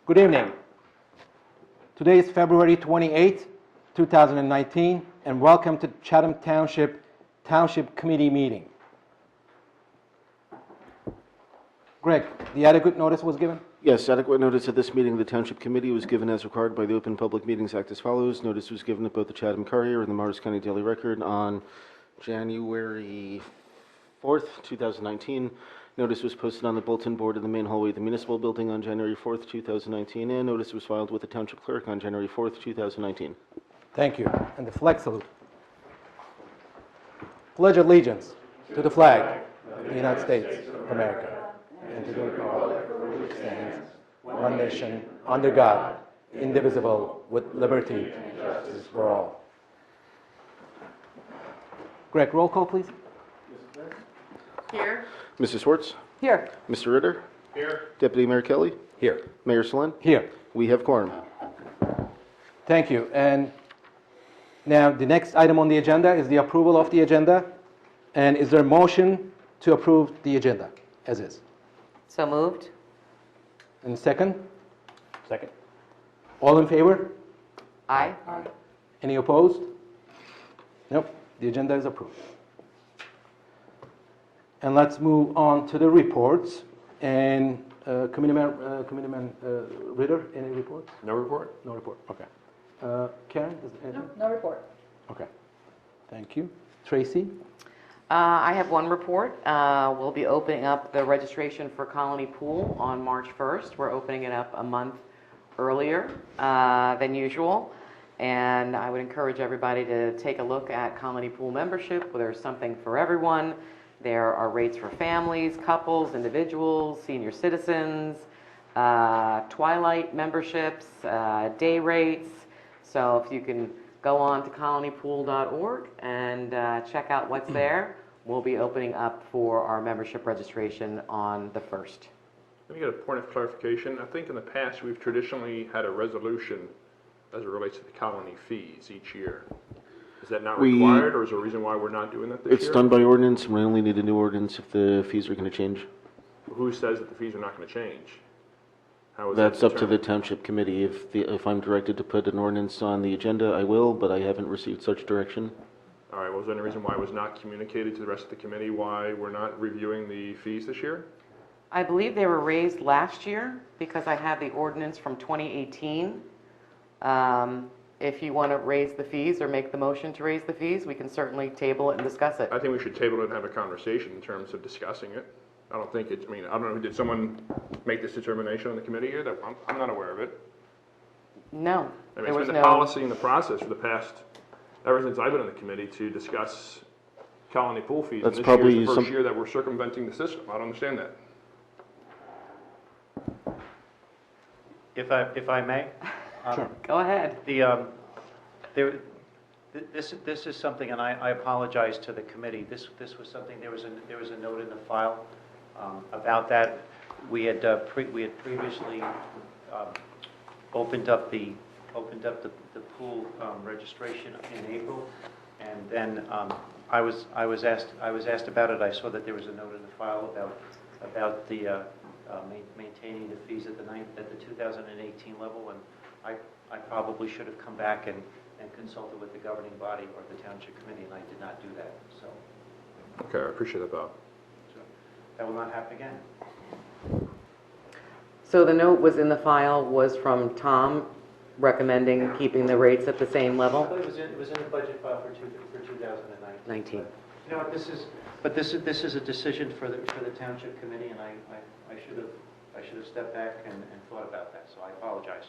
Good evening. Today is February 28, 2019, and welcome to Chatham Township Committee meeting. Greg, the adequate notice was given? Yes, adequate notice of this meeting of the Township Committee was given as required by the Open Public Meetings Act as follows. Notice was given at both the Chatham Courier and the Morris County Daily Record on January 4th, 2019. Notice was posted on the bulletin board in the main hallway of the municipal building on January 4th, 2019, and notice was filed with the Township Clerk on January 4th, 2019. Thank you. And the flag salute. Pledge allegiance to the flag of the United States of America and to the republic for which it stands, one nation, under God, indivisible, with liberty and justice for all. Greg, roll call, please. Here. Mrs. Schwartz? Here. Mr. Ritter? Here. Deputy Mayor Kelly? Here. Mayor Solen? Here. We have quorum. Thank you. And now the next item on the agenda is the approval of the agenda. And is there a motion to approve the agenda as is? So moved. And second? Second. All in favor? Aye. Any opposed? Nope. The agenda is approved. And let's move on to the reports. And Committeeman Ritter, any reports? No report? No report. Okay. Karen? No report. Okay. Thank you. Tracy? I have one report. We'll be opening up the registration for Colony Pool on March 1st. We're opening it up a month earlier than usual. And I would encourage everybody to take a look at Colony Pool membership. There's something for everyone. There are rates for families, couples, individuals, senior citizens, twilight memberships, day rates. So if you can go on to colonypool.org and check out what's there. We'll be opening up for our membership registration on the 1st. Let me get a point of clarification. I think in the past, we've traditionally had a resolution as it relates to the colony fees each year. Is that not required, or is there a reason why we're not doing that this year? It's done by ordinance, and we only need a new ordinance if the fees are going to change. Who says that the fees are not going to change? How is That's that up to the determined? Township Committee. If I'm directed to put an ordinance on the agenda, I will, but I haven't received such direction. All right, well, is there any reason why it was not communicated to the rest of the committee why we're not reviewing the fees this year? I believe they were raised last year because I have the ordinance from 2018. If you want to raise the fees or make the motion to raise the fees, we can certainly table it and discuss it. I think we should table it and have a conversation in terms of discussing it. I don't think it's, I don't know, did someone make this determination on the committee here? That I'm not aware of it. No, I mean, there it's was been the no. policy and the process for the past, ever since I've been on the committee, to discuss colony pool fees. That's And this probably year's the first some- year that we're circumventing the system. I don't understand that. If I may? Sure. Go ahead. This is something, and I apologize to the committee. This was something, there was a note in the file about that. We had previously opened up the pool registration in April, and then I was asked about it. I saw that there was a note in the file about the maintaining the fees at the 2018 level, and I probably should have come back and consulted with the governing body or the township committee, and I did not do that. So Okay, I appreciate that, Bob. that will not happen again. So the note was in the file, was from Tom recommending keeping the rates at the same I level? thought it was in the budget file for 2019. 19. You know what, this is a decision for the township committee, and I should have stepped back and thought about that, so I apologize.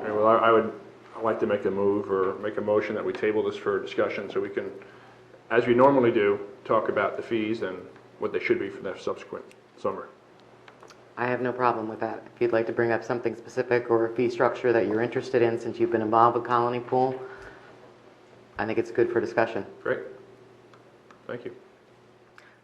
Okay, well, I'd like to make a move or make a motion that we table this for discussion so we can, as we normally do, talk about the fees and what they should be for the subsequent summer. I have no problem with that. If you'd like to bring up something specific or a fee structure that you're interested in since you've been involved with Colony Pool, I think it's good for discussion. Great. Thank you.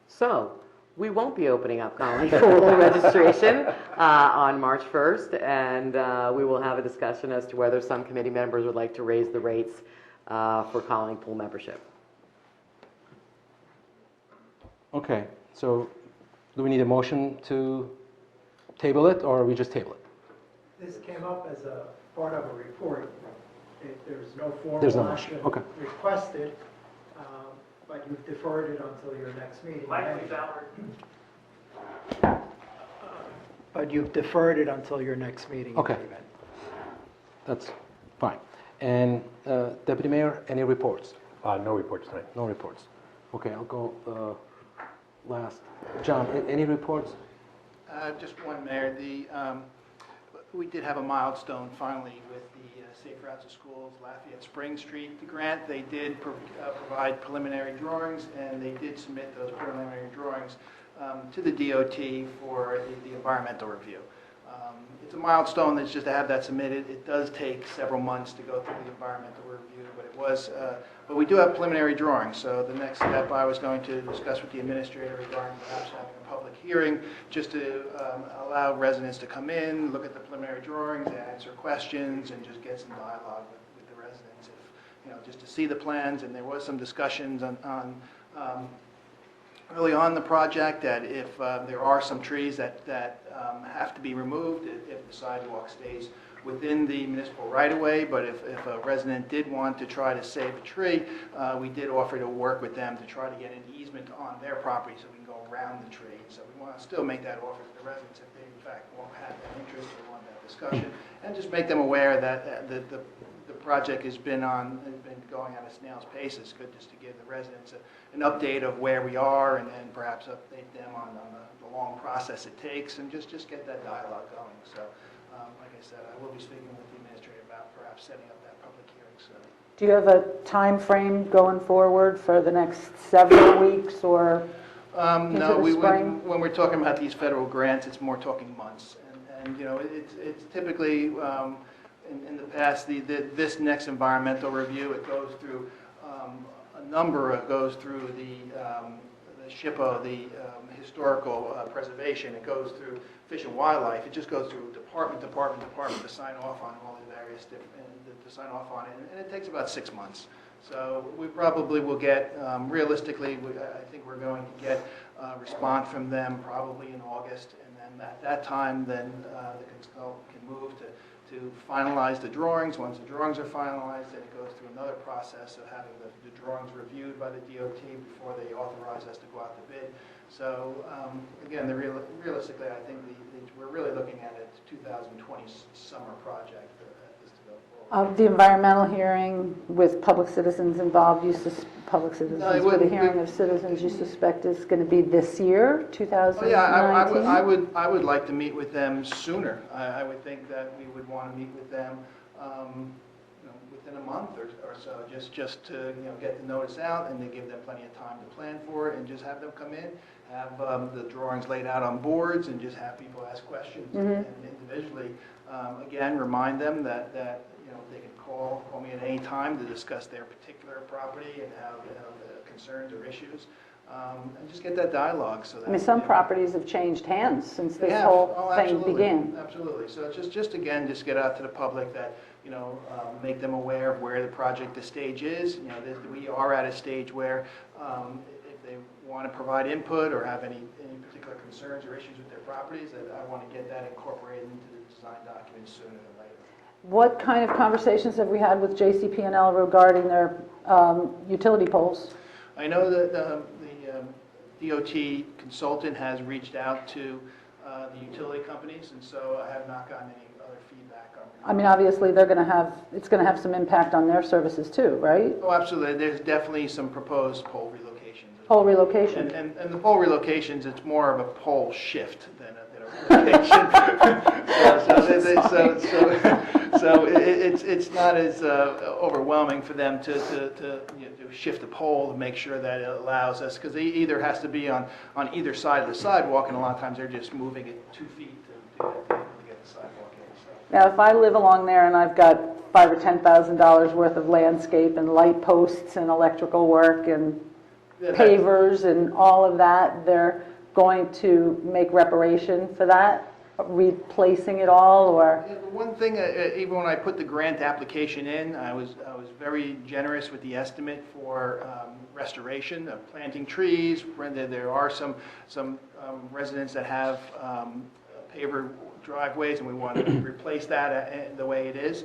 So, we won't be opening up Colony Pool registration on March 1st, and we will have a discussion as to whether some committee members would like to raise the rates for Colony Pool membership. Okay, so do we need a motion to table it, or we just table it? This came up as a part of a report. There's no There's no formal motion. action Okay. requested, but you've deferred it until your next meeting. But you've deferred it until your next meeting. in Okay. any event. That's fine. And Deputy Mayor, any reports? No reports tonight. No reports. Okay, I'll go last. John, any reports? Just one, Mayor. We did have a milestone finally with the Safe Routes to Schools Lafayette Spring Street grant. They did provide preliminary drawings, and they did submit those preliminary drawings to the DOT for the environmental review. It's a milestone that's just to have that submitted. It does take several months to go through the environmental review, but we do have preliminary drawings. So the next step I was going to discuss with the administrator regarding perhaps having a public hearing, just to allow residents to come in, look at the preliminary drawings, answer questions, and just get some dialogue with the residents. Just to see the plans, and there was some discussions on early on in the project that if there are some trees that have to be removed, if the sidewalk stays within the municipal right-of-way, but if a resident did want to try to save a tree, we did offer to work with them to try to get an easement on their property so we can go around the tree. So we want to still make that offer to the residents if they in fact won't have that interest or want that discussion, and just make them aware that the project has been going at a snail's pace. It's good just to give the residents an update of where we are, and then perhaps update them on the long process it takes, and just get that dialogue going. So, like I said, I will be speaking with the administrator about perhaps setting up that public hearing soon. Do you have a time frame going forward for the next several weeks or into No, the spring? when we're talking about these federal grants, it's more talking months. And it's typically, in the past, this next environmental review, it goes through it goes through the SHPO, the historical preservation. It goes through Fish and Wildlife. It just goes through department to sign off on all the various different, to sign off on it. And it takes about 6 months. So we probably will get, realistically, I think we're going to get a response from them probably in August. And then at that time, then the consultant can move to finalize the drawings. Once the drawings are finalized, then it goes through another process of having the drawings reviewed by the DOT before they authorize us to go out to bid. So again, realistically, I think we're really looking at a 2020 summer project at this development. The environmental hearing with public citizens involved, public citizens No, with a hearing of citizens you suspect is going to be this year, 2019? Oh, yeah, I would like to meet with them sooner. I would think that we would want to meet with them within a month or so, just to get the notice out and to give them plenty of time to plan for it, and just have them come in, have the drawings laid out on boards, and just have people ask questions and individually. Again, remind them that they can call me at any time to discuss their particular property and have the concerns or issues, and just get that dialogue. So that, I mean, some properties have changed hands since this yeah, whole thing absolutely, began. Absolutely. So just again, just get out to the public that, make them aware of where the project, the stage is. We are at a stage where if they want to provide input or have any particular concerns or issues with their properties, that I want to get that incorporated into the design documents sooner than later. What kind of conversations have we had with JCP&L regarding their utility poles? I know that the DOT consultant has reached out to the utility companies, and so I have not gotten any other feedback on it. I mean, obviously, it's going to have some impact on their services too, right? Oh, absolutely. There's definitely some proposed pole relocations. Pole relocation. And the pole relocations, it's more of a pole shift than a relocation. So it's not as overwhelming for them to shift the pole to make sure that it allows us, because it either has to be on either side of the sidewalk, and a lot of times they're just moving it 2 feet to get the sidewalk in. So. Now, if I live along there and I've got $5,000 or $10,000 worth of landscape and light posts and electrical work and pavers and all of that, they're going to make reparation for that, replacing it all, or? Yeah, one thing, even when I put the grant application in, I was very generous with the estimate for restoration of planting trees. There are some residents that have paver driveways, and we want to replace that the way it is.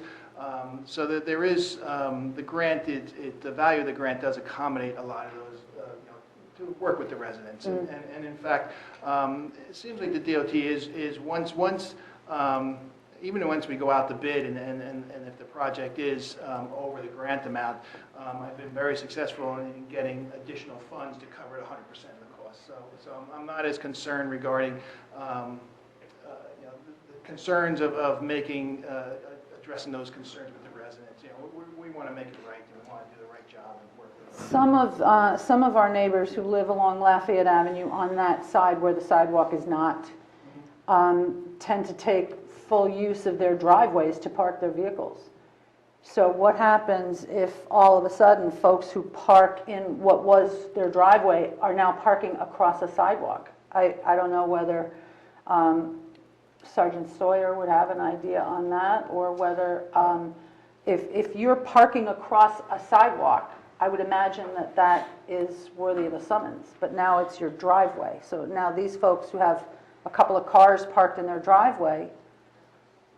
So that there is, the grant, the value of the grant does accommodate a lot of those, to work with the residents. And in fact, it seems like the DOT is once even once we go out to bid and if the project is over the grant amount, I've been very successful in getting additional funds to cover 100% of the cost. So I'm not as concerned regarding the concerns of making, addressing those concerns with the residents. We want to make it right, and we want to do the right job and work with them. Some of our neighbors who live along Lafayette Avenue on that side where the sidewalk is not, tend to take full use of their driveways to park their vehicles. So what happens if all of a sudden folks who park in what was their driveway are now parking across a sidewalk? I don't know whether Sergeant Sawyer would have an idea on that, or whether if you're parking across a sidewalk, I would imagine that is worthy of a summons, but now it's your driveway. So now these folks who have a couple of cars parked in their driveway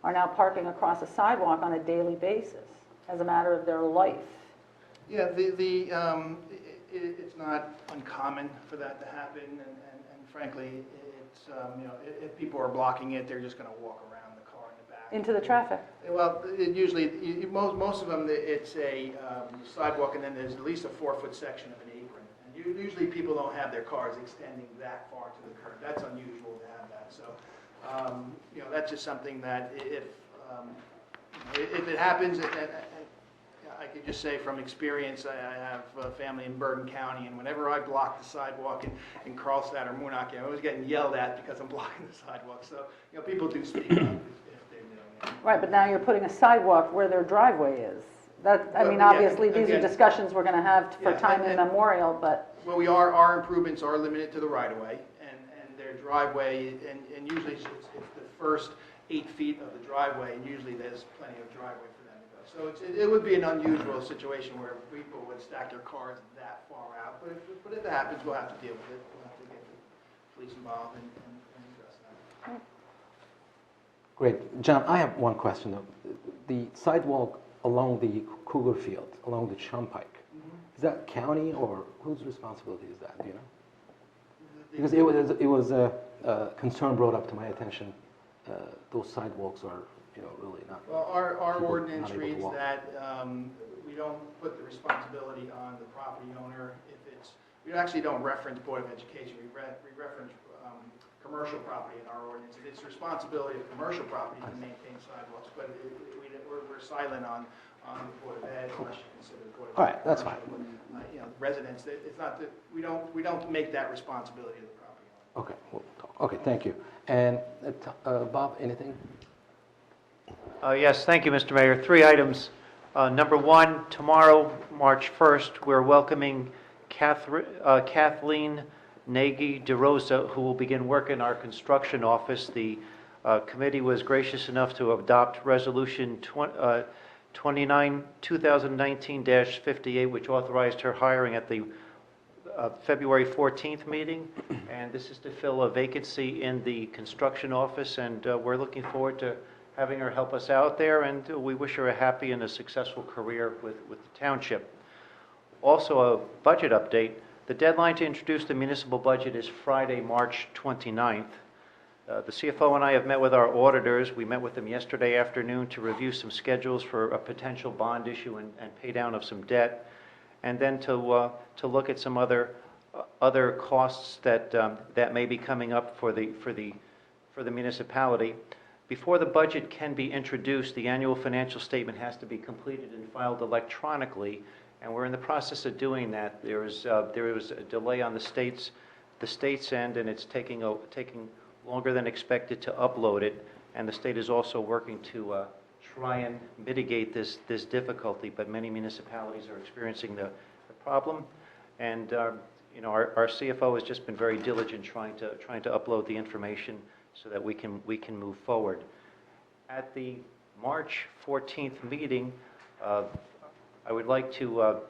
are now parking across a sidewalk on a daily basis as a matter of their life. Yeah, it's not uncommon for that to happen, and frankly, it's, if people are blocking it, they're just going to walk around the car in the back. Into the traffic. Well, usually, most of them, it's a sidewalk, and then there's at least a 4-foot section of an apron. And usually people don't have their cars extending that far to the curb. That's unusual to have that. So, that's just something that if it happens, I could just say from experience, I have a family in Bergen County, and whenever I block the sidewalk in Carlstadt or Moonachie, I'm always getting yelled at because I'm blocking the sidewalk. So, people do speak up if they're doing it. Right, but now you're putting a sidewalk where their driveway is. Well, Obviously, these are again, discussions we're going to have for yeah, time and- immemorial, but Well, our improvements are limited to the right-of-way, and their driveway, and usually it's the first 8 feet of the driveway, and usually there's plenty of driveway for them to go. So it would be an unusual situation where people would stack their cars that far out, but if it happens, we'll have to deal with it. We'll have to get the police involved and address that. Great. John, I have one question though. The sidewalk along the Cougar Field, along the Turnpike, is that county or whose responsibility is that, do you know? Because it was a concern brought up to my attention. Those sidewalks are, really not. Well, our people ordinance not able to reads walk. that we don't put the responsibility on the property owner if it's, we actually don't reference Board of Education, we reference commercial property in our ordinance. It's responsibility of commercial property to maintain sidewalks, but we're silent on the Board of Ed unless you consider the Board of Ed. All right, that's fine. Residents, it's not that, we don't make that responsibility of the property owner. Okay, we'll talk. Okay, thank you. And Bob, anything? Yes, thank you, Mr. Mayor. 3 items. Number 1, tomorrow, March 1st, we're welcoming Kathleen Nagy DeRosa, who will begin work in our construction office. The committee was gracious enough to adopt Resolution 2019-58, which authorized her hiring at the February 14th meeting, and this is to fill a vacancy in the construction office, and we're looking forward to having her help us out there, and we wish her a happy and a successful career with the township. Also, a budget update. The deadline to introduce the municipal budget is Friday, March 29th. The CFO and I have met with our auditors. We met with them yesterday afternoon to review some schedules for a potential bond issue and pay down of some debt, and then to look at some other costs that may be coming up for the municipality. Before the budget can be introduced, the annual financial statement has to be completed and filed electronically, and we're in the process of doing that. There was a delay on the state's end, and it's taking longer than expected to upload it, and the state is also working to try and mitigate this difficulty, but many municipalities are experiencing the problem, and our CFO has just been very diligent trying to upload the information so that we can move forward. At the March 14th meeting, I would like to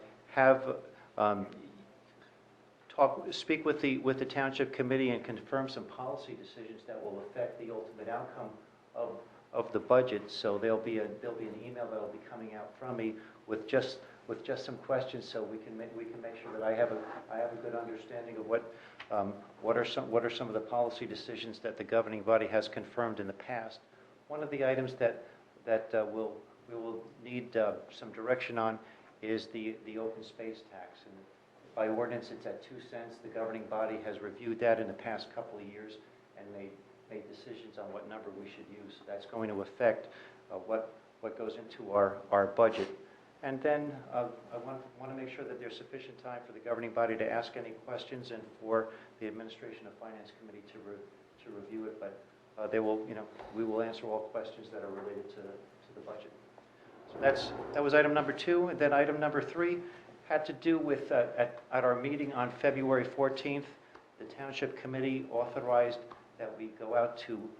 speak with the Township Committee and confirm some policy decisions that will affect the ultimate outcome of the budget, so there'll be an email that'll be coming out from me with just some questions, so we can make sure that I have a good understanding of what are some of the policy decisions that the governing body has confirmed in the past. One of the items that we will need some direction on is the open space tax. And by ordinance, it's at 2 cents. The governing body has reviewed that in the past couple of years and made decisions on what number we should use. So that's going to affect what goes into our budget. And then I want to make sure that there's sufficient time for the governing body to ask any questions and for the Administration of Finance Committee to review it. But we will answer all questions that are related to the budget. So that was item number 2. And then item number 3 had to do with, at our meeting on February 14th, the Township Committee authorized that we go out to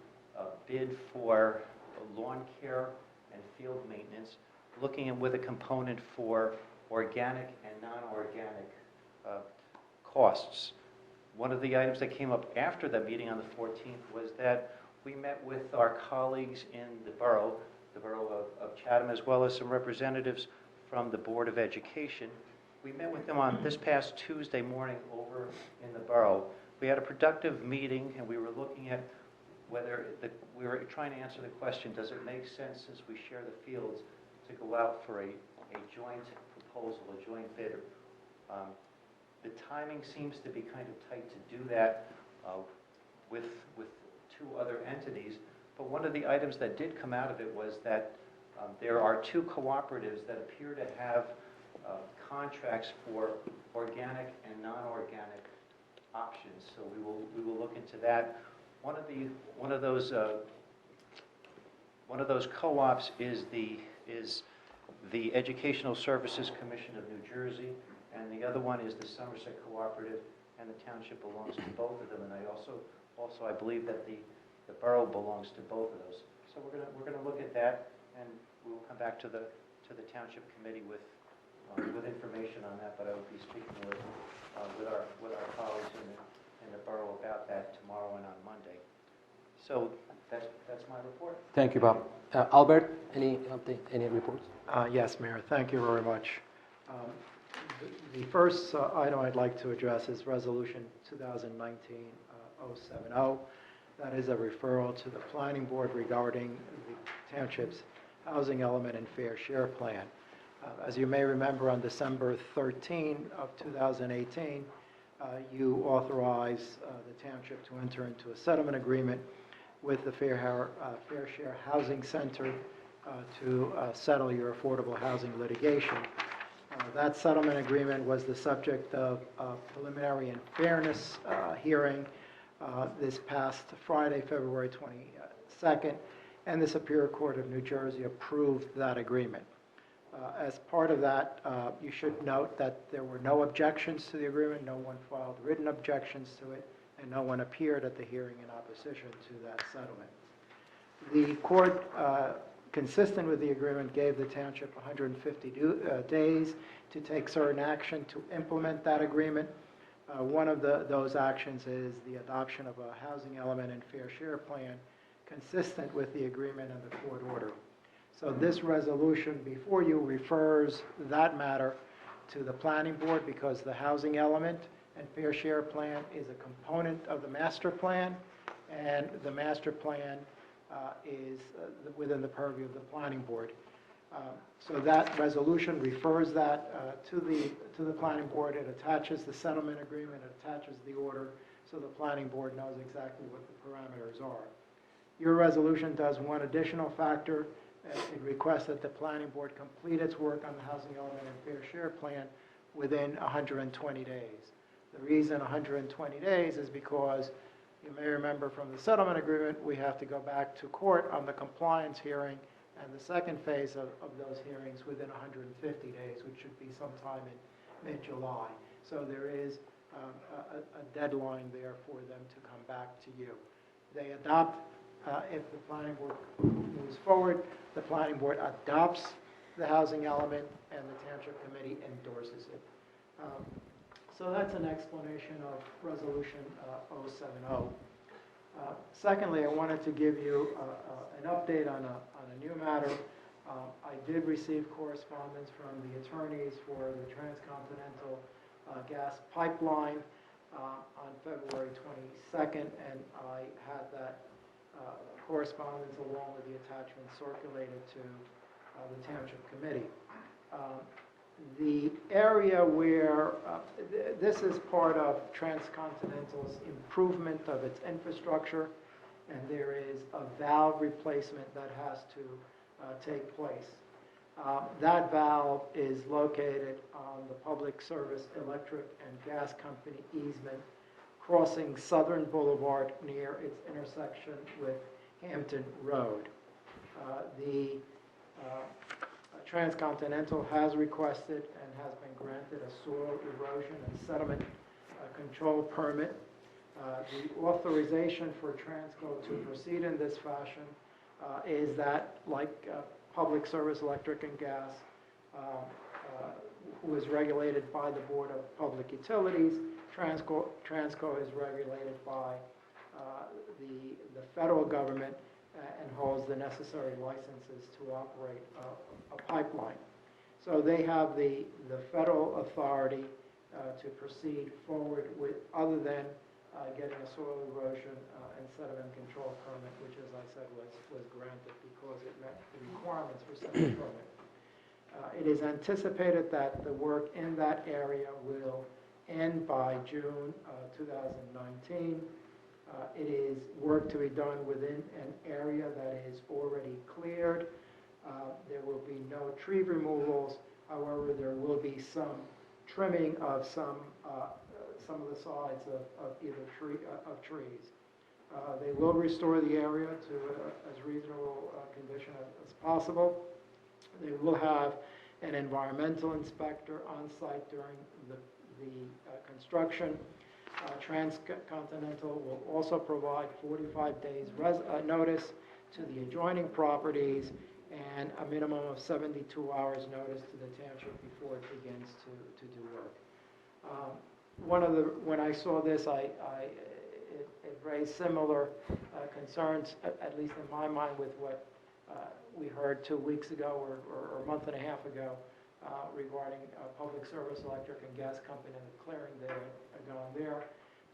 bid for lawn care and field maintenance, looking at with a component for organic and non-organic costs. One of the items that came up after the meeting on the 14th was that we met with our colleagues in the borough of Chatham, as well as some representatives from the Board of Education. We met with them on this past Tuesday morning over in the borough. We had a productive meeting, and we were looking at whether we were trying to answer the question, does it make sense, since we share the fields, to go out for a joint proposal, a joint bid? The timing seems to be kind of tight to do that with 2 other entities. But one of the items that did come out of it was that there are 2 cooperatives that appear to have contracts for organic and non-organic options. So we will look into that. One of those co-ops is the Educational Services Commission of New Jersey, and the other one is the Somerset Cooperative, and the township belongs to both of them. And I believe that the borough belongs to both of those. So we're gonna look at that, and we will come back to the township committee with information on that. But I will be speaking with our colleagues in the borough about that tomorrow and on Monday. So that's my report. Thank you, Bob. Albert, any update, any reports? Yes, Mayor, thank you very much. The first item I'd like to address is Resolution 2019-070. That is a referral to the Planning Board regarding the Township's Housing Element and Fair Share Plan. As you may remember, on December 13 of 2018, you authorized the Township to enter into a settlement agreement with the Fair Share Housing Center to settle your affordable housing litigation. That settlement agreement was the subject of a preliminary and fairness hearing this past Friday, February 22nd, and the Superior Court of New Jersey approved that agreement. As part of that, you should note that there were no objections to the agreement, no one filed written objections to it, and no one appeared at the hearing in opposition to that settlement. The court, consistent with the agreement, gave the township 150 days to take certain action to implement that agreement. One of those actions is the adoption of a housing element and fair share plan consistent with the agreement and the court order. So this resolution before you refers that matter to the planning board, because the housing element and fair share plan is a component of the master plan, and the master plan is within the purview of the planning board. So that resolution refers that to the planning board. It attaches the settlement agreement, it attaches the order, so the planning board knows exactly what the parameters are. Your resolution does one additional factor. It requests that the planning board complete its work on the housing element and fair share plan within 120 days. The reason 120 days is because you may remember from the settlement agreement, we have to go back to court on the compliance hearing and the second phase of those hearings within 150 days, which should be sometime in mid-July. So there is a deadline there for them to come back to you. They adopt, if the planning board moves forward, the planning board adopts the housing element and the township committee endorses it. So that's an explanation of Resolution 070. Secondly, I wanted to give you an update on a new matter. I did receive correspondence from the attorneys for the transcontinental gas pipeline on February 22nd, and I had that correspondence along with the attachment circulated to the Township Committee. The area where, this is part of Transcontinental's improvement of its infrastructure, and there is a valve replacement that has to take place. That valve is located on the Public Service Electric and Gas Company easement crossing Southern Boulevard near its intersection with Hampton Road. The Transcontinental has requested and has been granted a soil erosion and sediment control permit. The authorization for Transco to proceed in this fashion is that, like Public Service Electric and Gas, who is regulated by the Board of Public Utilities, Transco is regulated by the federal government and holds the necessary licenses to operate a pipeline. So they have the federal authority to proceed forward with, other than getting a soil erosion and sediment control permit, which, as I said, was granted because it met the requirements for such a permit. It is anticipated that the work in that area will end by June 2019. It is work to be done within an area that is already cleared. There will be no tree removals. However, there will be some trimming of some of the sides of trees. They will restore the area to as reasonable condition as possible. They will have an environmental inspector on site during the construction. Transcontinental will also provide 45 days notice to the adjoining properties and a minimum of 72 hours notice to the township before it begins to do work. When I saw this, it raised similar concerns, at least in my mind, with what we heard 2 weeks ago or a month and a half ago regarding Public Service Electric and Gas Company and the clearing they are going there.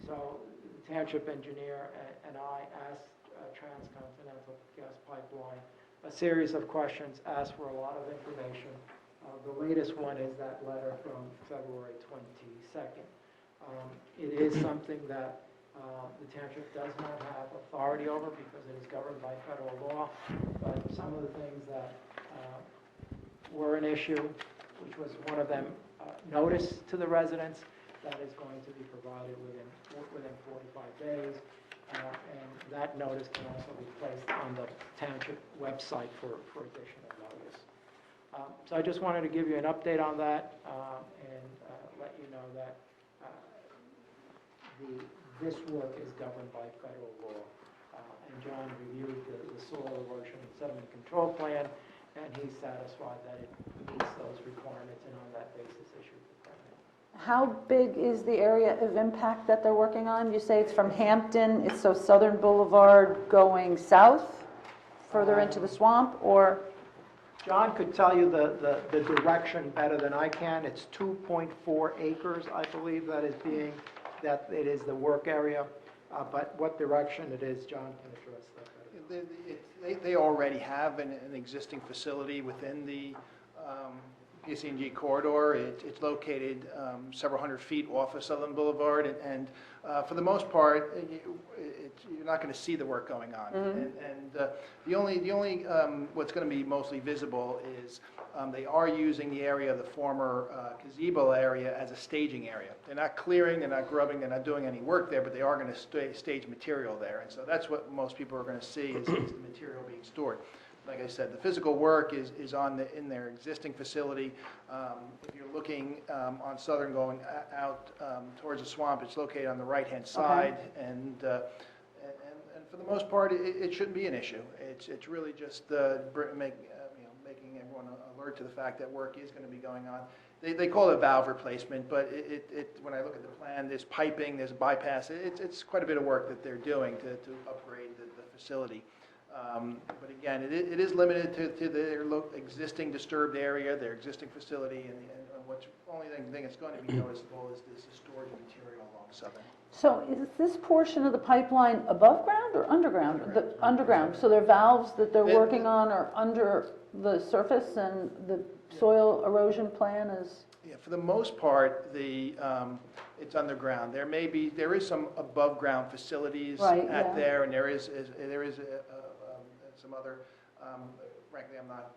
So the township engineer and I asked Transcontinental Gas Pipeline a series of questions, asked for a lot of information. The latest one is that letter from February 22nd. It is something that the township does not have authority over because it is governed by federal law, but some of the things that were an issue, which was one of them, notice to the residents, that is going to be provided within 45 days. And that notice can also be placed on the township website for additional notice. So I just wanted to give you an update on that and let you know that this work is governed by federal law. And John reviewed the soil erosion and sediment control plan, and he's satisfied that it meets those requirements, and on that basis issued the permit. How big is the area of impact that they're working on? You say it's from Hampton, it's so Southern Boulevard going south, further into the swamp, or? John could tell you the direction better than I can. It's 2.4 acres, I believe, that it is the work area. But what direction it is, John can address that better. They already have an existing facility within the PSE&G corridor. It's located several hundred feet off of Southern Boulevard, and for the most part, you're not going to see the work going on. And the only what's going to be mostly visible is they are using the area of the former gazebo area as a staging area. They're not clearing, they're not grubbing, they're not doing any work there, but they are going to stage material there. And so that's what most people are going to see is the material being stored. Like I said, the physical work is in their existing facility. If you're looking on Southern going out towards the swamp, it's located on the right-hand side, and for the most part, it shouldn't be an issue. It's really just making everyone alert to the fact that work is going to be going on. they call it a valve replacement, but when I look at the plan, there's piping, there's bypass, it's quite a bit of work that they're doing to upgrade the facility. But again, it is limited to their existing disturbed area, their existing facility, and what's only thing that's going to be noticeable is this storage of material along Southern. So is this portion of the pipeline above ground or underground? Underground, so there are valves that they're working on are under the surface, and the soil erosion plan is? Yeah, for the most part, it's underground. There is some above-ground facilities there, and there is some other, frankly, I'm not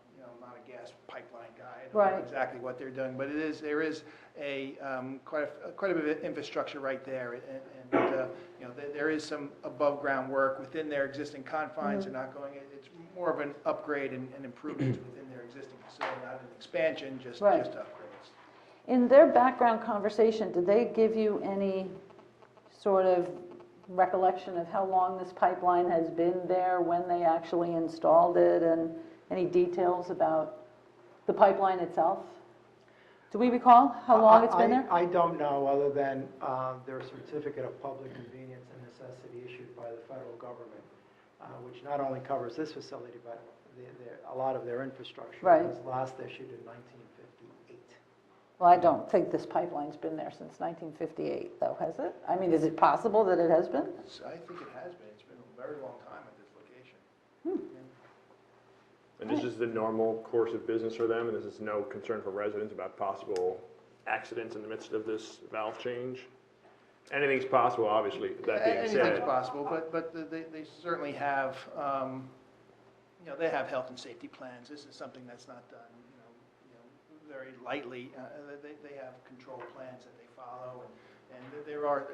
a gas pipeline guy. I don't know exactly what they're doing, but there is quite a bit of infrastructure right there, and there is some above-ground work within their existing confines. They're not going, it's more of an upgrade and improvements within their existing facility, not an expansion, just upgrades. In their background conversation, did they give you any sort of recollection of how long this pipeline has been there, when they actually installed it, and any details about the pipeline itself? Do we recall how long it's been there? I don't know, other than their certificate of public convenience and necessity issued by the federal government, which not only covers this facility, but a lot of their infrastructure. Right. It was last issued in 1958. Well, I don't think this pipeline's been there since 1958, though, has it? I mean, is it possible that it has been? I think it has been. It's been a very long time at this location. And this is the normal course of business for them, and this is no concern for residents about possible accidents in the midst of this valve change? Anything's possible, obviously, that being said. Anything's possible, but they certainly have, they have health and safety plans. This is something that's not done, very lightly. They have control plans that they follow, and there are,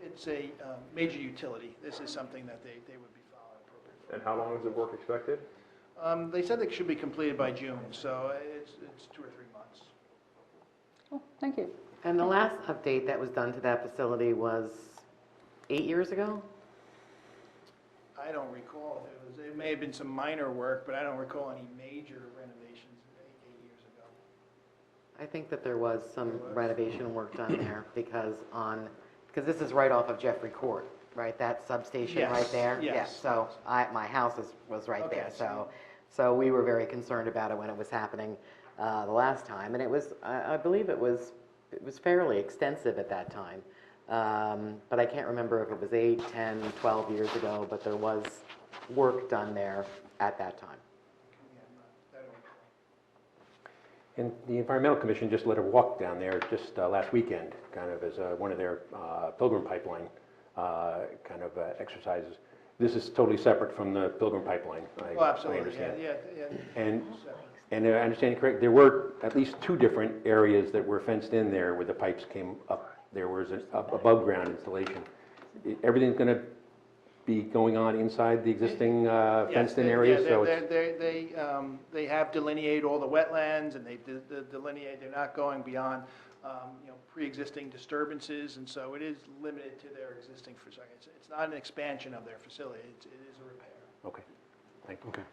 it's a major utility. This is something that they would be following appropriately. And how long is the work expected? They said they should be completed by June, so it's 2 or 3 months. Oh, thank you. And the last update that was done to that facility was 8 years ago? I don't recall. It may have been some minor work, but I don't recall any major renovations 8 years ago. I think that there was some renovation work done there because this is right off of Jeffrey Court, right? That substation right there? Yes. So my house was right Okay, there. So we were very concerned about it when it was happening the last time. And it was, I believe it was fairly extensive at that time. But I can't remember if it was 8, 10, 12 years ago, but there was work done there at that time. And the Environmental Commission just let her walk down there just last weekend, kind of as one of their Pilgrim Pipeline kind of exercises. This is totally separate from the Pilgrim Pipeline, I Absolutely. understand. Yeah. And I understand correct, there were at least 2 different areas that were fenced in there where the pipes came up. There was an above ground installation. Everything's going to be going on inside the existing fenced in areas? They have delineated all the wetlands, and they delineate, they're not going beyond, pre-existing disturbances, and so it is limited to their existing facility. It's not an expansion of their facility, it is a repair. Okay, thank you. Okay.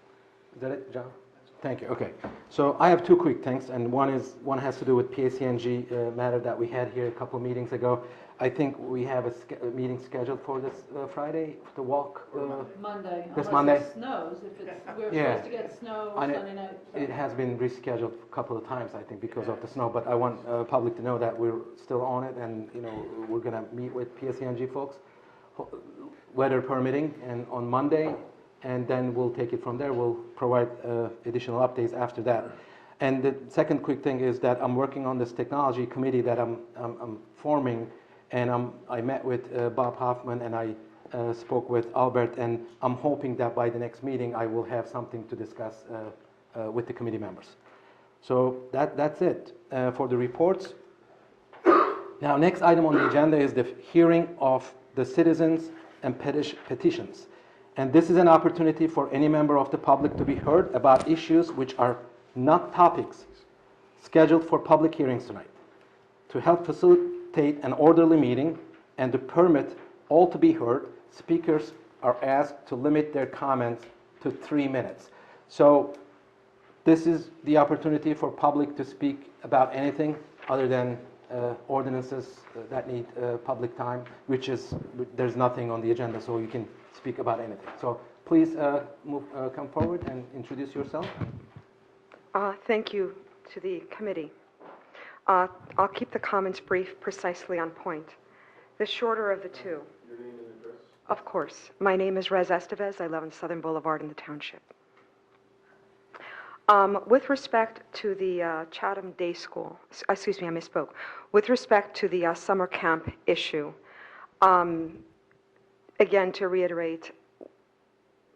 Is that it, John? Thank you, okay. So I have 2 quick things, and one has to do with PACNG matter that we had here a couple of meetings ago. I think we have a meeting scheduled for this Friday, to walk. Monday, This unless Monday? it snows. We're Yeah. supposed to get snow And Sunday night. so- It has been rescheduled a couple of times, I think, because of the snow, but I want public to know that we're still on it, and, we're gonna meet with PSCNG folks, weather permitting, and on Monday, and then we'll take it from there. We'll provide additional updates after that. And the second quick thing is that I'm working on this technology committee that I'm forming, and I met with Bob Hoffman, and I spoke with Albert, and I'm hoping that by the next meeting, I will have something to discuss with the committee members. So that's it for the reports. Now, next item on the agenda is the hearing of the citizens and petitions. And this is an opportunity for any member of the public to be heard about issues which are not topics scheduled for public hearings tonight. To help facilitate an orderly meeting and to permit all to be heard, speakers are asked to limit their comments to 3 minutes. So This is the opportunity for public to speak about anything other than ordinances that need public time, there's nothing on the agenda, so you can speak about anything. So please come forward and introduce yourself. Thank you to the committee. I'll keep the comments brief, precisely on point. The shorter of the two. Your name and address? Of course. My name is Rez Estevez. I live on Southern Boulevard in the Township. With respect to the Chatham Day School, excuse me, I misspoke. With respect to the summer camp issue, again, to reiterate,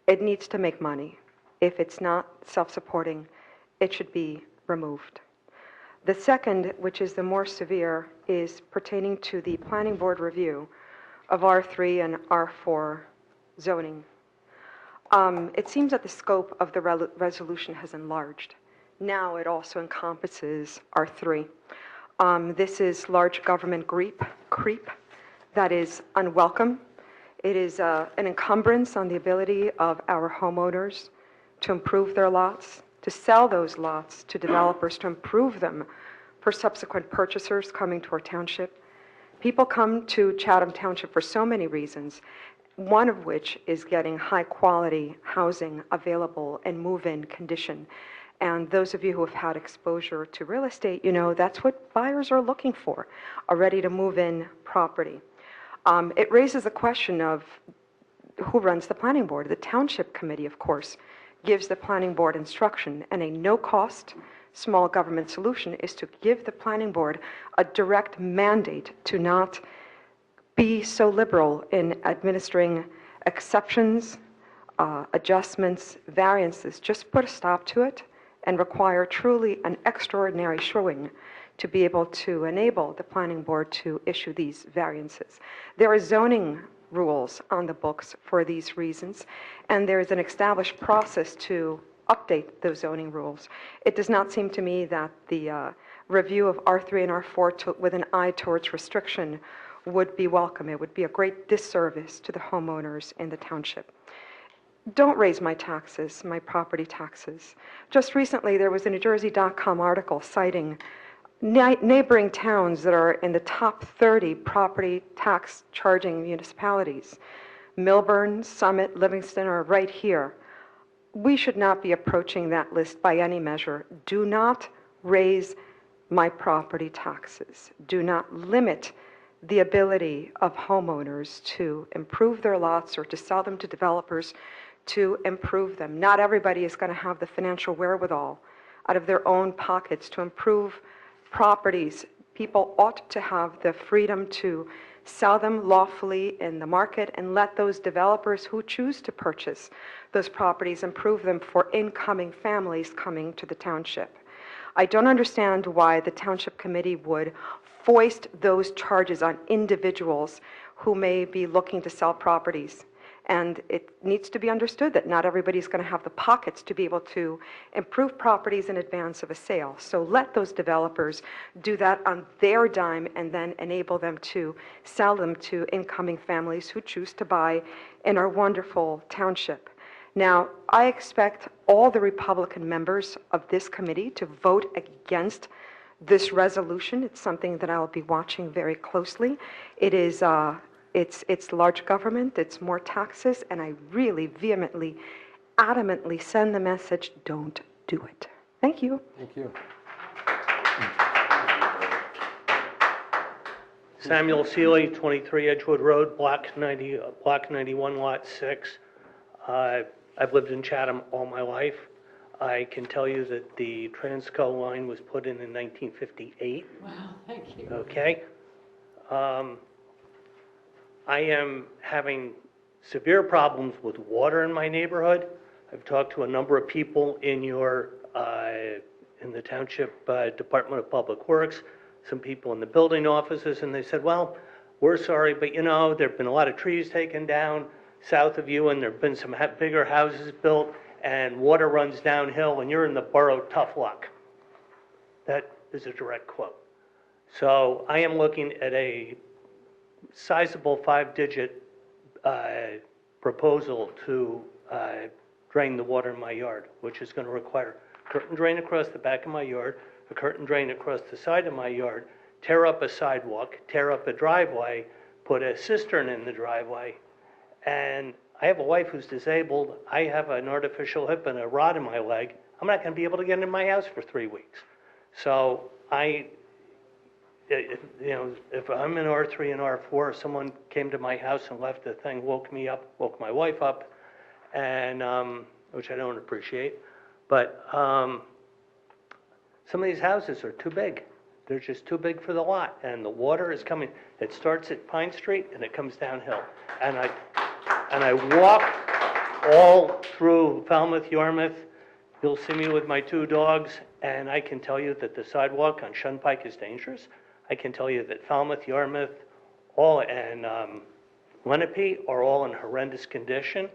it needs to make money. If it's not self-supporting, it should be removed. The second, which is the more severe, is pertaining to the planning board review of R3 and R4 zoning. It seems that the scope of the resolution has enlarged. Now it also encompasses R3. This is large government creep that is unwelcome. It is an encumbrance on the ability of our homeowners to improve their lots, to sell those lots to developers to improve them for subsequent purchasers coming to our township. People come to Chatham Township for so many reasons, one of which is getting high-quality housing available in move-in condition. And those of you who have had exposure to real estate, you know that's what buyers are looking for, a ready-to-move-in property. It raises the question of who runs the planning board. The Township Committee, of course, gives the planning board instruction, and a no-cost small government solution is to give the planning board a direct mandate to not be so liberal in administering exceptions, adjustments, variances. Just put a stop to it and require truly an extraordinary showing to be able to enable the planning board to issue these variances. There are zoning rules on the books for these reasons, and there is an established process to update those zoning rules. It does not seem to me that the review of R3 and R4 with an eye towards restriction would be welcome. It would be a great disservice to the homeowners in the township. Don't raise my taxes, my property taxes. Just recently, there was a NewJersey.com article citing neighboring towns that are in the top 30 property tax charging municipalities. Milburn, Summit, Livingston are right here. We should not be approaching that list by any measure. Do not raise my property taxes. Do not limit the ability of homeowners to improve their lots or to sell them to developers to improve them. Not everybody is going to have the financial wherewithal out of their own pockets to improve properties. People ought to have the freedom to sell them lawfully in the market and let those developers who choose to purchase those properties improve them for incoming families coming to the township. I don't understand why the Township Committee would foist those charges on individuals who may be looking to sell properties. And it needs to be understood that not everybody's going to have the pockets to be able to improve properties in advance of a sale. So let those developers do that on their dime and then enable them to sell them to incoming families who choose to buy in our wonderful township. Now, I expect all the Republican members of this committee to vote against this resolution. It's something that I'll be watching very closely. It is it's large government, it's more taxes, and I really vehemently, adamantly send the message, don't do it. Thank you. Thank you. Samuel Seeley, 23 Edgewood Road, Block 91, Lot 6. I've lived in Chatham all my life. I can tell you that the Transco line was put in 1958. Wow, thank you. Okay. I am having severe problems with water in my neighborhood. I've talked to a number of people in the Township Department of Public Works, some people in the building offices, and they said, well, we're sorry, but you know, there've been a lot of trees taken down south of you, and there've been some bigger houses built, and water runs downhill, and you're in the borough, tough luck. That is a direct quote. So I am looking at a sizable 5-digit proposal to drain the water in my yard, which is going to require curtain drain across the back of my yard, a curtain drain across the side of my yard, tear up a sidewalk, tear up a driveway, put a cistern in the driveway. And I have a wife who's disabled. I have an artificial hip and a rod in my leg. I'm not going to be able to get into my house for 3 weeks. So if I'm in R3 and R4, if someone came to my house and left the thing, woke me up, woke my wife up, and which I don't appreciate. But some of these houses are too big. They're just too big for the lot, and the water is coming. It starts at Pine Street and it comes downhill. And I walk all through Falmouth, Yarmouth. You'll see me with my 2 dogs, and I can tell you that the sidewalk on Shunpike is dangerous. I can tell you that Falmouth, Yarmouth, and Lenape are all in horrendous condition.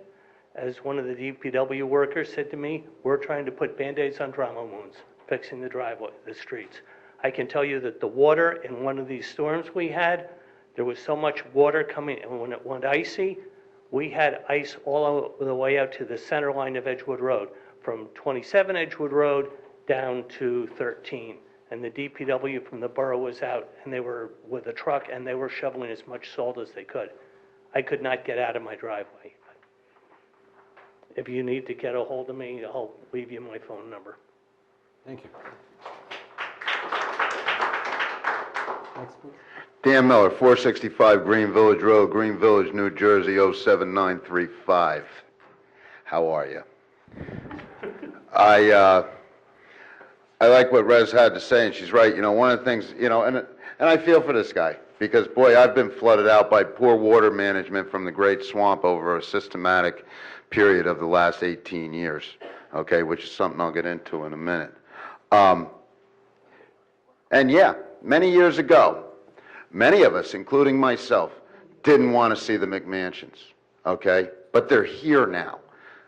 As one of the DPW workers said to me, we're trying to put Band-Aids on trauma wounds, fixing the driveway, the streets. I can tell you that the water in one of these storms we had, there was so much water coming, and when it went icy, we had ice all the way out to the center line of Edgewood Road, from 27 Edgewood Road down to 13. And the DPW from the borough was out, and they were with a truck, and they were shoveling as much salt as they could. I could not get out of my driveway. If you need to get a hold of me, I'll leave you my phone number. Thank you. Next, please. Dan Miller, 465 Green Village Road, Green Village, New Jersey, 07935. How are you? I like what Rez had to say, and she's right. You know, one of the things, you know, and I feel for this guy, because, boy, I've been flooded out by poor water management from the Great Swamp over a systematic period of the last 18 years, okay, which is something I'll get into in a minute. And, yeah, many years ago, many of us, including myself, didn't want to see the McMansions, okay? But they're here now.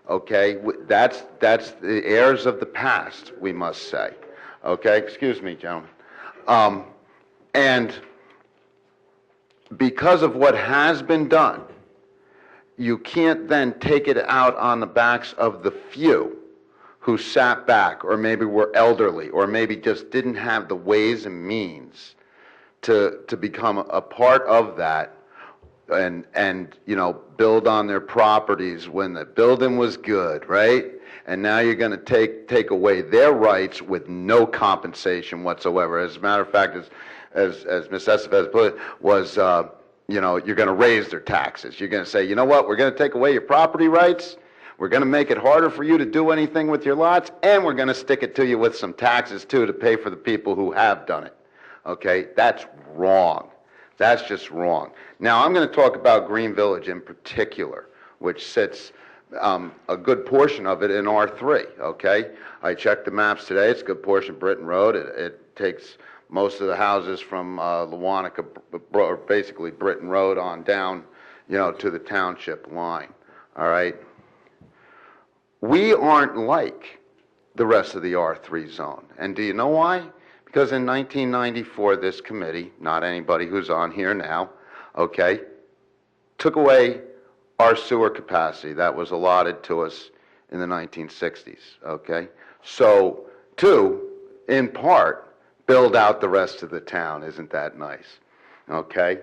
Okay, that's the heirs of the past, we must say. Okay, excuse me, gentlemen. And because of what has been done, you can't then take it out on the backs of the few who sat back, or maybe were elderly, or maybe just didn't have the ways and means to become a part of that. And you know, build on their properties when the building was good, right? And now you're going to take away their rights with no compensation whatsoever. As a matter of fact, as Ms. Estevez put it, was you know, you're going to raise their taxes. You're going to say, you know what, we're going to take away your property rights. We're going to make it harder for you to do anything with your lots, and we're going to stick it to you with some taxes too to pay for the people who have done it. Okay, that's wrong. That's just wrong. Now, I'm going to talk about Green Village in particular, which sits a good portion of it in R3, okay? I checked the maps today. It's a good portion of Britton Road. It takes most of the houses from Lewanica, or basically Britton Road on down, you know, to the township line, all right? We aren't like the rest of the R3 zone. And do you know why? Because in 1994, this committee, not anybody who's on here now, okay, took away our sewer capacity that was allotted to us in the 1960s, okay? So, to, in part, build out the rest of the town. Isn't that nice? Okay?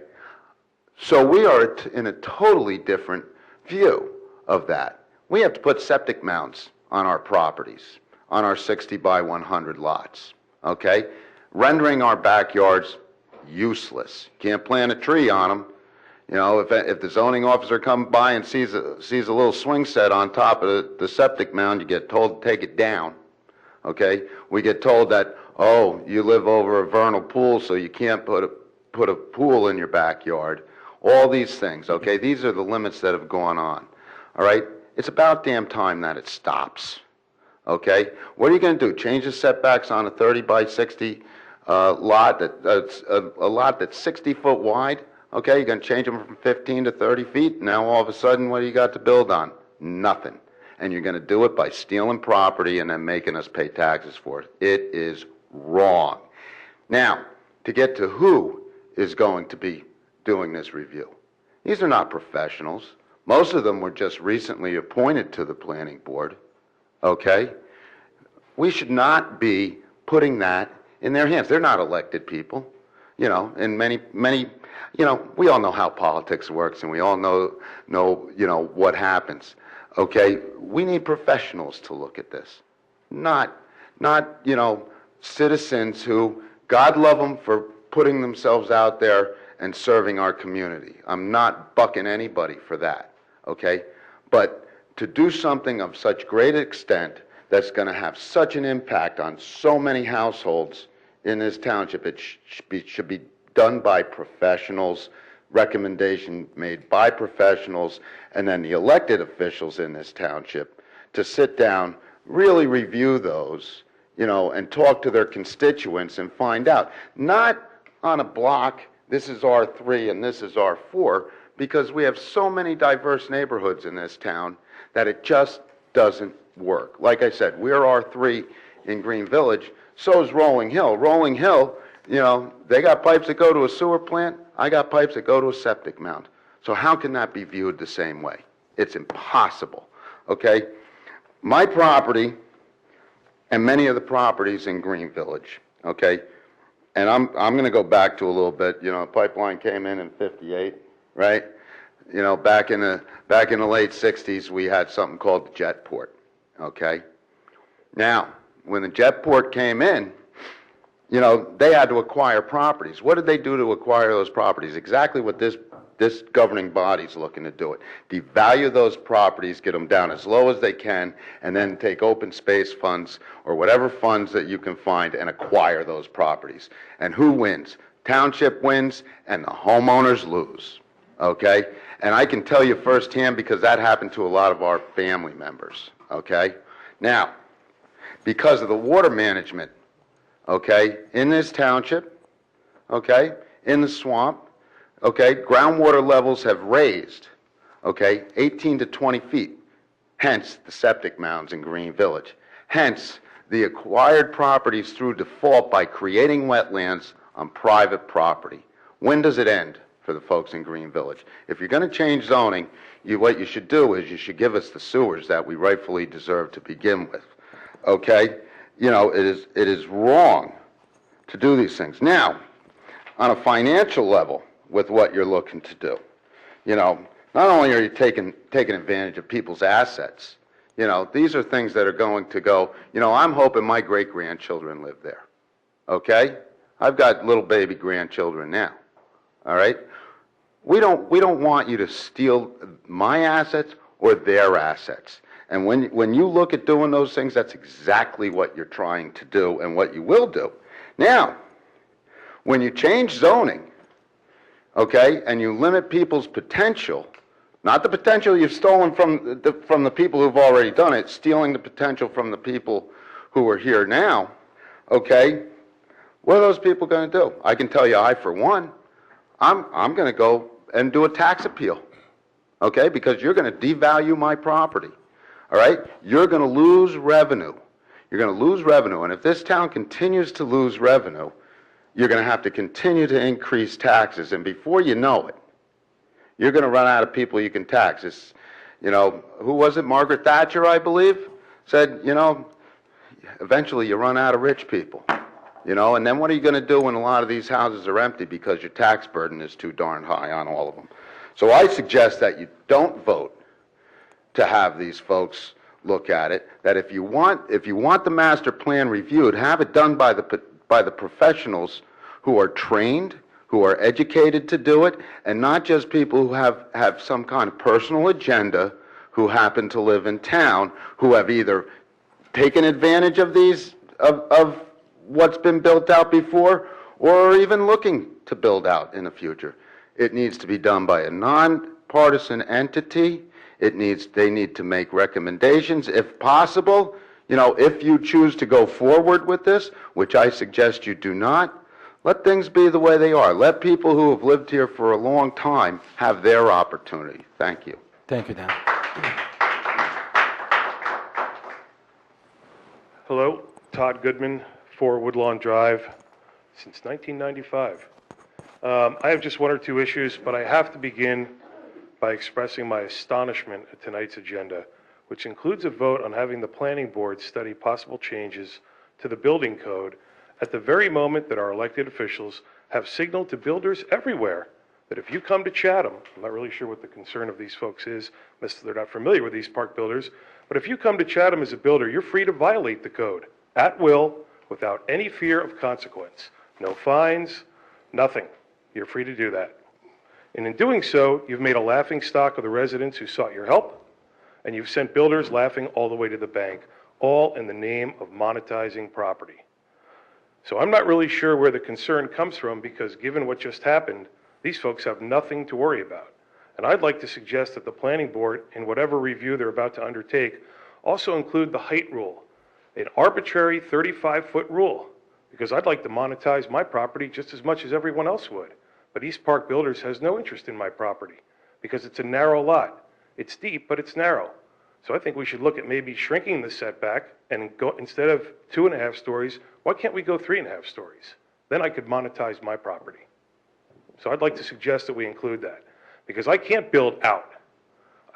So we are in a totally different view of that. We have to put septic mounds on our properties, on our 60 by 100 lots. Okay? Rendering our backyards useless. Can't plant a tree on them. You know, if the zoning officer comes by and sees a little swing set on top of the septic mound, you get told to take it down. Okay? We get told that, oh, you live over a vernal pool, so you can't put a pool in your backyard. All these things, okay? These are the limits that have gone on. All right? It's about damn time that it stops. Okay? What are you going to do? Change the setbacks on a 30 by 60 lot that's a lot that's 60 foot wide? Okay, you're going to change them from 15 to 30 feet. Now all of a sudden, what do you got to build on? Nothing. And you're going to do it by stealing property and then making us pay taxes for it. It is wrong. Now, to get to who is going to be doing this review. These are not professionals. Most of them were just recently appointed to the planning board. Okay? we should not be putting that in their hands. They're not elected people, and many, we all know how politics works, and we all know, what happens. Okay, we need professionals to look at this, not, citizens who, God love them for putting themselves out there and serving our community. I'm not bucking anybody for that, okay? But to do something of such great extent that's going to have such an impact on so many households in this township, it should be done by professionals, recommendation made by professionals, and then the elected officials in this township to sit down, really review those, and talk to their constituents and find out. Not on a block, this is R3 and this is R4, because we have so many diverse neighborhoods in this town that it just doesn't work. Like I said, we're R3 in Green Village, so is Rolling Hill. Rolling Hill, they got pipes that go to a sewer plant, I got pipes that go to a septic mound. So how can that be viewed the same way? It's impossible, okay? My property, and many of the properties in Green Village, okay? And I'm going to go back to a little bit. The pipeline came in '58, right? Back in the late '60s, we had something called the Jetport, okay? Now, when the Jetport came in, they had to acquire properties. What did they do to acquire those properties? Exactly what this governing body's looking to do it. Devalue those properties, get them down as low as they can, and then take open space funds or whatever funds that you can find and acquire those properties. And who wins? Township wins and the homeowners lose, okay? And I can tell you firsthand because that happened to a lot of our family members, okay? Now, because of the water management, okay, in this township, okay, in the swamp, okay, groundwater levels have raised, okay, 18 to 20 feet, hence the septic mounds in Green Village, hence the acquired properties through default by creating wetlands on private property. When does it end for the folks in Green Village? If you're going to change zoning, what you should do is you should give us the sewers that we rightfully deserve to begin with, okay? It is wrong to do these things. Now, on a financial level, with what you're looking to do, not only are you taking advantage of people's assets, these are things that are going to go, I'm hoping my great-grandchildren live there, okay? I've got little baby grandchildren now, all right? We don't want you to steal my assets or their assets. And when you look at doing those things, that's exactly what you're trying to do and what you will do. Now, when you change zoning, okay, and you limit people's potential, not the potential you've stolen from the people who've already done it, stealing the potential from the people who are here now, okay, what are those people going to do? I can tell you, for one, I'm going to go and do a tax appeal, okay, because you're going to devalue my property, all right? You're going to lose revenue. You're going to lose revenue, and if this town continues to lose revenue, you're going to have to continue to increase taxes, and before you know it, you're going to run out of people you can tax. It's, who was it? Margaret Thatcher, I believe, said, eventually you run out of rich people, and then what are you going to do when a lot of these houses are empty because your tax burden is too darn high on all of them? So I suggest that you don't vote to have these folks look at it, that if you want the master plan reviewed, have it done by the professionals who are trained, who are educated to do it, and not just people who have some kind of personal agenda, who happen to live in town, who have either taken advantage of of what's been built out before, or are even looking to build out in the future. It needs to be done by a nonpartisan entity. They need to make recommendations, if possible. If you choose to go forward with this, which I suggest you do not, let things be the way they are. Let people who have lived here for a long time have their opportunity. Thank you. Thank you, Dan. Hello, Todd Goodman, 4 Woodlawn Drive, since 1995. I have just one or two issues, but I have to begin by expressing my astonishment at tonight's agenda. which includes a vote on having the planning board study possible changes to the building code at the very moment that our elected officials have signaled to builders everywhere that if you come to Chatham, I'm not really sure what the concern of these folks is, unless they're not familiar with these park builders, but if you come to Chatham as a builder, you're free to violate the code at will without any fear of consequence. No fines, nothing. You're free to do that. And in doing so, you've made a laughing stock of the residents who sought your help, and you've sent builders laughing all the way to the bank, all in the name of monetizing property. So I'm not really sure where the concern comes from, because given what just happened, these folks have nothing to worry about. And I'd like to suggest that the planning board, in whatever review they're about to undertake, also include the height rule, an arbitrary 35-foot rule, because I'd like to monetize my property just as much as everyone else would. But East Park Builders has no interest in my property because it's a narrow lot. It's deep, but it's narrow. So I think we should look at maybe shrinking the setback and go, instead of 2.5 stories, why can't we go 3.5 stories? Then I could monetize my property. So I'd like to suggest that we include that, because I can't build out,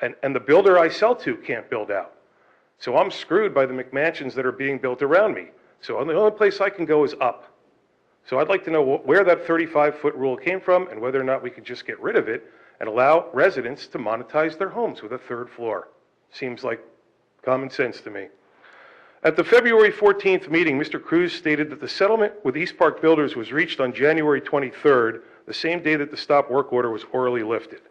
and the builder I sell to can't build out. So I'm screwed by the McMansions that are being built around me. So the only place I can go is up. So I'd like to know where that 35-foot rule came from and whether or not we could just get rid of it and allow residents to monetize their homes with a 3rd floor. Seems like common sense to me. At the February 14th meeting, Mr. Cruz stated that the settlement with East Park Builders was reached on January 23rd, the same day that the stop work order was orally lifted.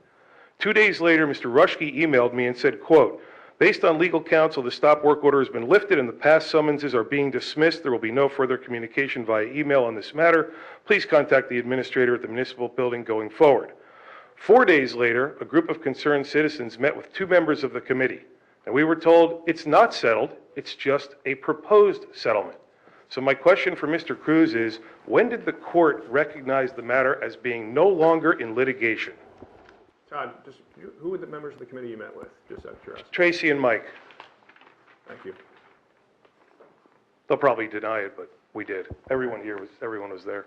2 days later, Mr. Rushke emailed me and said, quote, "Based on legal counsel, the stop work order has been lifted and the past summonses are being dismissed. There will be no further communication via email on this matter. Please contact the administrator at the municipal building going forward." 4 days later, a group of concerned citizens met with 2 members of the committee, and we were told it's not settled, it's just a proposed settlement. So my question for Mr. Cruz is, when did the court recognize the matter as being no longer in litigation? Todd, who were the members of the committee you met with, just out of curiosity? Tracy and Mike. Thank you. They'll probably deny it, but we did. Everyone was there.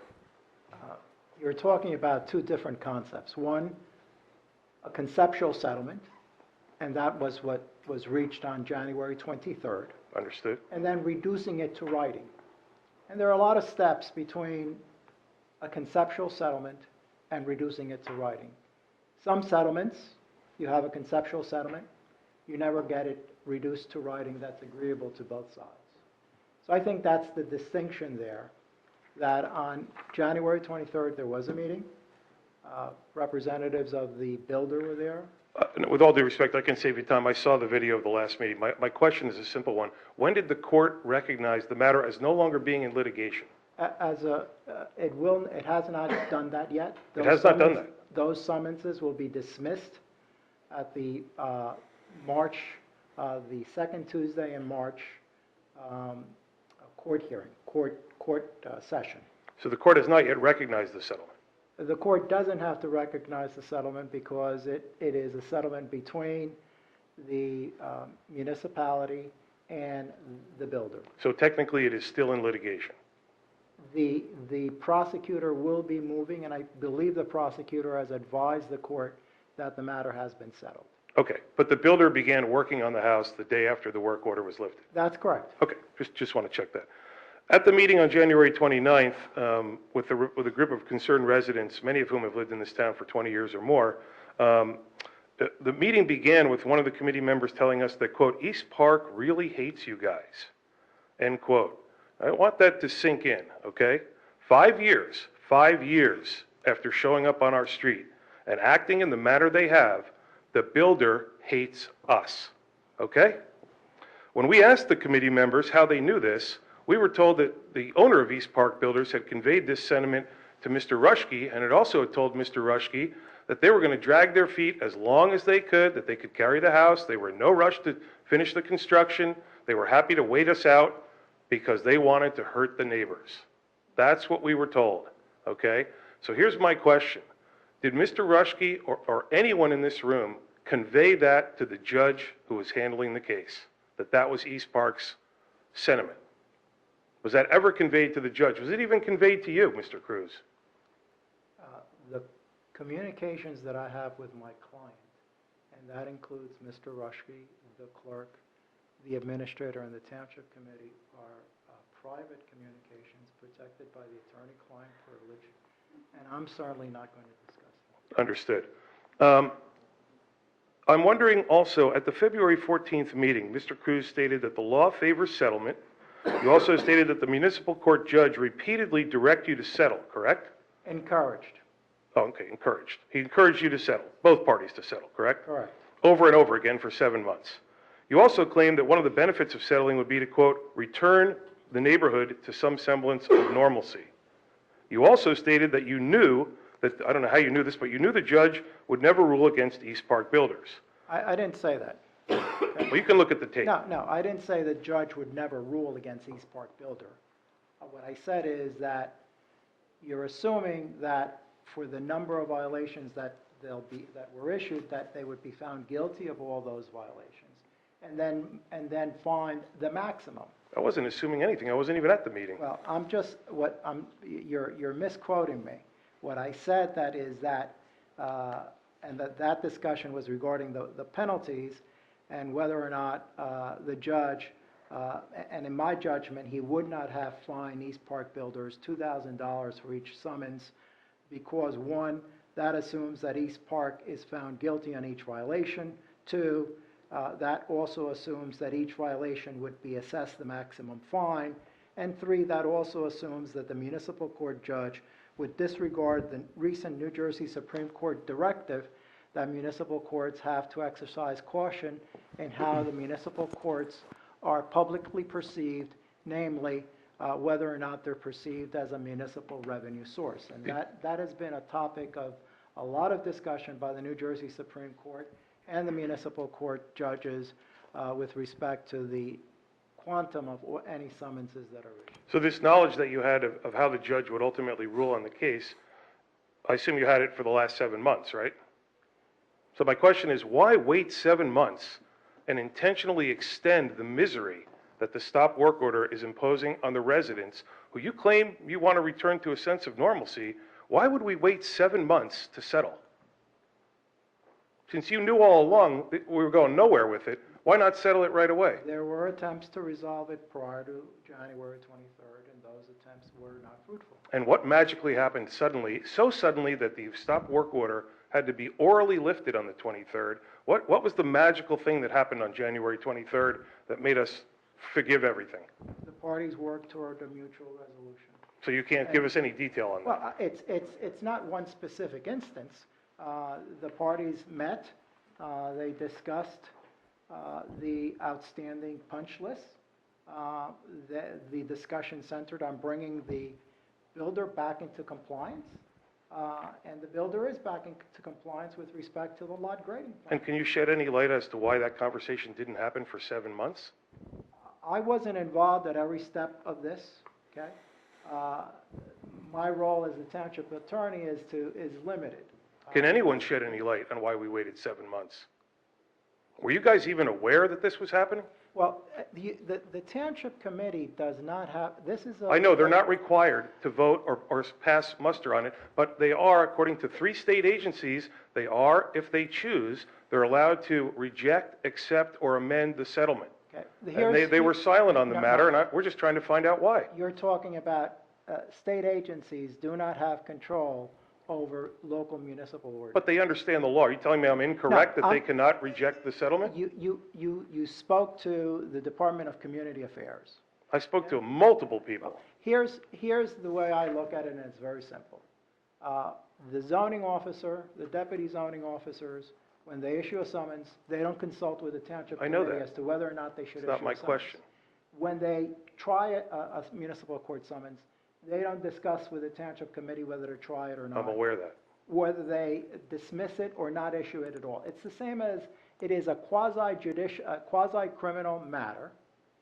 You're talking about 2 different concepts. One, a conceptual settlement, and that was what was reached on January 23rd, Understood? and then reducing it to writing. And there are a lot of steps between a conceptual settlement and reducing it to writing. Some settlements, you have a conceptual settlement, you never get it reduced to writing that's agreeable to both sides. So I think that's the distinction there, that on January 23rd, there was a meeting. Representatives of the builder were there. With all due respect, I can save you time. I saw the video of the last meeting. My question is a simple one. When did the court recognize the matter as no longer being in litigation? It has not done that yet. It has not done that? Those summonses will be dismissed at the March, the second Tuesday in March court hearing, court session. So the court has not yet recognized the settlement? The court doesn't have to recognize the settlement because it is a settlement between the municipality and the builder. So technically, it is still in litigation? The prosecutor will be moving, and I believe the prosecutor has advised the court that the matter has been settled. Okay, but the builder began working on the house the day after the work order was lifted? That's correct. Okay, just want to check that. At the meeting on January 29th, with a group of concerned residents, many of whom have lived in this town for 20 years or more, the meeting began with one of the committee members telling us that, quote, "East Park really hates you guys," end quote. I want that to sink in, okay? 5 years after showing up on our street and acting in the manner they have, the builder hates us, okay? When we asked the committee members how they knew this, we were told that the owner of East Park Builders had conveyed this sentiment to Mr. Rushke, and had also told Mr. Rushke that they were going to drag their feet as long as they could, that they could carry the house. They were in no rush to finish the construction. They were happy to wait us out because they wanted to hurt the neighbors. That's what we were told, okay? So here's my question. Did Mr. Rushke or anyone in this room convey that to the judge who was handling the case, that that was East Park's sentiment? Was that ever conveyed to the judge? Was it even conveyed to you, Mr. Cruz? The communications that I have with my client, and that includes Mr. Rushke, the clerk, the administrator and the township committee are private communications protected by the attorney-client privilege, and I'm certainly not going to discuss that. Understood. I'm wondering also, at the February 14th meeting, Mr. Cruz stated that the law favors settlement. You also stated that the municipal court judge repeatedly directed you to settle, correct? Encouraged. Oh, okay, encouraged. He encouraged you to settle, both parties to settle, correct? Correct. Over and over again for 7 months. You also claimed that one of the benefits of settling would be to, quote, return the neighborhood to some semblance of normalcy. You also stated that you knew that, I don't know how you knew this, but you knew the judge would never rule against East Park builders. I didn't say that. Well, you can look at the tape. No, I didn't say the judge would never rule against East Park Builder. What I said is that you're assuming that for the number of violations that were issued, that they would be found guilty of all those violations, and then find the maximum. I wasn't assuming anything. I wasn't even at the meeting. Well, you're misquoting me. What I said that is that, and that discussion was regarding the penalties and whether or not the judge, and in my judgment, he would not have fined East Park Builders $2,000 for each summons because, one, that assumes that East Park is found guilty on each violation. Two, that also assumes that each violation would be assessed the maximum fine. And three, that also assumes that the municipal court judge would disregard the recent New Jersey Supreme Court directive that municipal courts have to exercise caution in how the municipal courts are publicly perceived, namely whether or not they're perceived as a municipal revenue source. And that has been a topic of a lot of discussion by the New Jersey Supreme Court and the municipal court judges with respect to the quantum of any summonses that are issued. So this knowledge that you had of how the judge would ultimately rule on the case, I assume you had it for the last 7 months, right? So my question is, why wait 7 months and intentionally extend the misery that the stop work order is imposing on the residents who you claim you want to return to a sense of normalcy? Why would we wait 7 months to settle? Since you knew all along that we were going nowhere with it, why not settle it right away? There were attempts to resolve it prior to January 23rd, and those attempts were not fruitful. And what magically happened suddenly, so suddenly that the stop work order had to be orally lifted on the 23rd? What was the magical thing that happened on January 23rd that made us forgive everything? The parties worked toward a mutual resolution. So you can't give us any detail on that? Well, it's not one specific instance. The parties met, they discussed the outstanding punch list. The discussion centered on bringing the builder back into compliance, and the builder is back into compliance with respect to the lot grading plan. And can you shed any light as to why that conversation didn't happen for 7 months? I wasn't involved at every step of this, okay? My role as the township attorney is limited. Can anyone shed any light on why we waited 7 months? Were you guys even aware that this was happening? Well, the township committee does not have, this is a... I know they're not required to vote or pass muster on it, but they are, according to 3 state agencies, they are, if they choose, they're allowed to reject, accept, or amend the settlement. Okay. And they were silent on the matter, and we're just trying to find out why. You're talking about state agencies do not have control over local municipal ordinance. But they understand the law. Are you telling me I'm incorrect, No, that they cannot reject the settlement? You spoke to the Department of Community Affairs. I spoke to multiple people. Here's the way I look at it, and it's very simple. The zoning officer, the deputy zoning officers, when they issue a summons, they don't consult with the township I know committee that. as to whether or not they should It's issue a not summons. my question. When they try a municipal court summons, they don't discuss with the township committee whether to try it or not. I'm aware of that. Whether they dismiss it or not issue it at all. It's the same as it is a quasi-criminal matter,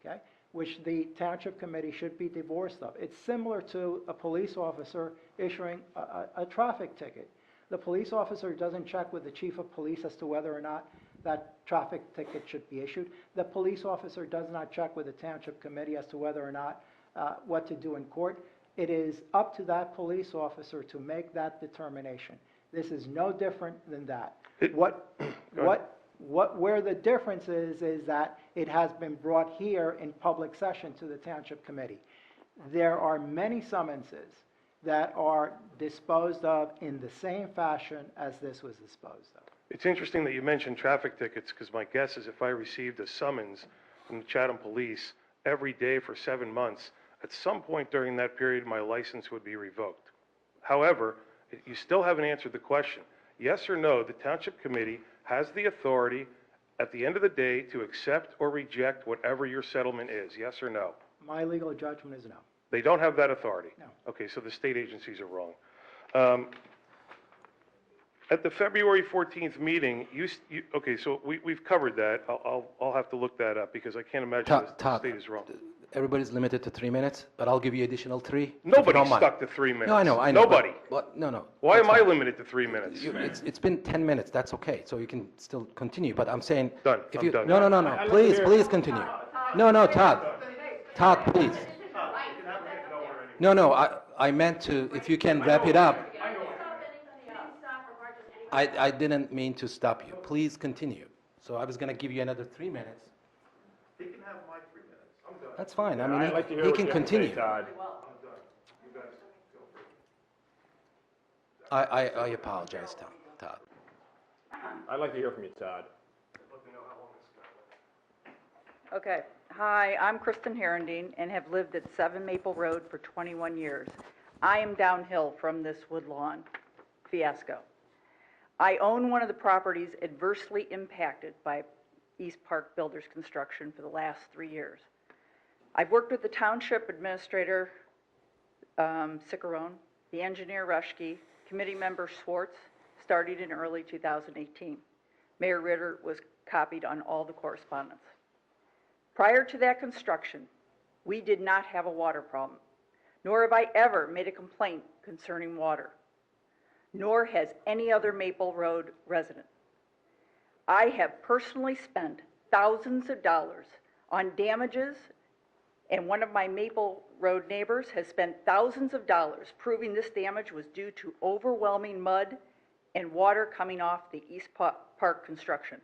okay, which the township committee should be divorced of. It's similar to a police officer issuing a traffic ticket. The police officer doesn't check with the chief of police as to whether or not that traffic ticket should be issued. The police officer does not check with the township committee as to whether or not what to do in court. It is up to that police officer to make that determination. This is no different than that. What Where the difference is that it has been brought here in public session to the Township Committee. There are many summonses that are disposed of in the same fashion as this was disposed of. It's interesting that you mentioned traffic tickets, because my guess is if I received a summons from the Chatham Police every day for 7 months, at some point during that period, my license would be revoked. However, you still haven't answered the question. Yes or no, the Township Committee has the authority at the end of the day to accept or reject whatever your settlement is, yes or no? My legal judgment is no. They don't have that authority? No. Okay, so the state agencies are wrong. At the February 14th meeting, okay, so we've covered that. I'll have to look that up because I can't imagine the Todd, state is wrong. everybody's limited to 3 minutes, but I'll give you additional 3. if you Nobody's don't mind. stuck to 3 minutes. No, I know. Nobody. No. Why that's am I fine. limited to 3 minutes? It's been 10 minutes, that's okay, so you can still continue, but I'm saying. Done. if I'm you- done. No, please continue. No, Todd, please. No, I meant to, if you can wrap it up. I didn't mean to stop you, please continue. So I was gonna give you another 3 minutes. He can have my 3 minutes. I'm done. That's fine, I I'd mean, like to hear he what can you have to say, continue. Todd. You guys go for it. I apologize, Todd. I'd like to hear from you, Todd. Let me know how long this is going. Okay. Hi, I'm Kristen Herendine and have lived at 7 Maple Road for 21 years. I am downhill from this Woodlawn fiasco. I own one of the properties adversely impacted by East Park Builders construction for the last 3 years. I've worked with the Township Administrator, Ciccarone, the engineer Rushke, committee member Schwartz, starting in early 2018. Mayor Ritter was copied on all the correspondence. Prior to that construction, we did not have a water problem, nor have I ever made a complaint concerning water, nor has any other Maple Road resident. I have personally spent thousands of dollars on damages, and one of my Maple Road neighbors has spent thousands of dollars proving this damage was due to overwhelming mud and water coming off the East Park construction.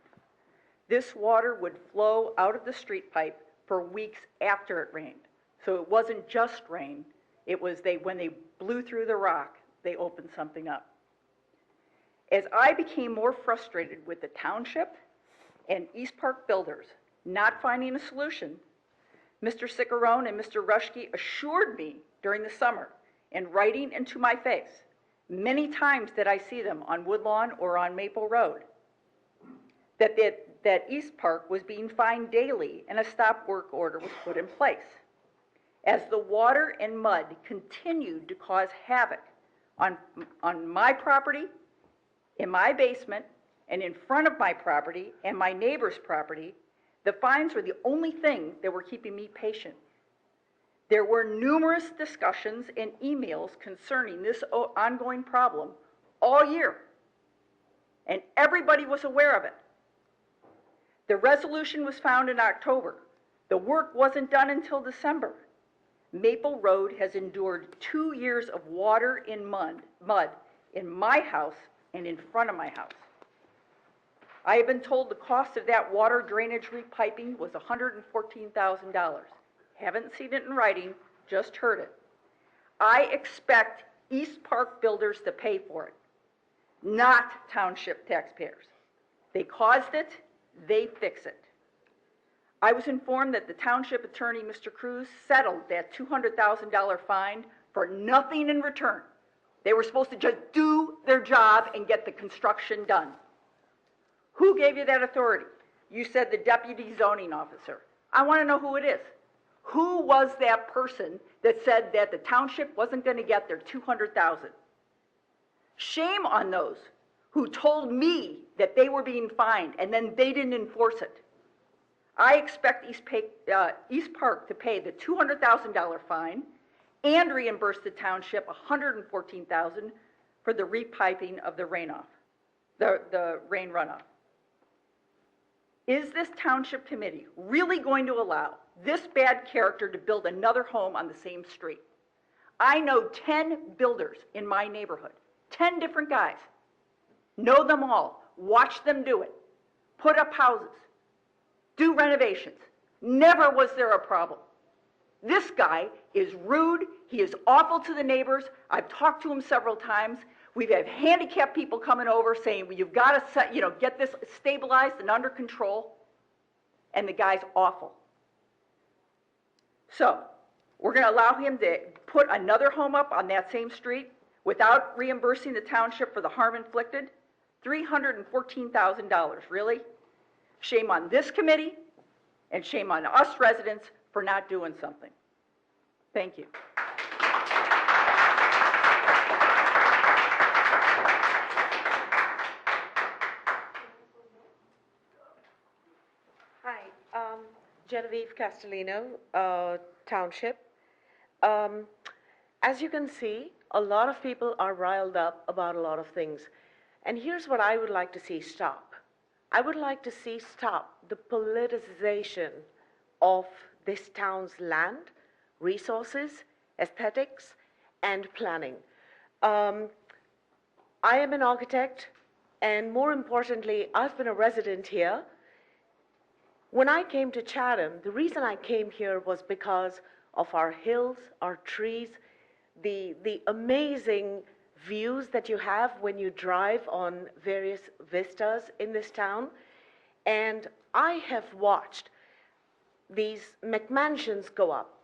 This water would flow out of the street pipe for weeks after it rained. So it wasn't just rain, it was when they blew through the rock, they opened something up. As I became more frustrated with the township and East Park builders not finding a solution, Mr. Ciccarone and Mr. Rushke assured me during the summer, in writing into my face, many times that I see them on Woodlawn or on Maple Road, that East Park was being fined daily and a stop work order was put in place. As the water and mud continued to cause havoc on my property, in my basement, and in front of my property and my neighbor's property, the fines were the only thing that were keeping me patient. There were numerous discussions and emails concerning this ongoing problem all year, and everybody was aware of it. The resolution was found in October. The work wasn't done until December. Maple Road has endured 2 years of water and mud in my house and in front of my house. I have been told the cost of that water drainage repiping was $114,000. Haven't seen it in writing, just heard it. I expect East Park builders to pay for it, not township taxpayers. They caused it, they fix it. I was informed that the township attorney, Mr. Cruz, settled that $200,000 fine for nothing in return. They were supposed to just do their job and get the construction done. Who gave you that authority? You said the deputy zoning officer. I want to know who it is. Who was that person that said that the township wasn't going to get their $200,000? Shame on those who told me that they were being fined and then they didn't enforce it. I expect East Park to pay the $200,000 fine and reimburse the township $114,000 for the repiping of the rain runoff. Is this township committee really going to allow this bad character to build another home on the same street? I know 10 builders in my neighborhood, 10 different guys. Know them all, watch them do it. put up houses, do renovations. Never was there a problem. This guy is rude. He is awful to the neighbors. I've talked to him several times. We've had handicapped people coming over saying, well, you've got to get this stabilized and under control. And the guy's awful. So we're going to allow him to put another home up on that same street without reimbursing the township for the harm inflicted. $314,000, really? Shame on this committee and shame on us residents for not doing something. Thank you. Hi, Genevieve Castellino, Township. As you can see, a lot of people are riled up about a lot of things. And here's what I would like to see stop. I would like to see stop the politicization of this town's land, resources, aesthetics, and planning. I am an architect, and more importantly, I've been a resident here. When I came to Chatham, the reason I came here was because of our hills, our trees, the amazing views that you have when you drive on various vistas in this town. And I have watched these McMansions go up.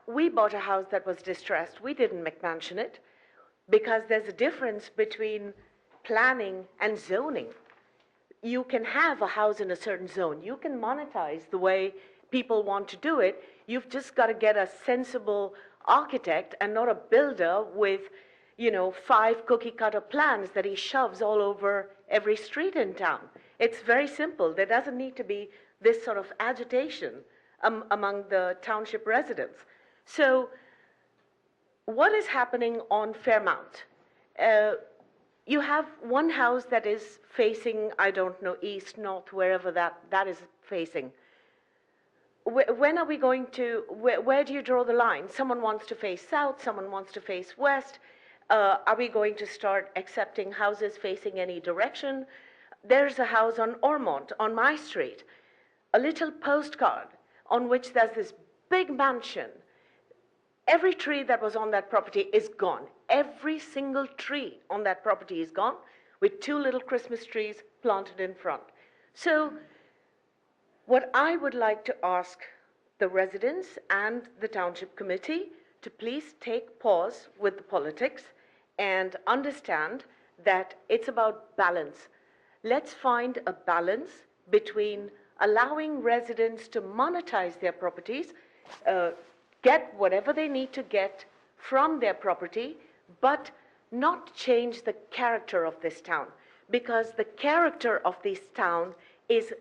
We bought a house that was distressed. We didn't McMansion it because there's a difference between planning and zoning. You can have a house in a certain zone. You can monetize the way people want to do it. You've just got to get a sensible architect and not a builder with, 5 cookie-cutter plans that he shoves all over every street in town. It's very simple. There doesn't need to be this sort of agitation among the township residents. So what is happening on Fairmount? You have one house that is facing, I don't know, east, north, wherever that is facing. When are we going to, where do you draw the line? Someone wants to face south, someone wants to face west. Are we going to start accepting houses facing any direction? There's a house on Ormond, on my street, a little postcard on which there's this big mansion. Every tree that was on that property is gone. Every single tree on that property is gone, with 2 little Christmas trees planted in front. So what I would like to ask the residents and the township committee to please take pause with the politics and understand that it's about balance. Let's find a balance between allowing residents to monetize their properties, get whatever they need to get from their property, but not change the character of this town. Because the character of this town is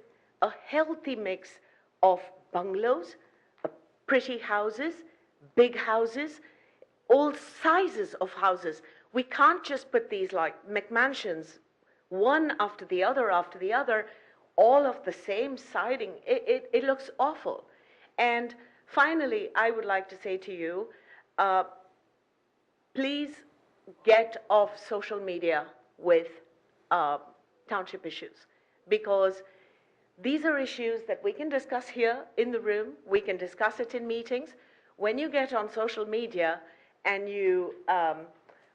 a healthy mix of bungalows, pretty houses, big houses, all sizes of houses. We can't just put these like McMansions, one after the other, all of the same siding. It looks awful. And finally, I would like to say to you, please get off social media with township issues, because these are issues that we can discuss here in the room. We can discuss it in meetings. When you get on social media and you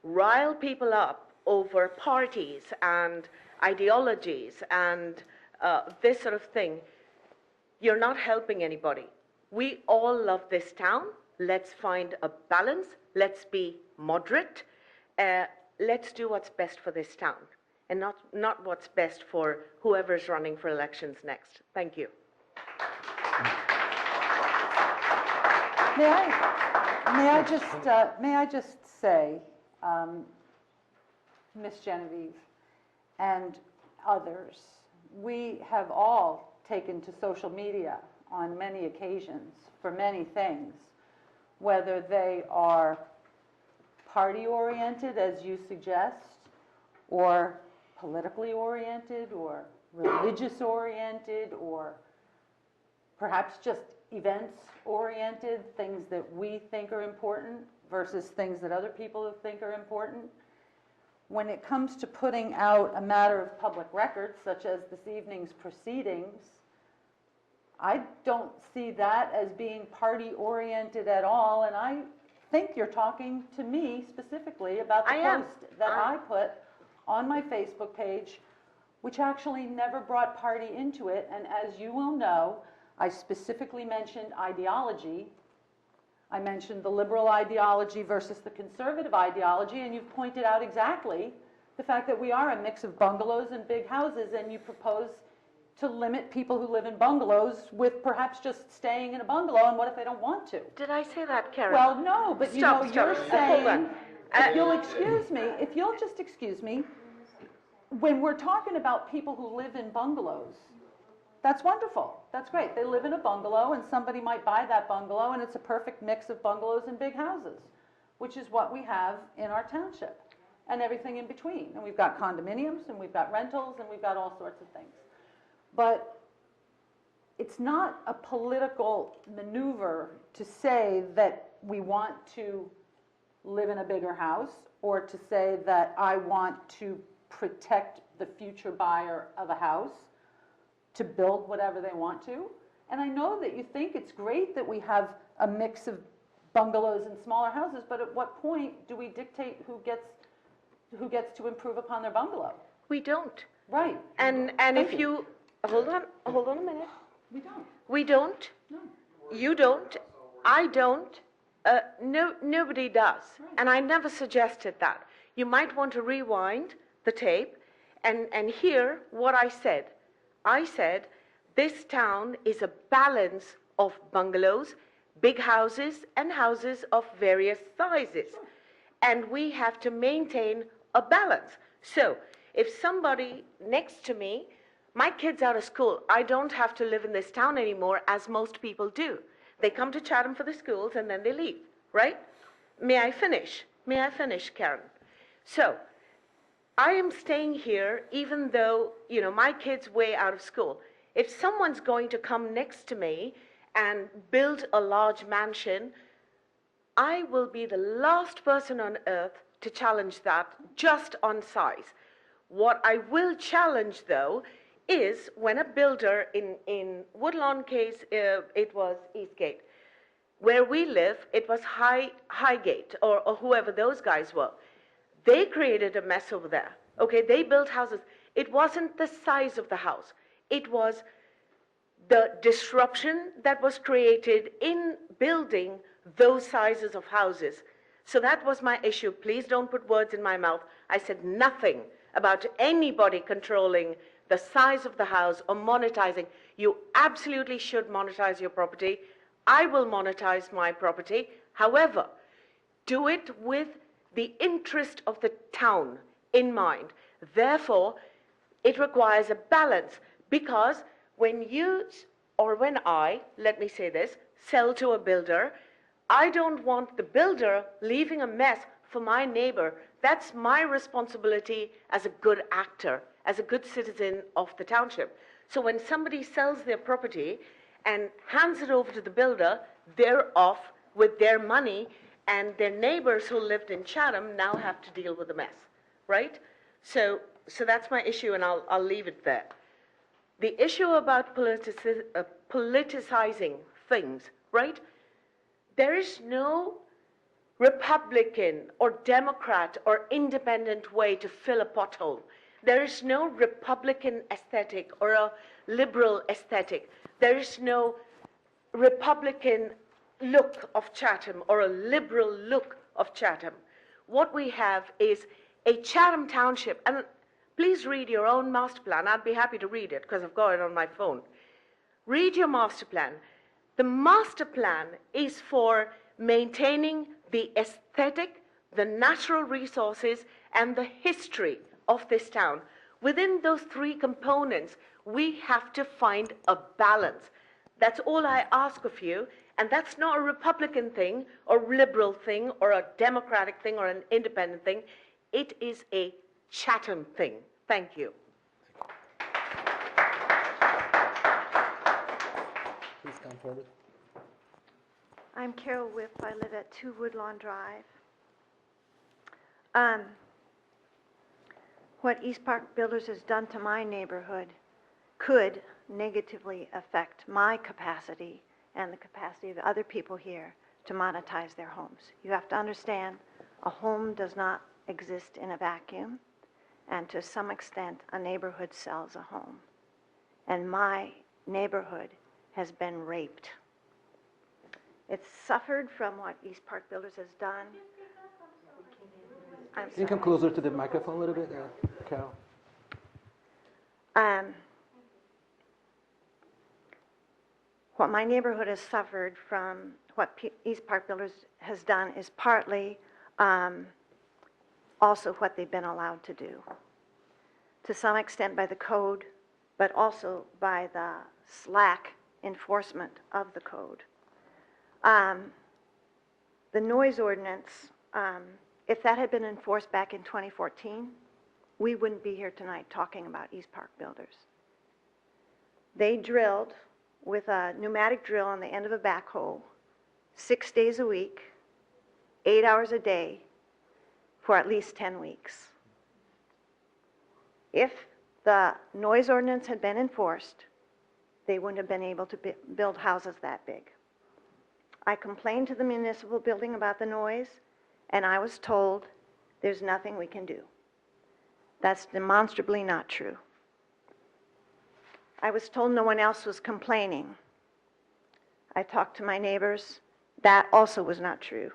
rile people up over parties and ideologies and this sort of thing, you're not helping anybody. We all love this town. Let's find a balance. Let's be moderate. Let's do what's best for this town, and not what's best for whoever's running for elections next. Thank you. May I just say, Ms. Genevieve and others, we have all taken to social media on many occasions for many things, whether they are party-oriented, as you suggest, or politically oriented, or religious-oriented, or perhaps just events-oriented, things that we think are important versus things that other people think are important. when it comes to putting out a matter of public record, such as this evening's proceedings, I don't see that as being party-oriented at all, and I think you're talking to me specifically about the I am. post that I put on my Facebook page, which actually never brought party into it, and as you will know, I specifically mentioned ideology. I mentioned the liberal ideology versus the conservative ideology, and you've pointed out exactly the fact that we are a mix of bungalows and big houses, and you propose to limit people who live in bungalows with perhaps just staying in a bungalow, and what if they don't want to? Did I say that, Karen? Well, no, but you know, Stop. you're Hold saying, on. if you'll excuse me, if you'll just excuse me, when we're talking about people who live in bungalows, that's wonderful. That's great. They live in a bungalow and somebody might buy that bungalow and it's a perfect mix of bungalows and big houses, which is what we have in our township and everything in between. And we've got condominiums and we've got rentals and we've got all sorts of things. But it's not a political maneuver to say that we want to live in a bigger house or to say that I want to protect the future buyer of a house to build whatever they want to. And I know that you think it's great that we have a mix of bungalows and smaller houses, but at what point do we dictate who gets to improve upon their bungalow? We don't. Right. And if you, hold on a minute. We don't. We don't. No. You don't. I don't. Nobody does. And I never suggested that. You might want to rewind the tape and hear what I said. I said, this town is a balance of bungalows, big houses, and houses of various sizes. And we have to maintain a balance. So, if somebody next to me, my kid's out of school, I don't have to live in this town anymore, as most people do. They come to Chatham for the schools and then they leave, right? May I finish? May I finish, Karen? So, I am staying here even though, you know, my kid's way out of school. If someone's going to come next to me and build a large mansion, I will be the last person on earth to challenge that just on size. What I will challenge, though, is when a builder in Woodlawn case, it was Eastgate. Where we live, it was Highgate or whoever those guys were. They created a mess over there. Okay, they built houses. It wasn't the size of the house. It was the disruption that was created in building those sizes of houses. So that was my issue. Please don't put words in my mouth. I said nothing about anybody controlling the size of the house or monetizing. You absolutely should monetize your property. I will monetize my property. However, do it with the interest of the town in mind. Therefore, it requires a balance, because when you, or when I, let me say this, sell to a builder, I don't want the builder leaving a mess for my neighbor. That's my responsibility as a good actor, as a good citizen of the township. So when somebody sells their property and hands it over to the builder, they're off with their money, and their neighbors who lived in Chatham now have to deal with the mess, right? So that's my issue, and I'll leave it there. The issue about politicizing things, right? There is no Republican or Democrat or independent way to fill a pothole. There is no Republican aesthetic or a liberal aesthetic. There is no Republican look of Chatham or a liberal look of Chatham. What we have is a Chatham Township, and please read your own master plan. I'd be happy to read it because I've got it on my phone. Read your master plan. The master plan is for maintaining the aesthetic, the natural resources, and the history of this town. Within those three components, we have to find a balance. That's all I ask of you, and that's not a Republican thing, or liberal thing, or a Democratic thing, or an independent thing. It is a Chatham thing. Thank you. Please come forward. I'm Carol Whipp. I live at 2 Woodlawn Drive. what East Park Builders has done to my neighborhood could negatively affect my capacity and the capacity of other people here to monetize their homes. You have to understand, a home does not exist in a vacuum, and to some extent, a neighborhood sells a home. And my neighborhood has been raped. It's suffered from what East Park Builders has done. I'm Can you come sorry. closer to the microphone a little bit, Carol? What my neighborhood has suffered from what East Park Builders has done is partly also what they've been allowed to do. To some extent by the code, but also by the slack enforcement of the code. The noise ordinance, if that had been enforced back in 2014, we wouldn't be here tonight talking about East Park Builders. They drilled with a pneumatic drill on the end of a backhoe 6 days a week, 8 hours a day, for at least 10 weeks. If the noise ordinance had been enforced, they wouldn't have been able to build houses that big. I complained to the municipal building about the noise, and I was told there's nothing we can do. That's demonstrably not true. I was told no one else was complaining. I talked to my neighbors. That also was not true.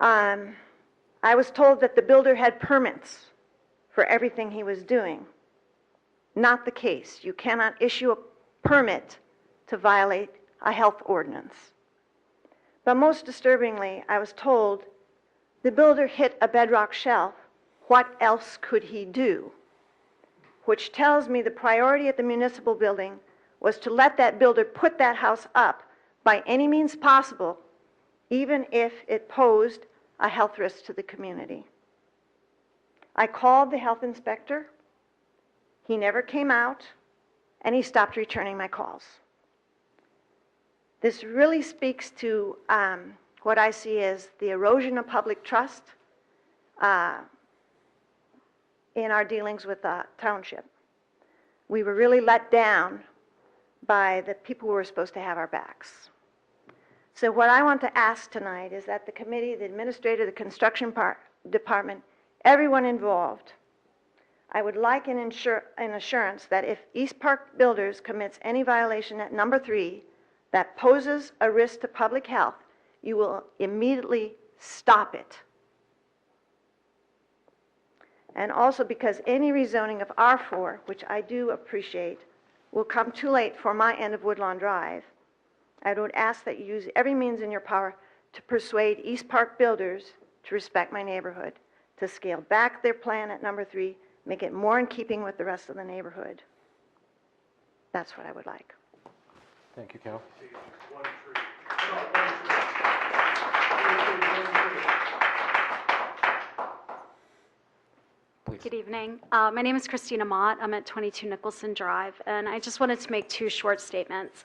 I was told that the builder had permits for everything he was doing. Not the case. You cannot issue a permit to violate a health ordinance. But most disturbingly, I was told the builder hit a bedrock shelf. What else could he do? Which tells me the priority at the municipal building was to let that builder put that house up by any means possible, even if it posed a health risk to the community. I called the health inspector. He never came out, and he stopped returning my calls. This really speaks to what I see as the erosion of public trust in our dealings with the township. We were really let down by the people who were supposed to have our backs. So what I want to ask tonight is that the committee, the administrator, the construction department, everyone involved, I would like an assurance that if East Park Builders commits any violation at number 3 that poses a risk to public health, you will immediately stop it. And also because any rezoning of R4, which I do appreciate, will come too late for my end of Woodlawn Drive, I would ask that you use every means in your power to persuade East Park Builders to respect my neighborhood, to scale back their plan at number 3, make it more in keeping with the rest of the neighborhood. That's what I would like. Thank you, Carol. Good evening. My name is Christina Mott. I'm at 22 Nicholson Drive, and I just wanted to make 2 short statements.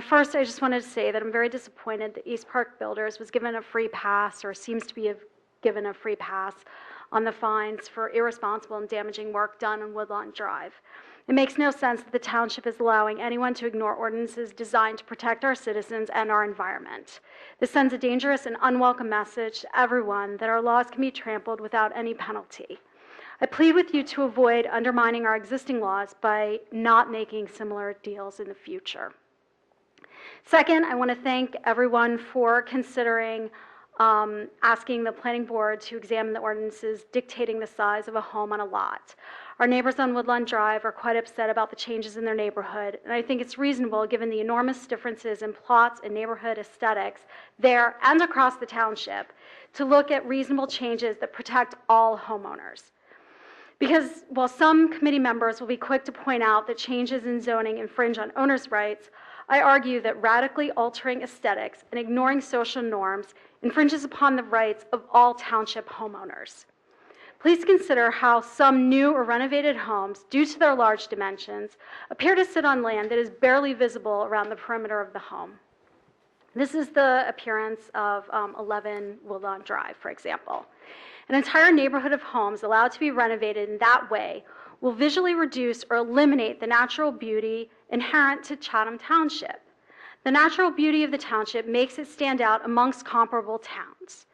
First, I just wanted to say that I'm very disappointed that East Park Builders was given a free pass, or seems to be given a free pass, on the fines for irresponsible and damaging work done on Woodlawn Drive. It makes no sense that the township is allowing anyone to ignore ordinances designed to protect our citizens and our environment. This sends a dangerous and unwelcome message to everyone that our laws can be trampled without any penalty. I plead with you to avoid undermining our existing laws by not making similar deals in the future. Second, I want to thank everyone for considering asking the planning board to examine the ordinances dictating the size of a home on a lot. Our neighbors on Woodlawn Drive are quite upset about the changes in their neighborhood, and I think it's reasonable, given the enormous differences in plots and neighborhood aesthetics there and across the township, to look at reasonable changes that protect all homeowners. Because while some committee members will be quick to point out that changes in zoning infringe on owners' rights, I argue that radically altering aesthetics and ignoring social norms infringes upon the rights of all township homeowners. Please consider how some new or renovated homes, due to their large dimensions, appear to sit on land that is barely visible around the perimeter of the home. This is the appearance of 11 Woodlawn Drive, for example. An entire neighborhood of homes allowed to be renovated in that way will visually reduce or eliminate the natural beauty inherent to Chatham Township. The natural beauty of the township makes it stand out amongst comparable towns.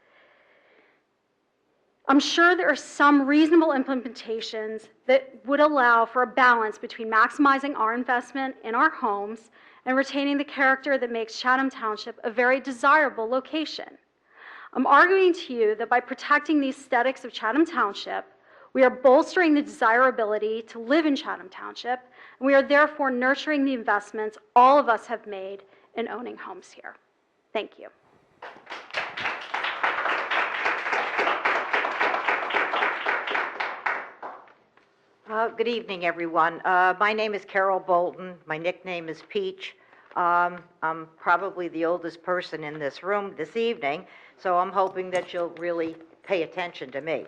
I'm sure there are some reasonable implementations that would allow for a balance between maximizing our investment in our homes and retaining the character that makes Chatham Township a very desirable location. I'm arguing to you that by protecting the aesthetics of Chatham Township, we are bolstering the desirability to live in Chatham Township, and we are therefore nurturing the investments all of us have made in owning homes here. Thank you. Good evening, everyone. My name is Carol Bolton. My nickname is Peach. I'm probably the oldest person in this room this evening, so I'm hoping that you'll really pay attention to me.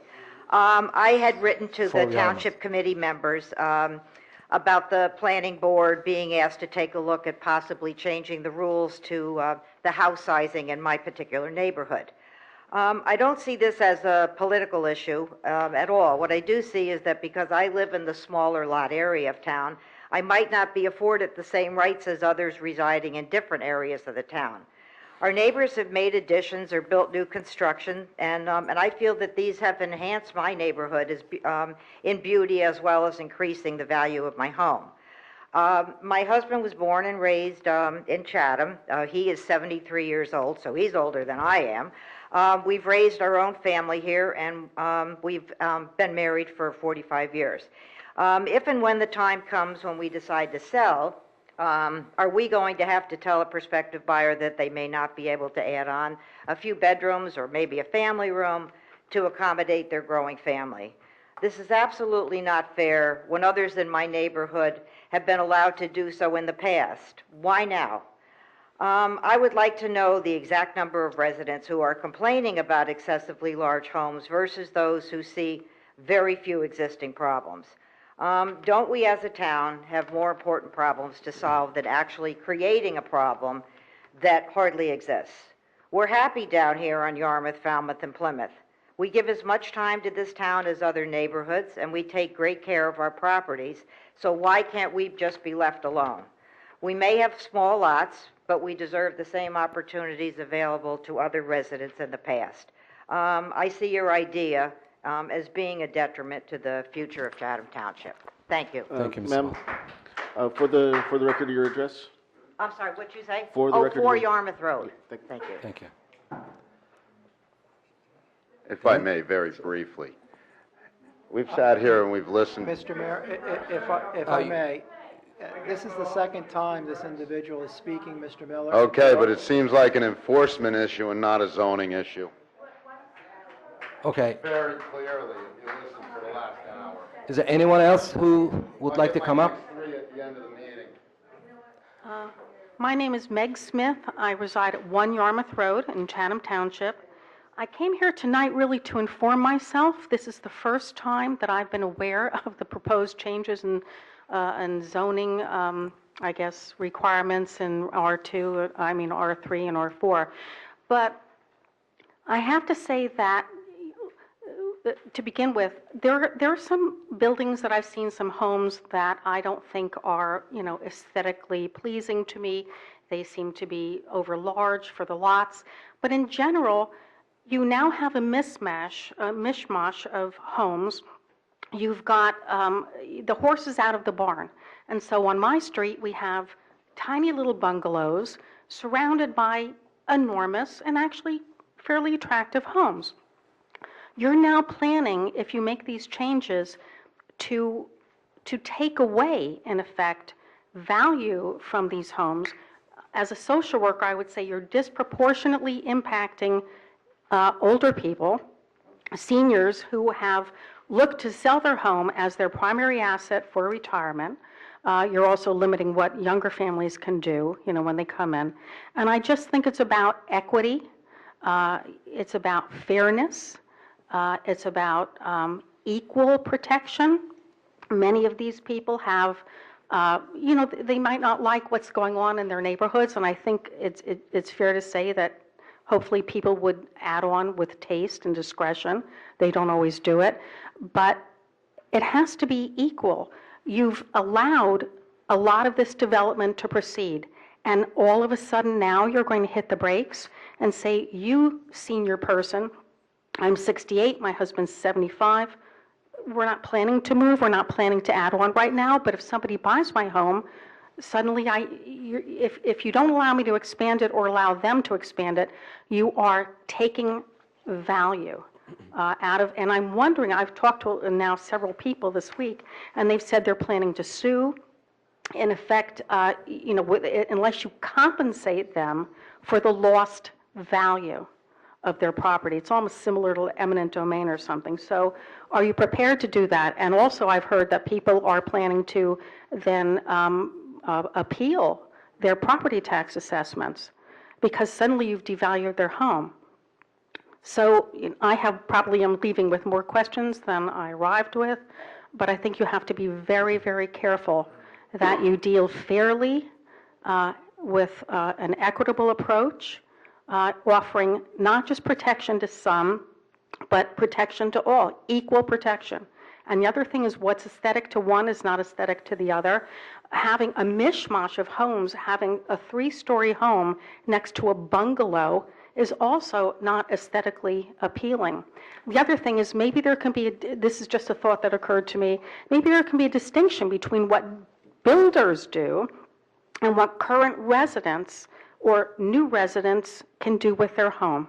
I had written to the Township Committee members about the Planning Board being asked to take a look at possibly changing the rules to the house sizing in my particular neighborhood. I don't see this as a political issue at all. What I do see is that because I live in the smaller lot area of town, I might not be afforded the same rights as others residing in different areas of the town. Our neighbors have made additions or built new construction, and I feel that these have enhanced my neighborhood in beauty as well as increasing the value of my home. My husband was born and raised in Chatham. He is 73 years old, so he's older than I am. We've raised our own family here, and we've been married for 45 years. If and when the time comes when we decide to sell, are we going to have to tell a prospective buyer that they may not be able to add on a few bedrooms or maybe a family room to accommodate their growing family? This is absolutely not fair when others in my neighborhood have been allowed to do so in the past. Why now? I would like to know the exact number of residents who are complaining about excessively large homes versus those who see very few existing problems. Don't we as a town have more important problems to solve than actually creating a problem that hardly exists? We're happy down here on Yarmouth, Falmouth, and Plymouth. We give as much time to this town as other neighborhoods, and we take great care of our properties, so why can't we just be left alone? We may have small lots, but we deserve the same opportunities available to other residents in the past. I see your idea as being a detriment to the future of Chatham Township. Thank you. Thank you, Ms. Ma'am, for the record of your address? I'm sorry, what'd you say? For the record. 4 Yarmouth Road. Thank you. Thank you. If I may, very briefly. We've sat here and we've listened. Mr. Mayor, if I may, this is the second time this individual is speaking, Mr. Miller. Okay, but it seems like an enforcement issue and not a zoning issue. Okay. Very clearly, if you listen for the last hour. Is there anyone else who would like to come up? Three at the end of the meeting. My name is Meg Smith. I reside at 1 Yarmouth Road in Chatham Township. I came here tonight really to inform myself. This is the first time that I've been aware of the proposed changes in zoning, I guess, requirements in R2, R3 and R4. But I have to say that, to begin with, there are some buildings that I've seen, some homes that I don't think are, aesthetically pleasing to me. They seem to be over large for the lots. But in general, you now have a mishmash of homes. You've got the horses out of the barn. And so on my street, we have tiny little bungalows surrounded by enormous and actually fairly attractive homes. You're now planning, if you make these changes, to take away, in effect, value from these homes. As a social worker, I would say you're disproportionately impacting older people, seniors who have looked to sell their home as their primary asset for retirement. You're also limiting what younger families can do, when they come in. And I just think it's about equity. It's about fairness. It's about equal protection. Many of these people have, they might not like what's going on in their neighborhoods, and I think it's fair to say that Hopefully, people would add on with taste and discretion. They don't always do it. But it has to be equal. You've allowed a lot of this development to proceed, and all of a sudden now you're going to hit the brakes and say, you senior person, I'm 68, my husband's 75, we're not planning to move, we're not planning to add on right now, but if somebody buys my home, suddenly if you don't allow me to expand it or allow them to expand it, you are taking value out of, and I'm wondering, I've talked to now several people this week, and they've said they're planning to sue. In effect, unless you compensate them for the lost value of their property. It's almost similar to eminent domain or something. So are you prepared to do that? And also I've heard that people are planning to then appeal their property tax assessments because suddenly you've devalued their home. So I probably am leaving with more questions than I arrived with, but I think you have to be very, very careful that you deal fairly with an equitable approach, offering not just protection to some, but protection to all, equal protection. And the other thing is what's aesthetic to one is not aesthetic to the other. Having a mishmash of homes, having a 3-story home next to a bungalow is also not aesthetically appealing. The other thing is maybe there can be, this is just a thought that occurred to me, maybe there can be a distinction between what builders do and what current residents or new residents can do with their home.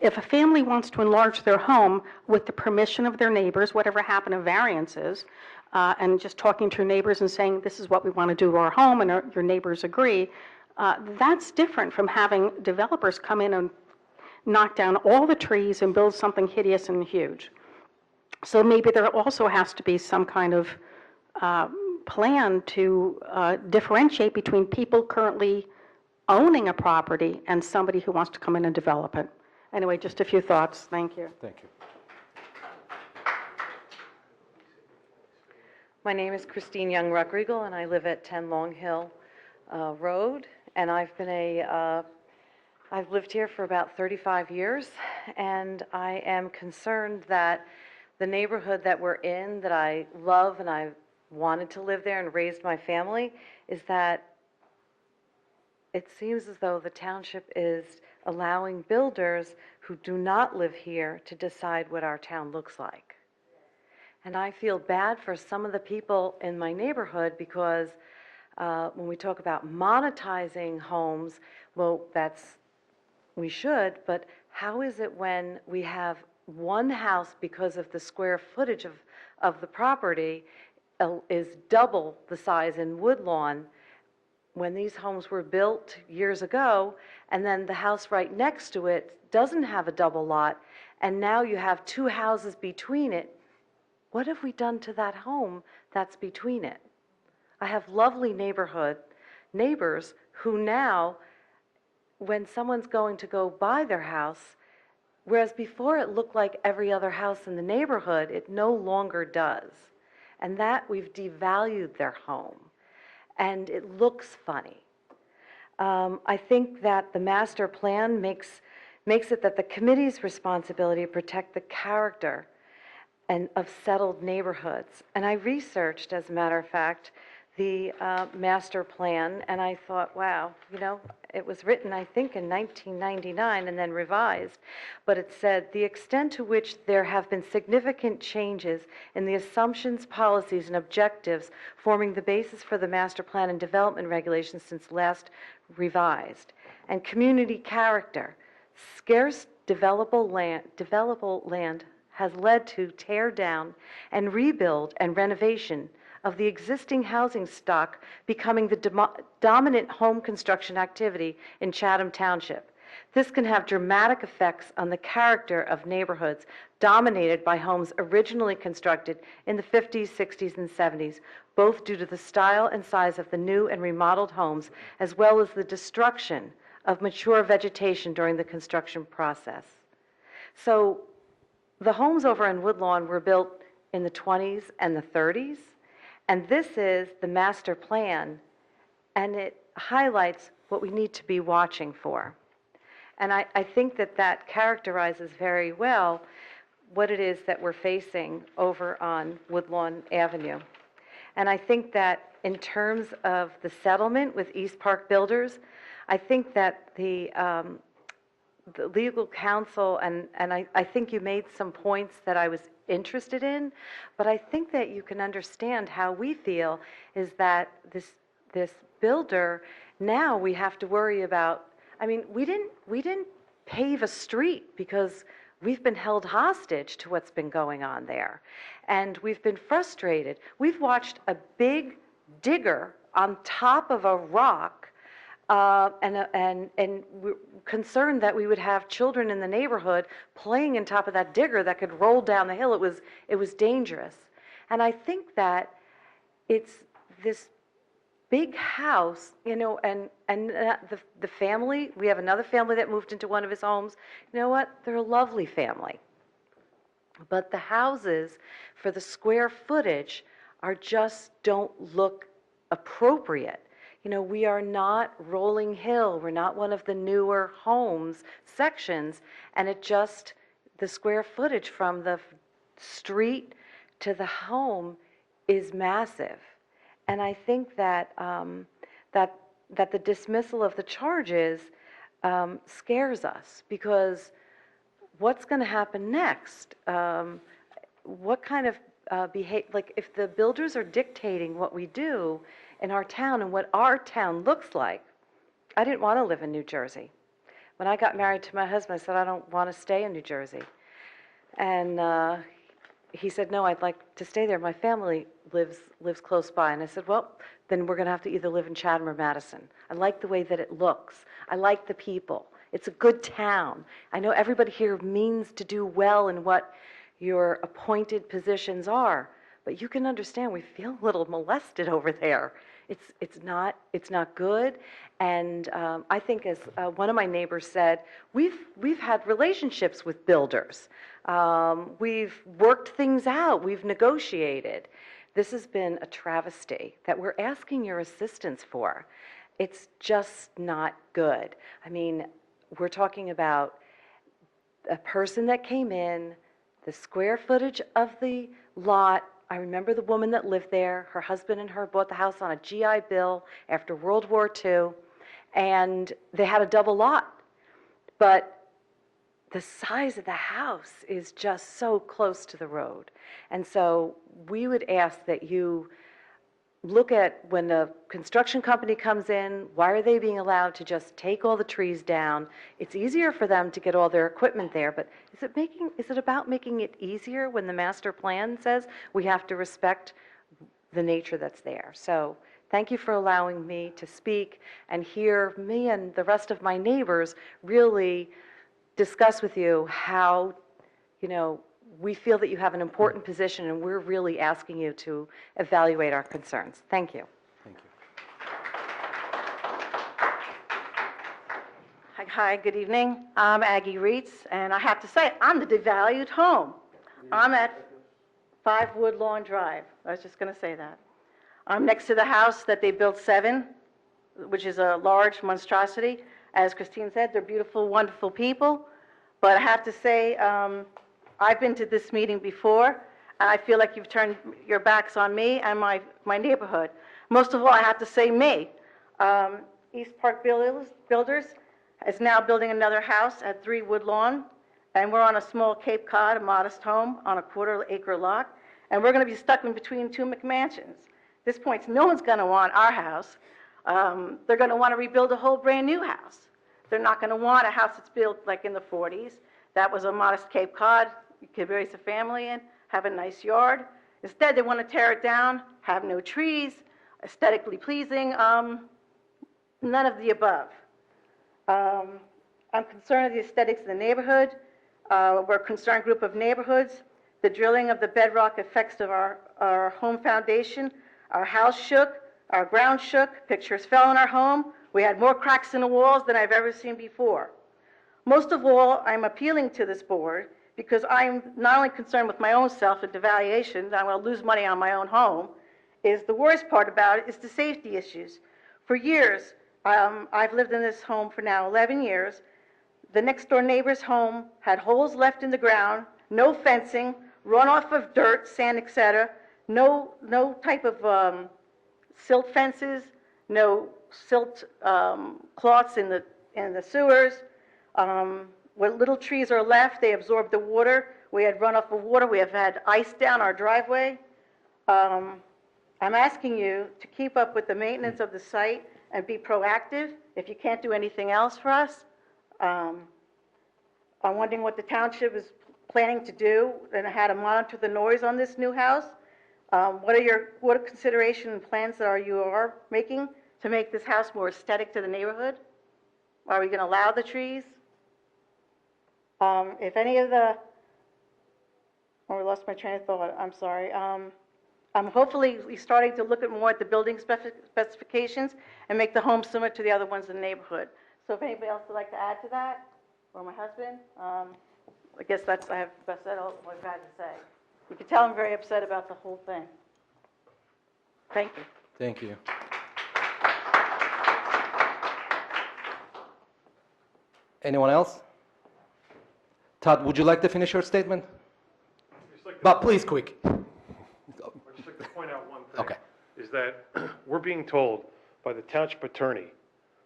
If a family wants to enlarge their home with the permission of their neighbors, whatever happened to variances, and just talking to your neighbors and saying, this is what we want to do to our home, and your neighbors agree, that's different from having developers come in and knock down all the trees and build something hideous and huge. So maybe there also has to be some kind of plan to differentiate between people currently owning a property and somebody who wants to come in and develop it. Anyway, just a few thoughts. Thank you. Thank you. My name is Christine Young-Ruckriegel, and I live at 10 Long Hill Road. And I've lived here for about 35 years, and I am concerned that the neighborhood that we're in, that I love and I wanted to live there and raised my family, is that it seems as though the township is allowing builders who do not live here to decide what our town looks like. And I feel bad for some of the people in my neighborhood because when we talk about monetizing homes, well, we should, but how is it when we have one house because of the square footage of the property is double the size in Woodlawn when these homes were built years ago, and then the house right next to it doesn't have a double lot, and now you have 2 houses between it? What have we done to that home that's between it? I have lovely neighbors who now, when someone's going to go buy their house, whereas before it looked like every other house in the neighborhood, it no longer does. And that we've devalued their home. And it looks funny. I think that the master plan makes it that the committee's responsibility to protect the character and of settled neighborhoods. And I researched, as a matter of fact, the master plan, and I thought, wow, it was written, I think, in 1999 and then revised, but it said, the extent to which there have been significant changes in the assumptions, policies, and objectives forming the basis for the master plan and development regulations since last revised, and community character, scarce developable land has led to tear down and rebuild and renovation of the existing housing stock becoming the dominant home construction activity in Chatham Township. This can have dramatic effects on the character of neighborhoods dominated by homes originally constructed in the 50s, 60s, and 70s, both due to the style and size of the new and remodeled homes, as well as the destruction of mature vegetation during the construction process. So the homes over in Woodlawn were built in the 20s and the 30s, and this is the master plan, and it highlights what we need to be watching for. And I think that that characterizes very well what it is that we're facing over on Woodlawn Avenue. And I think that in terms of the settlement with East Park Builders, I think that the legal counsel, and I think you made some points that I was interested in, but I think that you can understand how we feel is that this builder, now we have to worry about, I mean, we didn't pave a street because we've been held hostage to what's been going on there. And we've been frustrated. We've watched a big digger on top of a rock, and we're concerned that we would have children in the neighborhood playing on top of that digger that could roll down the hill. It was dangerous. And I think that it's this big house, you know, and the family, we have another family that moved into one of his homes. You know what? They're a lovely family. But the houses, for the square footage, don't look appropriate. You know, we are not Rolling Hill. We're not one of the newer homes sections, and the square footage from the street to the home is massive. And I think that that the dismissal of the charges scares us, because what's going to happen next? What kind of like if the builders are dictating what we do in our town and what our town looks like. I didn't want to live in New Jersey. When I got married to my husband, I said, I don't want to stay in New Jersey. And he said, no, I'd like to stay there. My family lives close by. And I said, well, then we're going to have to either live in Chatham or Madison. I like the way that it looks. I like the people. It's a good town. I know everybody here means to do well in what your appointed positions are, but you can understand we feel a little molested over there. It's not good. And I think, as one of my neighbors said, we've had relationships with builders. We've worked things out. We've negotiated. This has been a travesty that we're asking your assistance for. It's just not good. I mean, we're talking about a person that came in, the square footage of the lot. I remember the woman that lived there. Her husband and her bought the house on a GI Bill after World War II, and they had a double lot. But the size of the house is just so close to the road. And so we would ask that you look at, when the construction company comes in, why are they being allowed to just take all the trees down? It's easier for them to get all their equipment there, but is it about making it easier when the master plan says we have to respect the nature that's there? So thank you for allowing me to speak and hear me and the rest of my neighbors really discuss with you how, you know, we feel that you have an important position, and we're really asking you to evaluate our concerns. Thank you. Thank you. Hi, good evening. I'm Aggie Reitz, and I have to say, I'm the devalued home. I'm at 5 Woodlawn Drive. I was just going to say that. I'm next to the house that they built 7, which is a large monstrosity. As Christine said, they're beautiful, wonderful people. But I have to say, I've been to this meeting before, and I feel like you've turned your backs on me and my neighborhood. Most of all, I have to say me. East Park Builders is now building another house at 3 Woodlawn, and we're on a small Cape Cod, a modest home on a quarter-acre lot, and we're going to be stuck in between 2 McMansions. At this point, no one's going to want our house. They're going to want to rebuild a whole brand-new house. They're not going to want a house that's built like in the 40s. That was a modest Cape Cod. You could raise a family in, have a nice yard. Instead, they want to tear it down, have no trees, aesthetically pleasing, none of the above. I'm concerned with the aesthetics of the neighborhood. We're a concerned group of neighborhoods. The drilling of the bedrock effects of our home foundation. Our house shook, our ground shook, pictures fell in our home. We had more cracks in the walls than I've ever seen before. Most of all, I'm appealing to this board because I'm not only concerned with my own self and devaluation, that I'm going to lose money on my own home, is the worst part about it is the safety issues. For years, I've lived in this home for now 11 years. the next door neighbor's home had holes left in the ground, no fencing, runoff of dirt, sand, etc., no type of silt fences, no silt cloths in the sewers. What little trees are left, they absorb the water. We had runoff of water. We have had ice down our driveway. I'm asking you to keep up with the maintenance of the site and be proactive if you can't do anything else for us. I'm wondering what the township is planning to do and how to monitor the noise on this new house. What consideration and plans you are making to make this house more aesthetic to the neighborhood? Are we going to allow the trees? If any of the, I lost my train of thought, I'm sorry. I'm hopefully starting to look more at the building specifications and make the home similar to the other ones in the neighborhood. So if anybody else would like to add to that, or my husband, I guess I have said all what I've had to say. You can tell I'm very upset about the whole thing. Thank you. Thank you. Anyone else? Todd, would you like to finish your statement? But please, quick. I'd just like to point out one thing. Okay. Is that we're being told by the township attorney,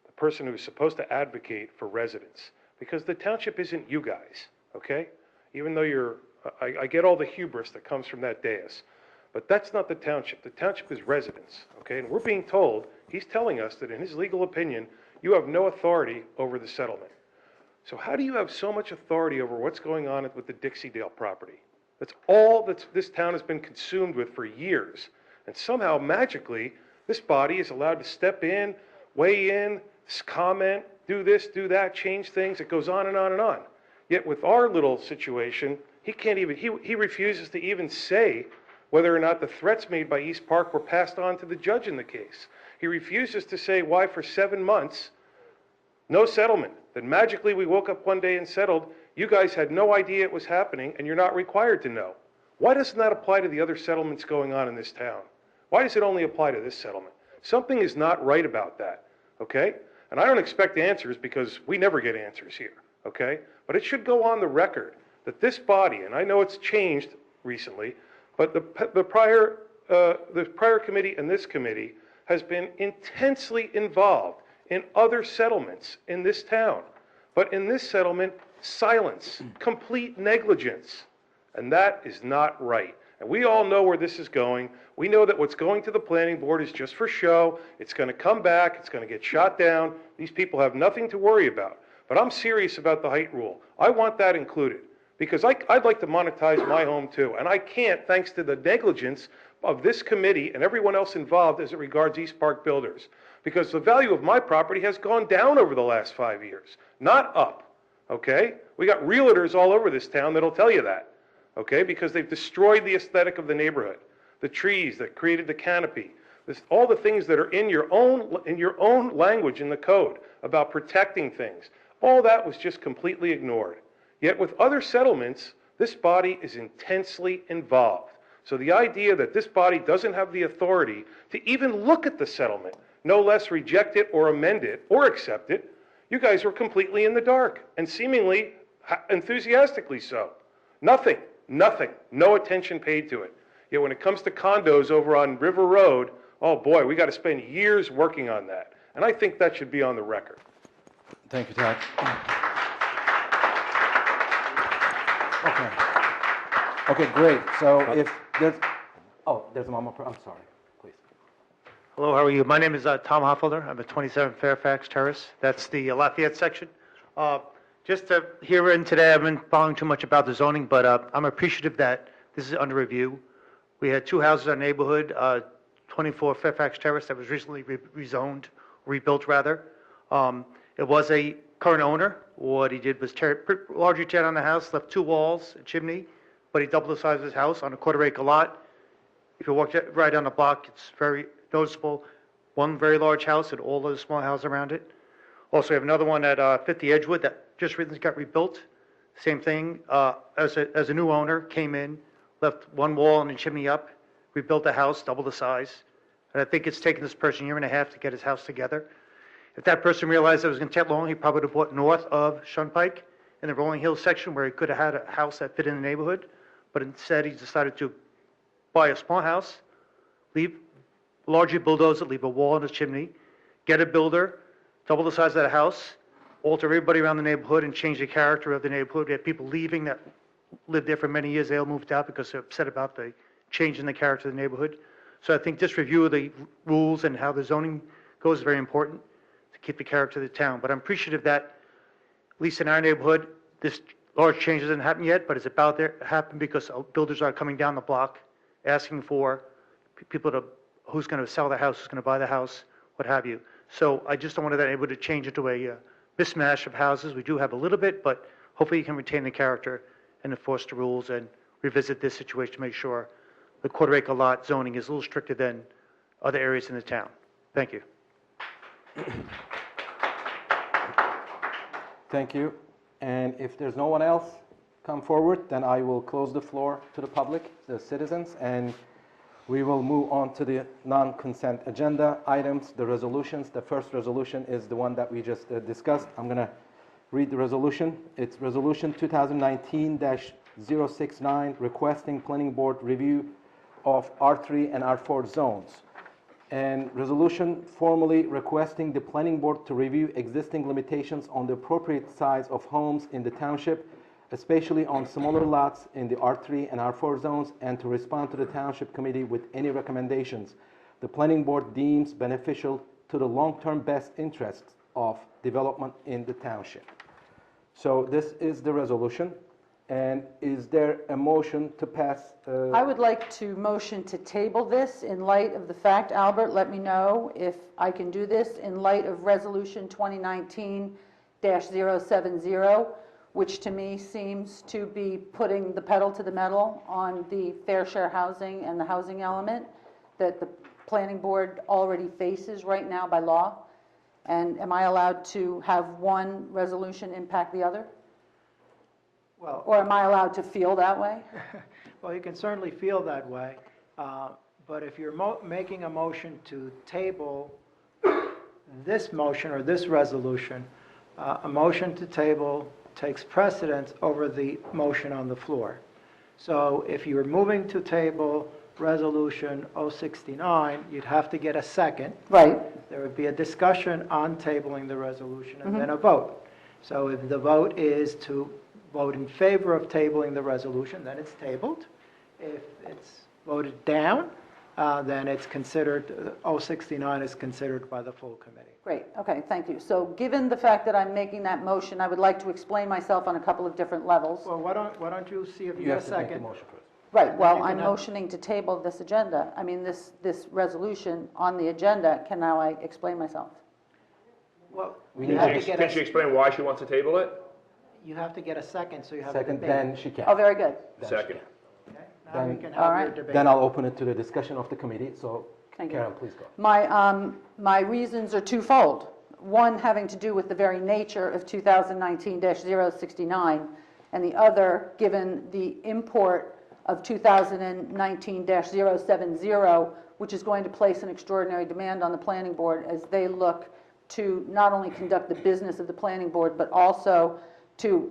the person who's supposed to advocate for residents, because the township isn't you guys, okay? Even though I get all the hubris that comes from that dais, but that's not the township. The township is residents, okay? And we're being told, he's telling us that in his legal opinion, you have no authority over the settlement. So how do you have so much authority over what's going on with the Dixie-Dale property? That's all that this town has been consumed with for years. And somehow, magically, this body is allowed to step in, weigh in, comment, do this, do that, change things. It goes on and on and on. Yet with our little situation, he can't even, he refuses to even say whether or not the threats made by East Park were passed on to the judge in the case. He refuses to say why for 7 months, no settlement. Then magically we woke up one day and settled. You guys had no idea it was happening, and you're not required to know. Why doesn't that apply to the other settlements going on in this town? Why does it only apply to this settlement? Something is not right about that, okay? And I don't expect answers because we never get answers here, okay? But it should go on the record that this body, and I know it's changed recently, but the prior committee and this committee has been intensely involved in other settlements in this town. But in this settlement, silence, complete negligence. And that is not right. And we all know where this is going. We know that what's going to the planning board is just for show. It's going to come back. It's going to get shot down. These people have nothing to worry about. But I'm serious about the height rule. I want that included because I'd like to monetize my home too. And I can't thanks to the negligence of this committee and everyone else involved as it regards East Park builders. Because the value of my property has gone down over the last 5 years, not up, okay? We got realtors all over this town that'll tell you that, okay? Because they've destroyed the aesthetic of the neighborhood, the trees that created the canopy, all the things that are in your own language in the code about protecting things. All that was just completely ignored. Yet with other settlements, this body is intensely involved. So the idea that this body doesn't have the authority to even look at the settlement, no less reject it or amend it or accept it, you guys were completely in the dark and seemingly enthusiastically so. Nothing, no attention paid to it. Yet when it comes to condos over on River Road, oh boy, we got to spend years working on that. And I think that should be on the record. Thank you, Todd. Okay, great. So if there's, there's one more, I'm sorry, please. Hello, how are you? My name is Tom Hoffelder. I'm at 27 Fairfax Terrace. That's the Lafayette section. Just to hear in today, I haven't been following too much about the zoning, but I'm appreciative that this is under review. We had 2 houses in our neighborhood, 24 Fairfax Terrace, that was recently rezoned, rebuilt rather. It was a current owner. What he did was largely tear down the house, left 2 walls, a chimney, but he doubled the size of his house on a quarter-acre lot. If you walk right down the block, it's very noticeable. One very large house and all those small houses around it. Also, we have another one at 50 Edgewood that just recently got rebuilt. Same thing, as a new owner, came in, left 1 wall and a chimney up, rebuilt the house, double the size. And I think it's taken this person 1.5 years to get his house together. If that person realized it was going to take long, he probably would have bought north of Shunpike in the Rolling Hills section where he could have had a house that fit in the neighborhood. But instead, he decided to buy a small house, largely bulldoze it, leave a wall in his chimney, get a builder, double the size of that house, alter everybody around the neighborhood and change the character of the neighborhood. We had people leaving that lived there for many years. They all moved out because they're upset about the change in the character of the neighborhood. So I think this review of the rules and how the zoning goes is very important to keep the character of the town. But I'm appreciative that, at least in our neighborhood, this large change hasn't happened yet, but it's about to happen because builders are coming down the block asking for people to, who's going to sell the house, who's going to buy the house, what have you. So I just don't want that neighborhood to change into a mismatch of houses. We do have a little bit, but hopefully you can retain the character and enforce the rules and revisit this situation to make sure the quarter-acre lot zoning is a little stricter than other areas in the town. Thank you. Thank you. And if there's no one else come forward, then I will close the floor to the public, the citizens, and we will move on to the non-consent agenda items, the resolutions. The first resolution is the one that we just discussed. I'm going to read the resolution. It's Resolution 2019-069, requesting Planning Board review of R3 and R4 zones. And resolution formally requesting the Planning Board to review existing limitations on the appropriate size of homes in the township, especially on smaller lots in the R3 and R4 zones, and to respond to the Township Committee with any recommendations the Planning Board deems beneficial to the long-term best interests of development in the township. So this is the resolution. And is there a motion to pass? I would like to motion to table this in light of the fact, Albert, let me know if I can do this in light of Resolution 2019-070, which to me seems to be putting the pedal to the metal on the fair share housing and the housing element that the Planning Board already faces right now by law. And am I allowed to have one resolution impact the other? Well, Or am I allowed to feel that way? well, you can certainly feel that way, but if you're making a motion to table this motion or this resolution, a motion to table takes precedence over the motion on the floor. So if you're moving to table Resolution 069, you'd have to get a second. Right. There would be a discussion on tabling the resolution and then a vote. So if the vote is to vote in favor of tabling the resolution, then it's tabled. If it's voted down, then it's considered, 069 is considered by the full committee. Great, okay, thank you. So given the fact that I'm making that motion, I would like to explain myself on a couple of different levels. Well, why don't you see if you You get a have to make the second? motion first. Right, well, you I'm can have- motioning to table this agenda. I mean, this resolution on the agenda. Can now I explain myself? Well, We you need have to to get Can she a, explain why she wants to table it? you have to get a second, so you have a Second, debate. then she can. Oh, very good. Then she Second. can. Okay? Now you Then- can All have your right. debate. Then I'll open it to the discussion of the committee. So Thank you. Karen, please go. My reasons are twofold. One having to do with the very nature of 2019-069, and the other, given the import of 2019-070, which is going to place an extraordinary demand on the planning board as they look to not only conduct the business of the planning board, but also to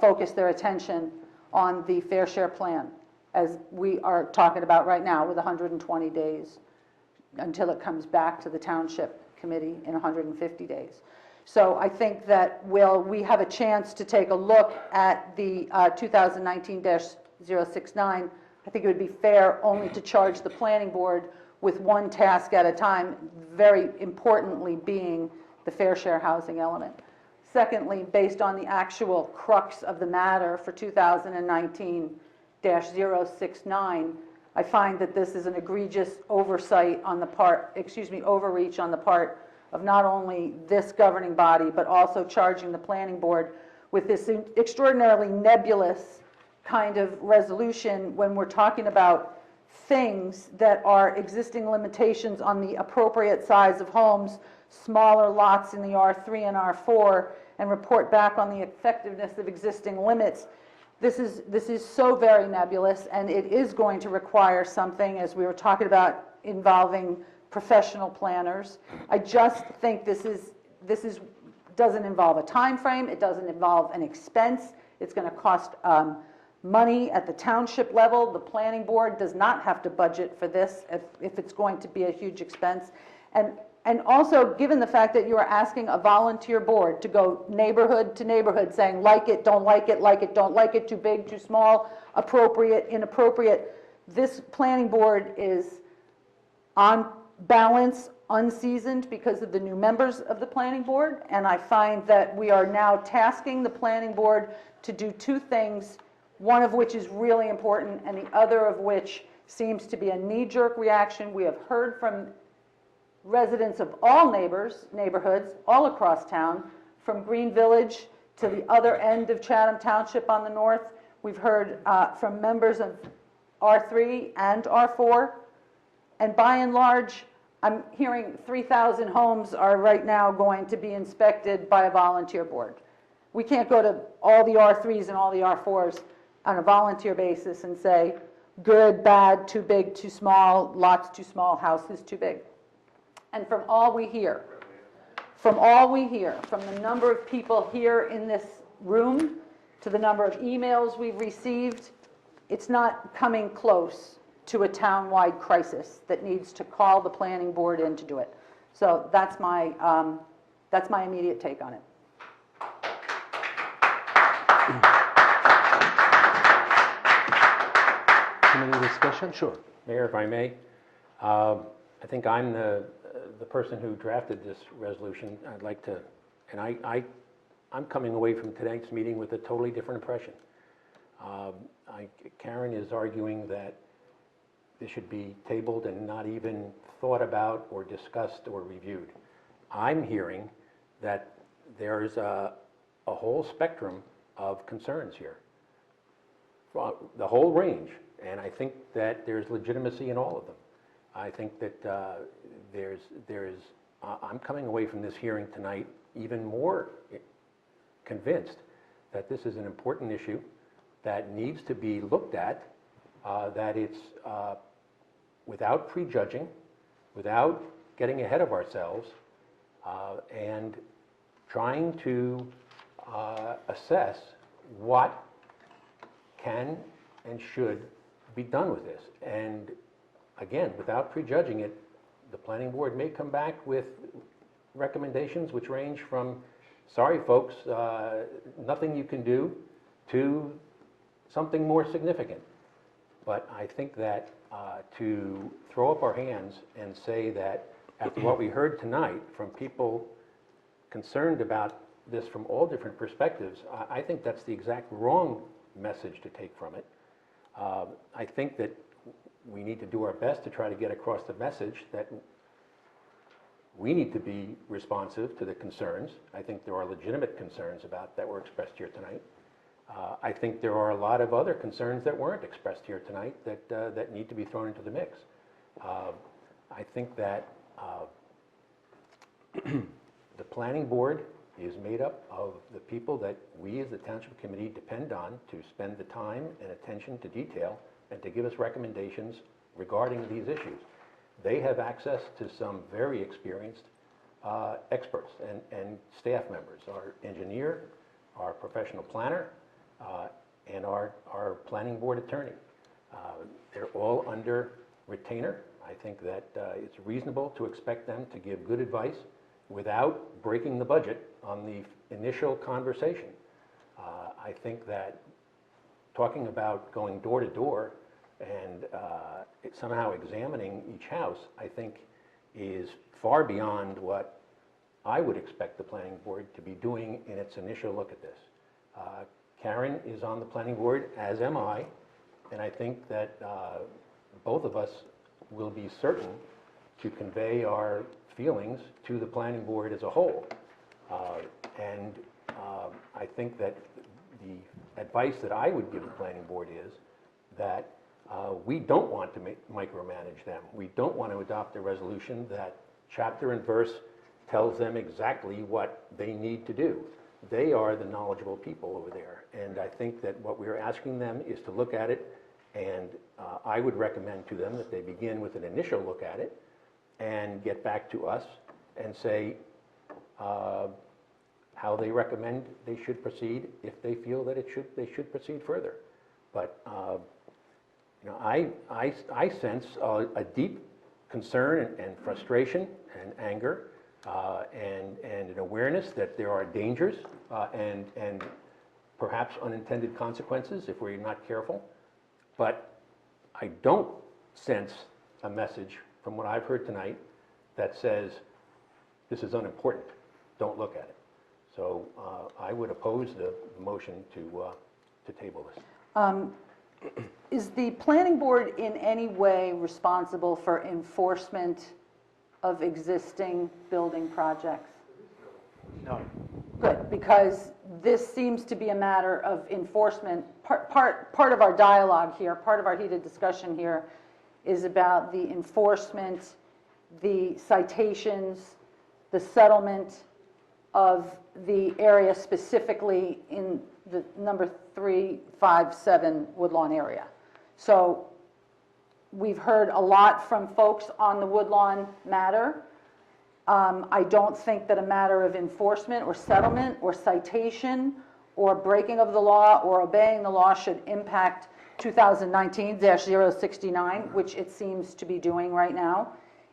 focus their attention on the fair share plan, as we are talking about right now with 120 days until it comes back to the Township Committee in 150 days. So I think that we have a chance to take a look at the 2019-069, I think it would be fair only to charge the planning board with one task at a time, very importantly being the fair share housing element. Secondly, based on the actual crux of the matter for 2019-069, I find that this is an egregious overreach on the part of not only this governing body, but also charging the planning board with this extraordinarily nebulous kind of resolution when we're talking about things that are existing limitations on the appropriate size of homes, smaller lots in the R3 and R4, and report back on the effectiveness of existing limits. This is so very nebulous, and it is going to require something, as we were talking about, involving professional planners. I just think this doesn't involve a time frame. It doesn't involve an expense. It's going to cost money at the township level. The planning board does not have to budget for this if it's going to be a huge expense. And also, given the fact that you are asking a volunteer board to go neighborhood to neighborhood saying, like it, don't like it, too big, too small, appropriate, inappropriate, this planning board is on balance unseasoned because of the new members of the planning board. And I find that we are now tasking the planning board to do two things, one of which is really important and the other of which seems to be a knee-jerk reaction. We have heard from residents of all neighborhoods all across town, from Green Village to the other end of Chatham Township on the north. We've heard from members of R3 and R4. And by and large, I'm hearing 3,000 homes are right now going to be inspected by a volunteer board. We can't go to all the R3s and all the R4s on a volunteer basis and say, good, bad, too big, too small, lots too small, houses too big. And from all we hear, from the number of people here in this room to the number of emails we've received, it's not coming close to a town-wide crisis that needs to call the planning board in to do it. So that's my immediate take on it. Committee discussion? Sure. Mayor, if I may, I think I'm the person who drafted this resolution. I'd like to, and I'm coming away from tonight's meeting with a totally different impression. Karen is arguing that this should be tabled and not even thought about or discussed or reviewed. I'm hearing that there's a whole spectrum of concerns here, the whole range, and I think that there's legitimacy in all of them. I think that I'm coming away from this hearing tonight even more convinced that this is an important issue that needs to be looked at, that it's without prejudging, without getting ahead of ourselves, and trying to assess what can and should be done with this. And again, without prejudging it, the planning board may come back with recommendations which range from, sorry folks, nothing you can do, to something more significant. But I think that to throw up our hands and say that after what we heard tonight from people concerned about this from all different perspectives, I think that's the exact wrong message to take from it. I think that we need to do our best to try to get across the message that we need to be responsive to the concerns. I think there are legitimate concerns that were expressed here tonight. I think there are a lot of other concerns that weren't expressed here tonight that need to be thrown into the mix. I think that the planning board is made up of the people that we as the Township Committee depend on to spend the time and attention to detail and to give us recommendations regarding these issues. They have access to some very experienced experts and staff members, our engineer, our professional planner, and our planning board attorney. They're all under retainer. I think that it's reasonable to expect them to give good advice without breaking the budget on the initial conversation. I think that talking about going door to door and somehow examining each house, I think is far beyond what I would expect the planning board to be doing in its initial look at this. Karen is on the planning board, as am I, and I think that both of us will be certain to convey our feelings to the planning board as a whole. I think that the advice that I would give the planning board is that we don't want to micromanage them. We don't want to adopt a resolution that chapter and verse tells them exactly what they need to do. They are the knowledgeable people over there. And I think that what we're asking them is to look at it, and I would recommend to them that they begin with an initial look at it and get back to us and say how they recommend they should proceed if they feel that they should proceed further. But I sense a deep concern and frustration and anger and an awareness that there are dangers and perhaps unintended consequences if we're not careful. But I don't sense a message from what I've heard tonight that says this is unimportant, don't look at it. So I would oppose the motion to table this. Is the planning board in any way responsible for enforcement of existing building projects? No. Good, because this seems to be a matter of enforcement. Part of our dialogue here, part of our heated discussion here is about the enforcement, the citations, the settlement of the area specifically in the number 357 Woodlawn area. So we've heard a lot from folks on the Woodlawn matter. I don't think that a matter of enforcement or settlement or citation or breaking of the law or obeying the law should impact 2019-069, which it seems to be doing right now.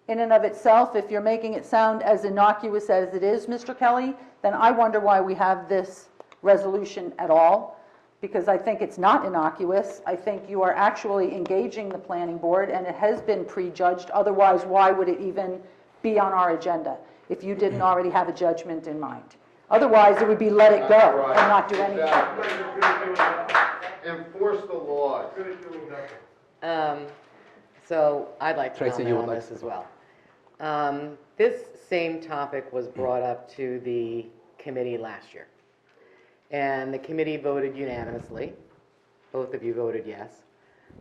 In and of itself, if you're making it sound as innocuous as it is, Mr. Kelly, then I wonder why we have this resolution at all, because I think it's not innocuous. I think you are actually engaging the planning board, and it has been prejudged. Otherwise, why would it even be on our agenda if you didn't already have a judgment in mind? Otherwise, it would be let it go and not do anything. Enforce the law. So I'd like to Tracy, comment you would on like this to- as well. This same topic was brought up to the committee last year. And the committee voted unanimously, both of you voted yes,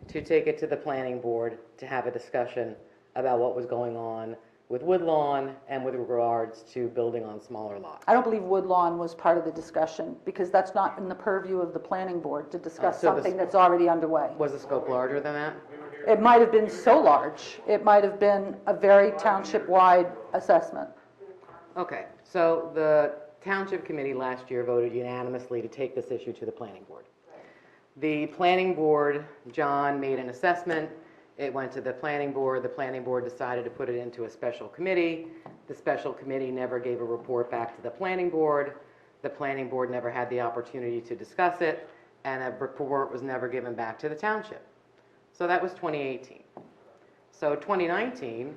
to take it to the planning board to have a discussion about what was going on with Woodlawn and with regards to building on smaller lots. I don't believe Woodlawn was part of the discussion, because that's not in the purview of the planning board to discuss So something that's already underway. Was the scope larger than that? It might have been so large, it might have been a very township-wide assessment. Okay, so the Township Committee last year voted unanimously to take this issue to the planning board. The planning board, John made an assessment, it went to the planning board decided to put it into a special committee. The special committee never gave a report back to the planning board never had the opportunity to discuss it, and a report was never given back to the township. So that was 2018. So 2019,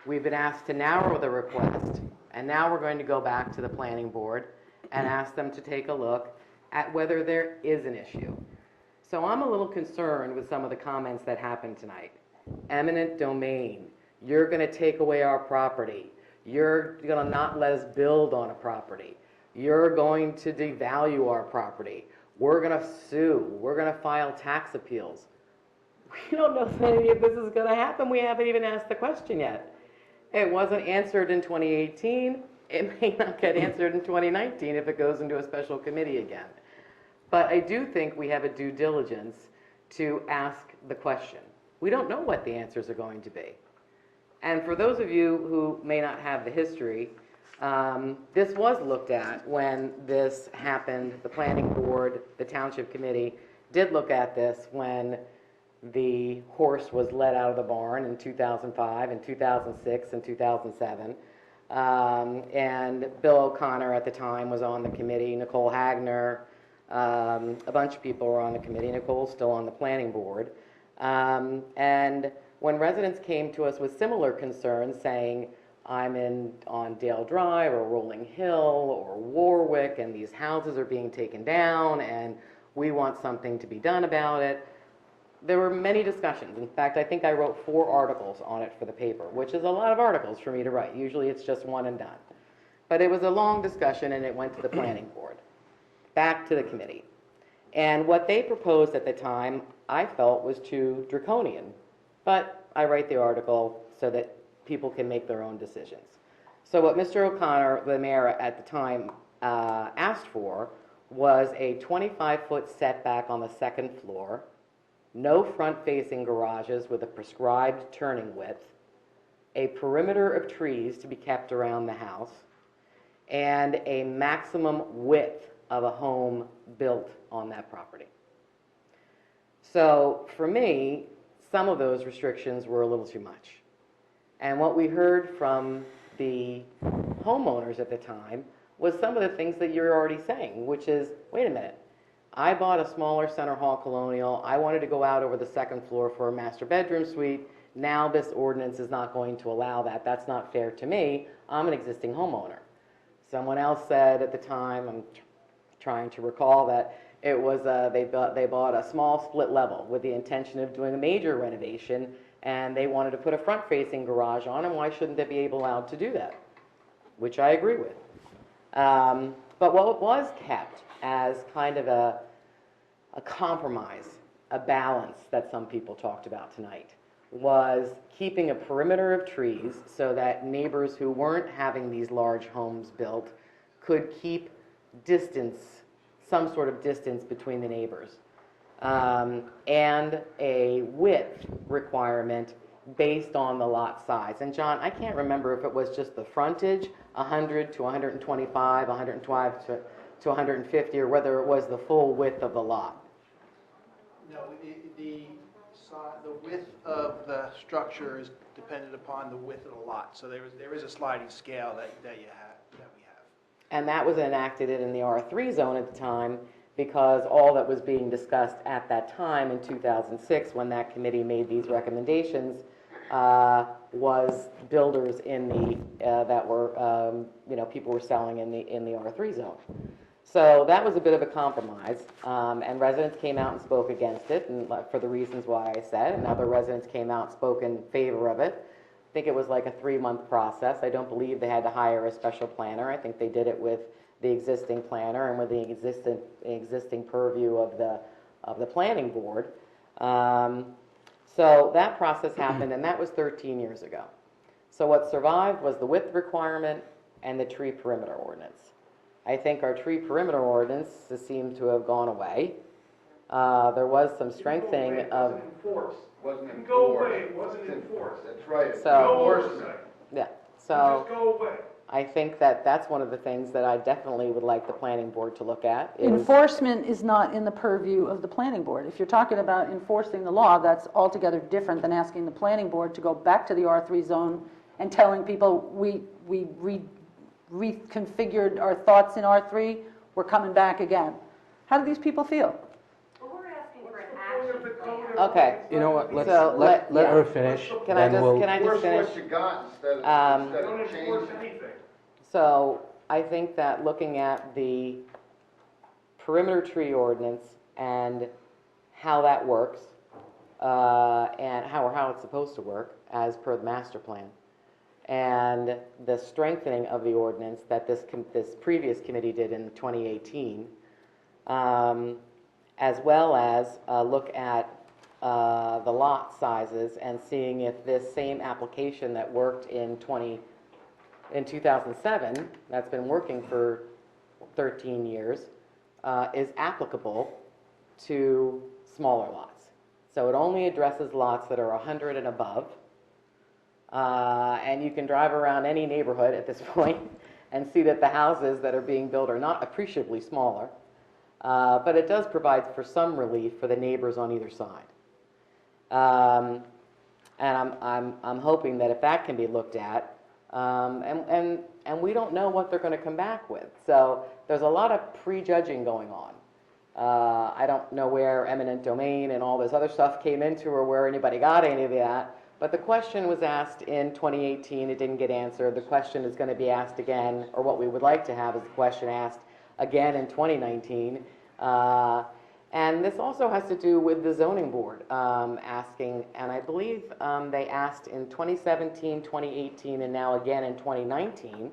we've been asked to narrow the request, and now we're going to go back to the planning board and ask them to take a look at whether there is an issue. So I'm a little concerned with some of the comments that happened tonight. Eminent domain, you're going to take away our property, you're going to not let us build on a property, you're going to devalue our property, we're going to sue, we're going to file tax appeals. We don't know if any of this is going to happen. We haven't even asked the question yet. It wasn't answered in 2018. It may not get answered in 2019 if it goes into a special committee again. But I do think we have a due diligence to ask the question. We don't know what the answers are going to be. And for those of you who may not have the history, this was looked at when this happened. The planning board, the township committee did look at this when the horse was let out of the barn in 2005 and 2006 and 2007. And Bill O'Connor at the time was on the committee, Nicole Hagner, a bunch of people were on the committee. Nicole's still on the planning board. And when residents came to us with similar concerns saying, I'm on Dale Drive or Rolling Hill or Warwick and these houses are being taken down and we want something to be done about it, there were many discussions. In fact, I think I wrote 4 articles on it for the paper, which is a lot of articles for me to write. Usually it's just one and done. But it was a long discussion and it went to the planning board, back to the committee. And what they proposed at the time, I felt was too draconian. But I write the article so that people can make their own decisions. So what Mr. O'Connor, the mayor at the time, asked for was a 25-foot setback on the second floor, no front-facing garages with a prescribed turning width, a perimeter of trees to be kept around the house, and a maximum width of a home built on that property. So for me, some of those restrictions were a little too much. And what we heard from the homeowners at the time was some of the things that you're already saying, which is, wait a minute, I bought a smaller center hall colonial, I wanted to go out over the second floor for a master bedroom suite, now this ordinance is not going to allow that, that's not fair to me, I'm an existing homeowner. Someone else said at the time, I'm trying to recall, that it was they bought a small split level with the intention of doing a major renovation, and they wanted to put a front-facing garage on, and why shouldn't they be allowed to do that? Which I agree with. But what was kept as kind of a compromise, a balance that some people talked about tonight, was keeping a perimeter of trees so that neighbors who weren't having these large homes built could keep distance, some sort of distance between the neighbors, and a width requirement based on the lot size. And John, I can't remember if it was just the frontage, 100 to 125, 125 to 150, or whether it was the full width of the lot. No, the width of the structure is dependent upon the width of the lot. So there is a sliding scale that we have. And that was enacted in the R3 zone at the time, because all that was being discussed at that time in 2006, when that committee made these recommendations, was builders in the that were people were selling in the R3 zone. So that was a bit of a compromise, and residents came out and spoke against it, and for the reasons why I said, and other residents came out and spoke in favor of it. I think it was like a 3-month process. I don't believe they had to hire a special planner. I think they did it with the existing planner and with the existing purview of the planning board. So that process happened, and that was 13 years ago. So what survived was the width requirement and the tree perimeter ordinance. I think our tree perimeter ordinance seemed to have gone away. There was some strengthening of... Wasn't enforced. Go away, it wasn't enforced. That's right. So, yeah, so Just go away. I think that that's one of the things that I definitely would like the planning board to look at. Is, Enforcement is not in the purview of the planning board. If you're talking about enforcing the law, that's altogether different than asking the planning board to go back to the R3 zone and telling people we reconfigured our thoughts in R3, we're coming back again. How do these people feel? okay. You know what, let yeah. her finish. Can I just finish? What you got instead of changing. So I think that looking at the perimeter tree ordinance and how that works, and how it's supposed to work as per the master plan, and the strengthening of the ordinance that this previous committee did in 2018, as well as look at the lot sizes and seeing if this same application that worked in 2007, that's been working for 13 years, is applicable to smaller lots. So it only addresses lots that are 100 and above. And you can drive around any neighborhood at this point and see that the houses that are being built are not appreciably smaller. But it does provide for some relief for the neighbors on either side. And I'm hoping that if that can be looked at, and we don't know what they're going to come back with. So there's a lot of prejudging going on. I don't know where eminent domain and all this other stuff came into, or where anybody got any of that. But the question was asked in 2018. It didn't get answered. The question is going to be asked again, or what we would like to have is the question asked again in 2019. And this also has to do with the zoning board asking, and I believe they asked in 2017, 2018, and now again in 2019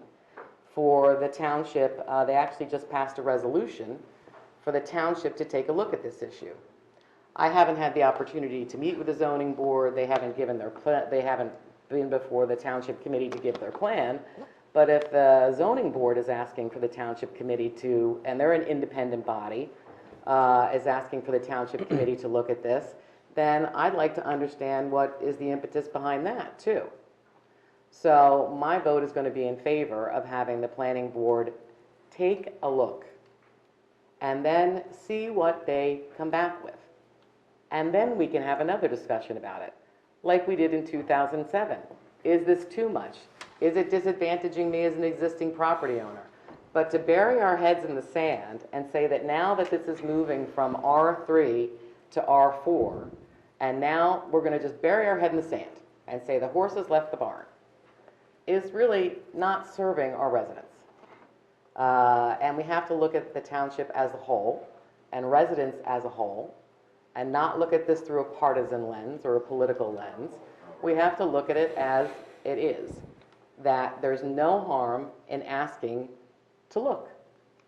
for the township. They actually just passed a resolution for the township to take a look at this issue. I haven't had the opportunity to meet with the zoning board. They haven't given they haven't been before the township committee to give their plan. But if the zoning board is asking for the township committee to, and they're an independent body, is asking for the township committee to look at this, then I'd like to understand what is the impetus behind that too. So my vote is going to be in favor of having the planning board take a look and then see what they come back with. And then we can have another discussion about it, like we did in 2007. Is this too much? Is it disadvantaging me as an existing property owner? But to bury our heads in the sand and say that now that this is moving from R3 to R4, and now we're going to just bury our head in the sand and say the horse has left the barn, is really not serving our residents. And we have to look at the township as a whole and residents as a whole, and not look at this through a partisan lens or a political lens. We have to look at it as it is, that there's no harm in asking to look.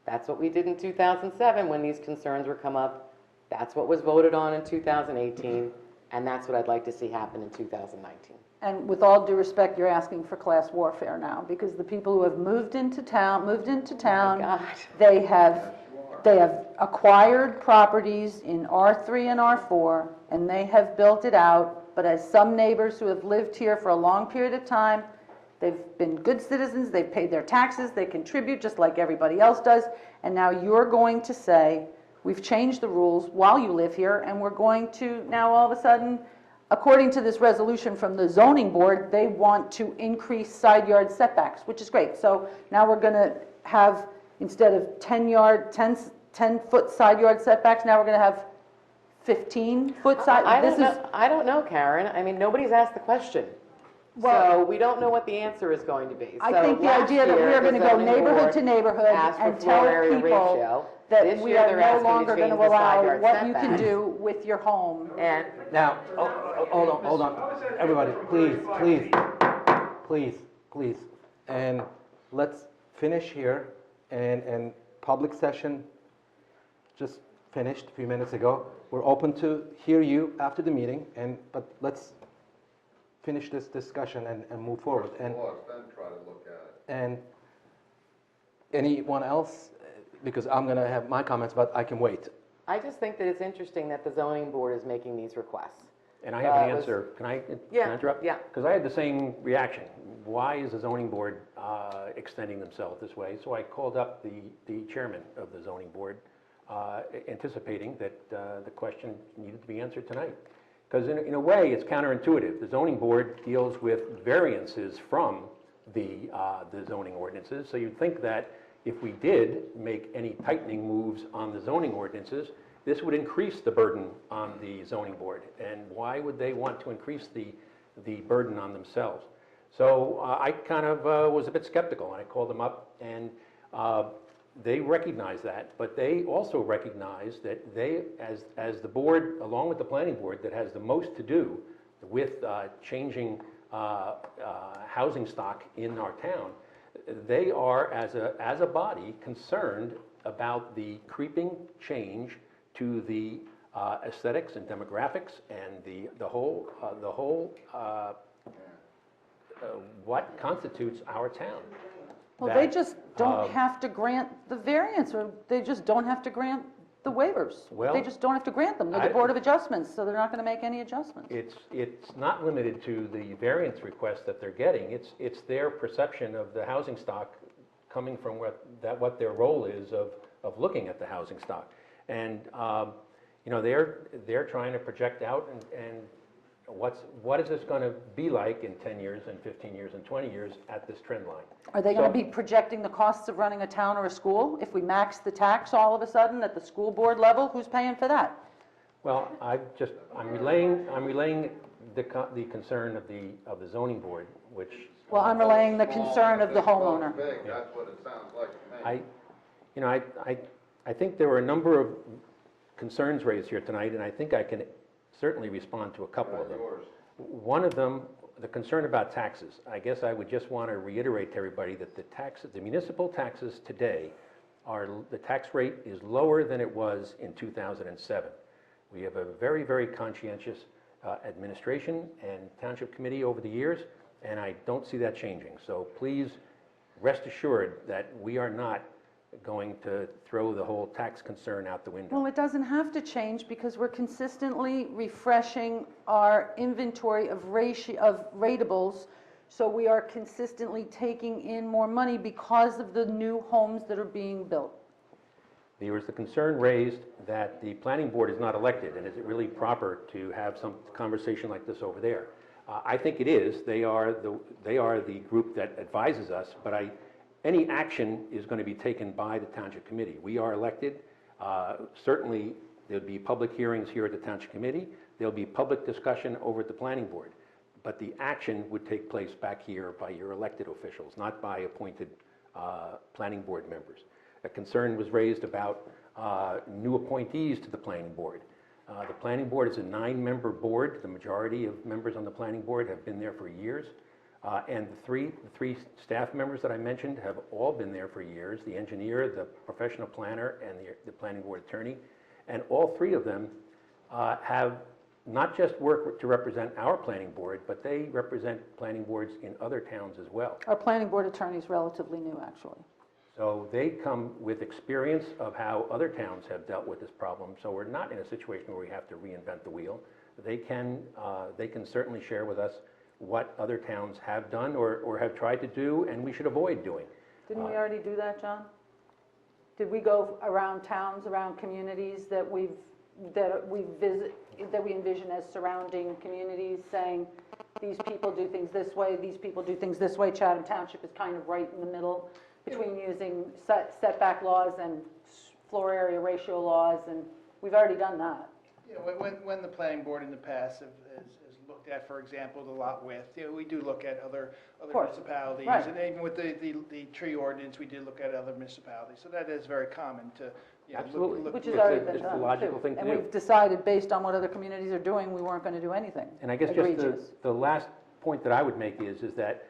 That's what we did in 2007 when these concerns were come up. That's what was voted on in 2018, and that's what I'd like to see happen in 2019. And with all due respect, you're asking for class warfare now, because the people who have moved into town, they have acquired properties in R3 and R4, and they have built it out. But as some neighbors who have lived here for a long period of time, they've been good citizens, they've paid their taxes, they contribute just like everybody else does, and now you're going to say, we've changed the rules while you live here, and we're going to now all of a sudden, according to this resolution from the zoning board, they want to increase side yard setbacks, which is great. So now we're going to have, instead of 10-foot side yard setbacks, now we're going to have 15-foot side. I don't know, Karen. I mean, nobody's asked the question. So we don't know what the answer is going to be. I think the idea that we're going to go neighborhood to neighborhood and tell people that we are no longer going to allow what you can do with your home. And now, hold on, everybody, please, and let's finish here. And public session just finished a few minutes ago. We're open to hear you after the meeting, but let's finish this discussion and move forward. And anyone else? Because I'm going to have my comments, but I can wait. I just think that it's interesting that the zoning board is making these requests. And I have an answer. Can I interrupt? Yeah. Because I had the same reaction. Why is the zoning board extending themselves this way? So I called up the chairman of the zoning board, anticipating that the question needed to be answered tonight. Because in a way, it's counterintuitive. The zoning board deals with variances from the zoning ordinances. So you'd think that if we did make any tightening moves on the zoning ordinances, this would increase the burden on the zoning board. And why would they want to increase the burden on themselves? So I kind of was a bit skeptical, and I called them up, and they recognize that, but they also recognize that they, as the board, along with the planning board, that has the most to do with changing housing stock in our town, they are, as a body, concerned about the creeping change to the aesthetics and demographics and the whole what constitutes our town. Well, they just don't have to grant the variance, or they just don't have to grant the waivers. Well, they just don't have to grant them. They're the Board of Adjustments, so they're not going to make any adjustments. It's not limited to the variance request that they're getting. It's their perception of the housing stock coming from what their role is of looking at the housing stock. And they're trying to project out and what is this going to be like in 10 years and 15 years and 20 years at this trend line? Are they going to be projecting the costs of running a town or a school? If we max the tax all of a sudden at the school board level, who's paying for that? Well, I'm relaying the concern of the zoning board, which. Well, I'm relaying the concern of the homeowner. That's what it sounds like to me. I think there were a number of concerns raised here tonight, and I think I can certainly respond to a couple of them. One of them, the concern about taxes. I guess I would just want to reiterate to everybody that the municipal taxes today the tax rate is lower than it was in 2007. We have a very, very conscientious administration and township committee over the years, and I don't see that changing. So please rest assured that we are not going to throw the whole tax concern out the window. Well, it doesn't have to change because we're consistently refreshing our inventory of ratables So we are consistently taking in more money because of the new homes that are being built. There was the concern raised that the planning board is not elected, and is it really proper to have some conversation like this over there? I think it is. They are the group that advises us, but any action is going to be taken by the Township Committee. We are elected. Certainly, there'll be public hearings here at the Township Committee. There'll be public discussion over at the planning board. But the action would take place back here by your elected officials, not by appointed planning board members. A concern was raised about new appointees to the planning board. The planning board is a 9-member board. The majority of members on the planning board have been there for years. And the three staff members that I mentioned have all been there for years, the engineer, the professional planner, and the planning board attorney. And all 3 of them have not just worked to represent our planning board, but they represent planning boards in other towns as well. Our planning board attorney is relatively new, actually. So they come with experience of how other towns have dealt with this problem. So we're not in a situation where we have to reinvent the wheel. They can certainly share with us what other towns have done or have tried to do, and we should avoid doing. Didn't we already do that, John? Did we go around towns, around communities that we envision as surrounding communities, saying these people do things this way, these people do things this way? Chatham Township is kind of right in the middle between using setback laws and floor area ratio laws, and we've already done that. You know, when the planning board in the past has looked at, for example, the lot width, you know, we do look at other municipalities. Right. And even with the tree ordinance, we did look at other municipalities. So that is very common to, you know, Absolutely. look. Which has It's already a- been it's a done, logical too. thing to And do. we've decided, based on what other communities are doing, we weren't going to do anything And I guess just egregious. the last point that I would make is that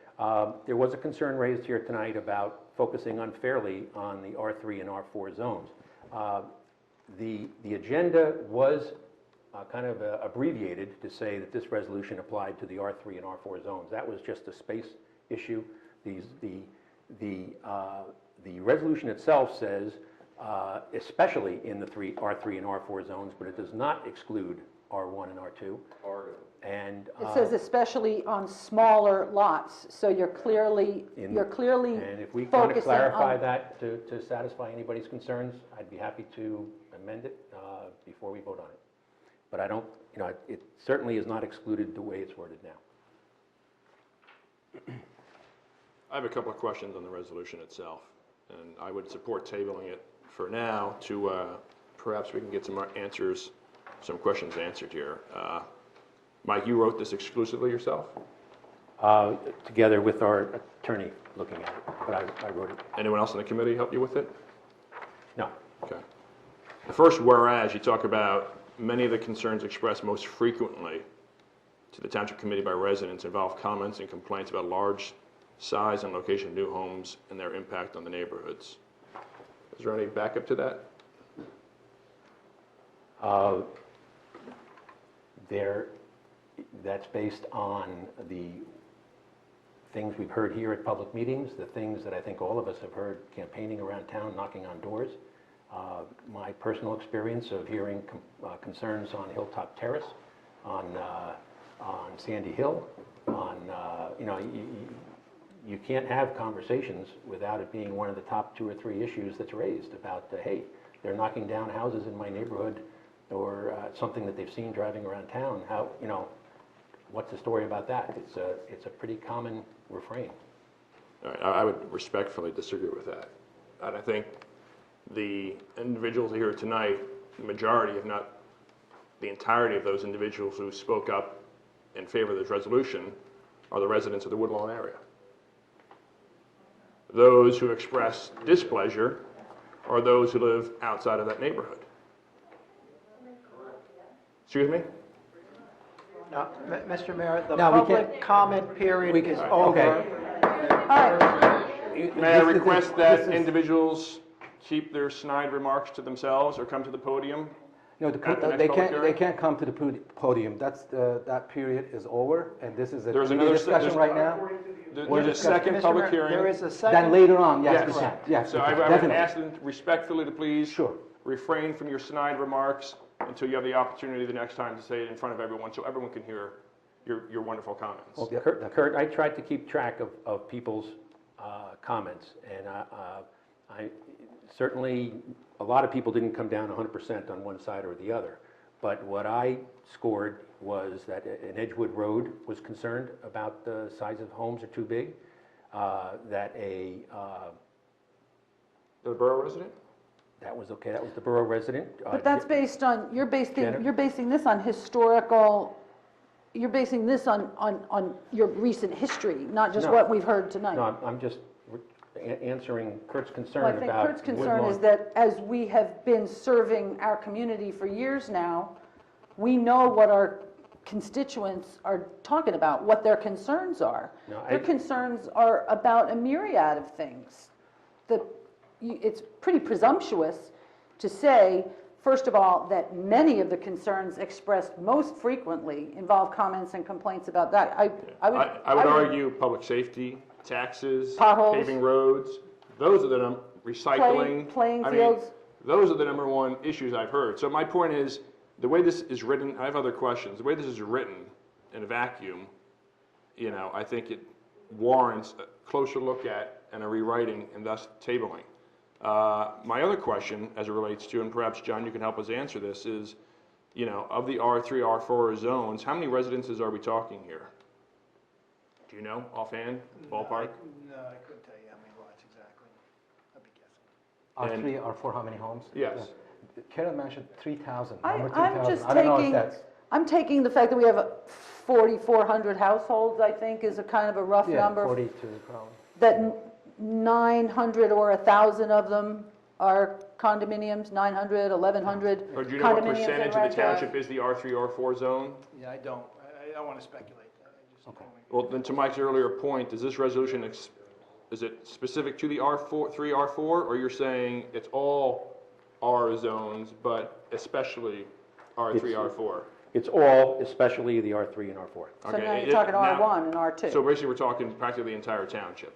there was a concern raised here tonight about focusing unfairly on the R3 and R4 zones. The agenda was kind of abbreviated to say that this resolution applied to the R3 and R4 zones. That was just a space issue. The resolution itself says, especially in the R3 and R4 zones, but it does not exclude R1 and R2. And It says especially on smaller lots, so you're clearly and if we want to focusing clarify on- that to satisfy anybody's concerns, I'd be happy to amend it before we vote on it. But I don't, you know, it certainly is not excluded the way it's worded now. I have a couple of questions on the resolution itself, and I would support tabling it for now to perhaps we can get some answers, some questions answered here. Mike, you wrote this exclusively yourself? Together with our attorney looking at it, but I wrote it. Anyone else in the committee help you with it? No. Okay. The first whereas, you talk about many of the concerns expressed most frequently to the Township Committee by residents involve comments and complaints about large size and location of new homes and their impact on the neighborhoods. Is there any backup to that? That's based on the things we've heard here at public meetings, the things that I think all of us have heard campaigning around town, knocking on doors. My personal experience of hearing concerns on Hilltop Terrace, on Sandy Hill, you know, you can't have conversations without it being one of the top 2 or 3 issues that's raised about, hey, they're knocking down houses in my neighborhood, or something that they've seen driving around town. How, you know, what's the story about that? It's a pretty common refrain. All right, I would respectfully disagree with that. And I think the individuals here tonight, the majority, if not the entirety of those individuals who spoke up in favor of this resolution, are the residents of the Woodlawn area. Those who express displeasure are those who live outside of that neighborhood. Excuse me? No, Mr. Mayor, the No, we public can't- comment period is okay. over. May I request that individuals keep their snide remarks to themselves or come to the podium? No, at the next public they hearing? can't come to the podium. That period is over, and this is a There's committee another discussion right now. There's a second Mr. public Mayor, hearing. There is a second. Then later on, yes, Yes. we can. Yes, So we I can, would definitely. ask them respectfully to please Sure. refrain from your snide remarks until you have the opportunity the next time to say it in front of everyone, so everyone can hear your wonderful comments. Well, Kurt, I tried to keep track of people's comments, and I certainly, a lot of people didn't come down 100% on one side or the other. But what I scored was that an Edgewood Road was concerned about the size of homes are too big, that The borough resident? that was okay, that was the borough resident. But that's based on, you're Janet? basing this on historical, you're basing this on your recent history, not just No. what we've heard tonight. No, I'm just answering Kurt's concern Well, about. I think Kurt's concern Woodlawn. is that as we have been serving our community for years now, we know what our constituents are talking about, what their concerns are. No, Their concerns are about a myriad of things. It's pretty presumptuous to say, first of all, that many of the concerns expressed most frequently involve comments and complaints about that. I would argue public safety, taxes, Potholes. paving roads, those are the recycling. Playing I mean, fields. those are the number one issues I've heard. So my point is, the way this is written, I have other questions. The way this is written in a vacuum, I think it warrants a closer look at and a rewriting and thus tabling. My other question, as it relates to, and perhaps John, you can help us answer this, is, of the R3, R4 zones, how many residences are we talking here? Do you know offhand, ballpark? No, I couldn't tell you how many lots exactly. I'd be guessing. R3, R4, how many homes? Yes. Carol mentioned 3,000, I'm number 3,000. just I don't know if taking, that's, I'm taking the fact that we have 4,400 households, I think, is a kind of a rough yeah, number. 42 probably. That 900 or 1,000 of them are condominiums, 900, 1,100 Or do you know what condominiums in percentage of the Rancho. township is the R3, R4 zone? Yeah, I don't want to speculate that. I just don't wanna- Well, then to Mike's earlier point, is this resolution, is it specific to the R4, 3, R4, or you're saying it's all R zones, but especially R3, R4? It's all, especially the R3 and R4. So now you're talking R1 and R2, So basically, we're talking practically the entire township.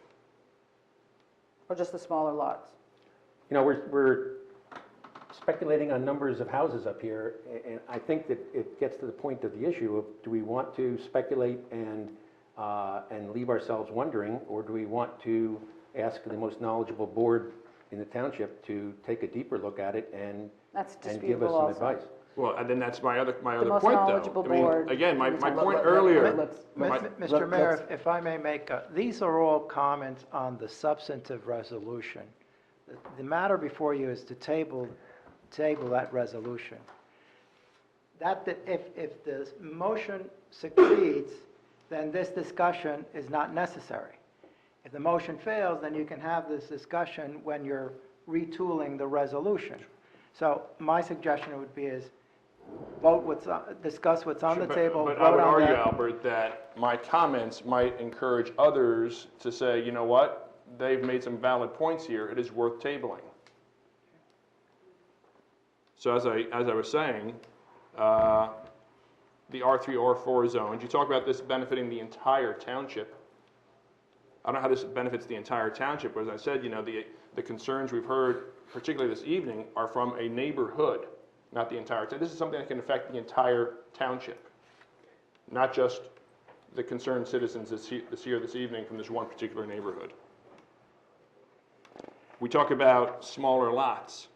or just the smaller lots. We're speculating on numbers of houses up here, and I think that it gets to the point of the issue of, do we want to speculate and leave ourselves wondering, or do we want to ask the most knowledgeable board in the township to take a deeper look at it and That's give us disputable some also. advice? Well, and then that's my other point, most though. knowledgeable I mean, board again, my in the point township. earlier. Mr. Mayor, if I may make, these are all comments on the substantive resolution. The matter before you is to table that resolution. If the motion succeeds, then this discussion is not necessary. If the motion fails, then you can have this discussion when you're retooling the resolution. So my suggestion would be is discuss what's on the table, But vote I would on argue, that. Albert, that my comments might encourage others to say, you know what? They've made some valid points here. It is worth tabling. So as I was saying, the R3, R4 zones, you talk about this benefiting the entire township. I don't know how this benefits the entire township, but as I said, the concerns we've heard, particularly this evening, are from a neighborhood, not the entire town. This is something that can affect the entire township, not just the concerned citizens that's here this evening from this one particular neighborhood. We talk about smaller lots.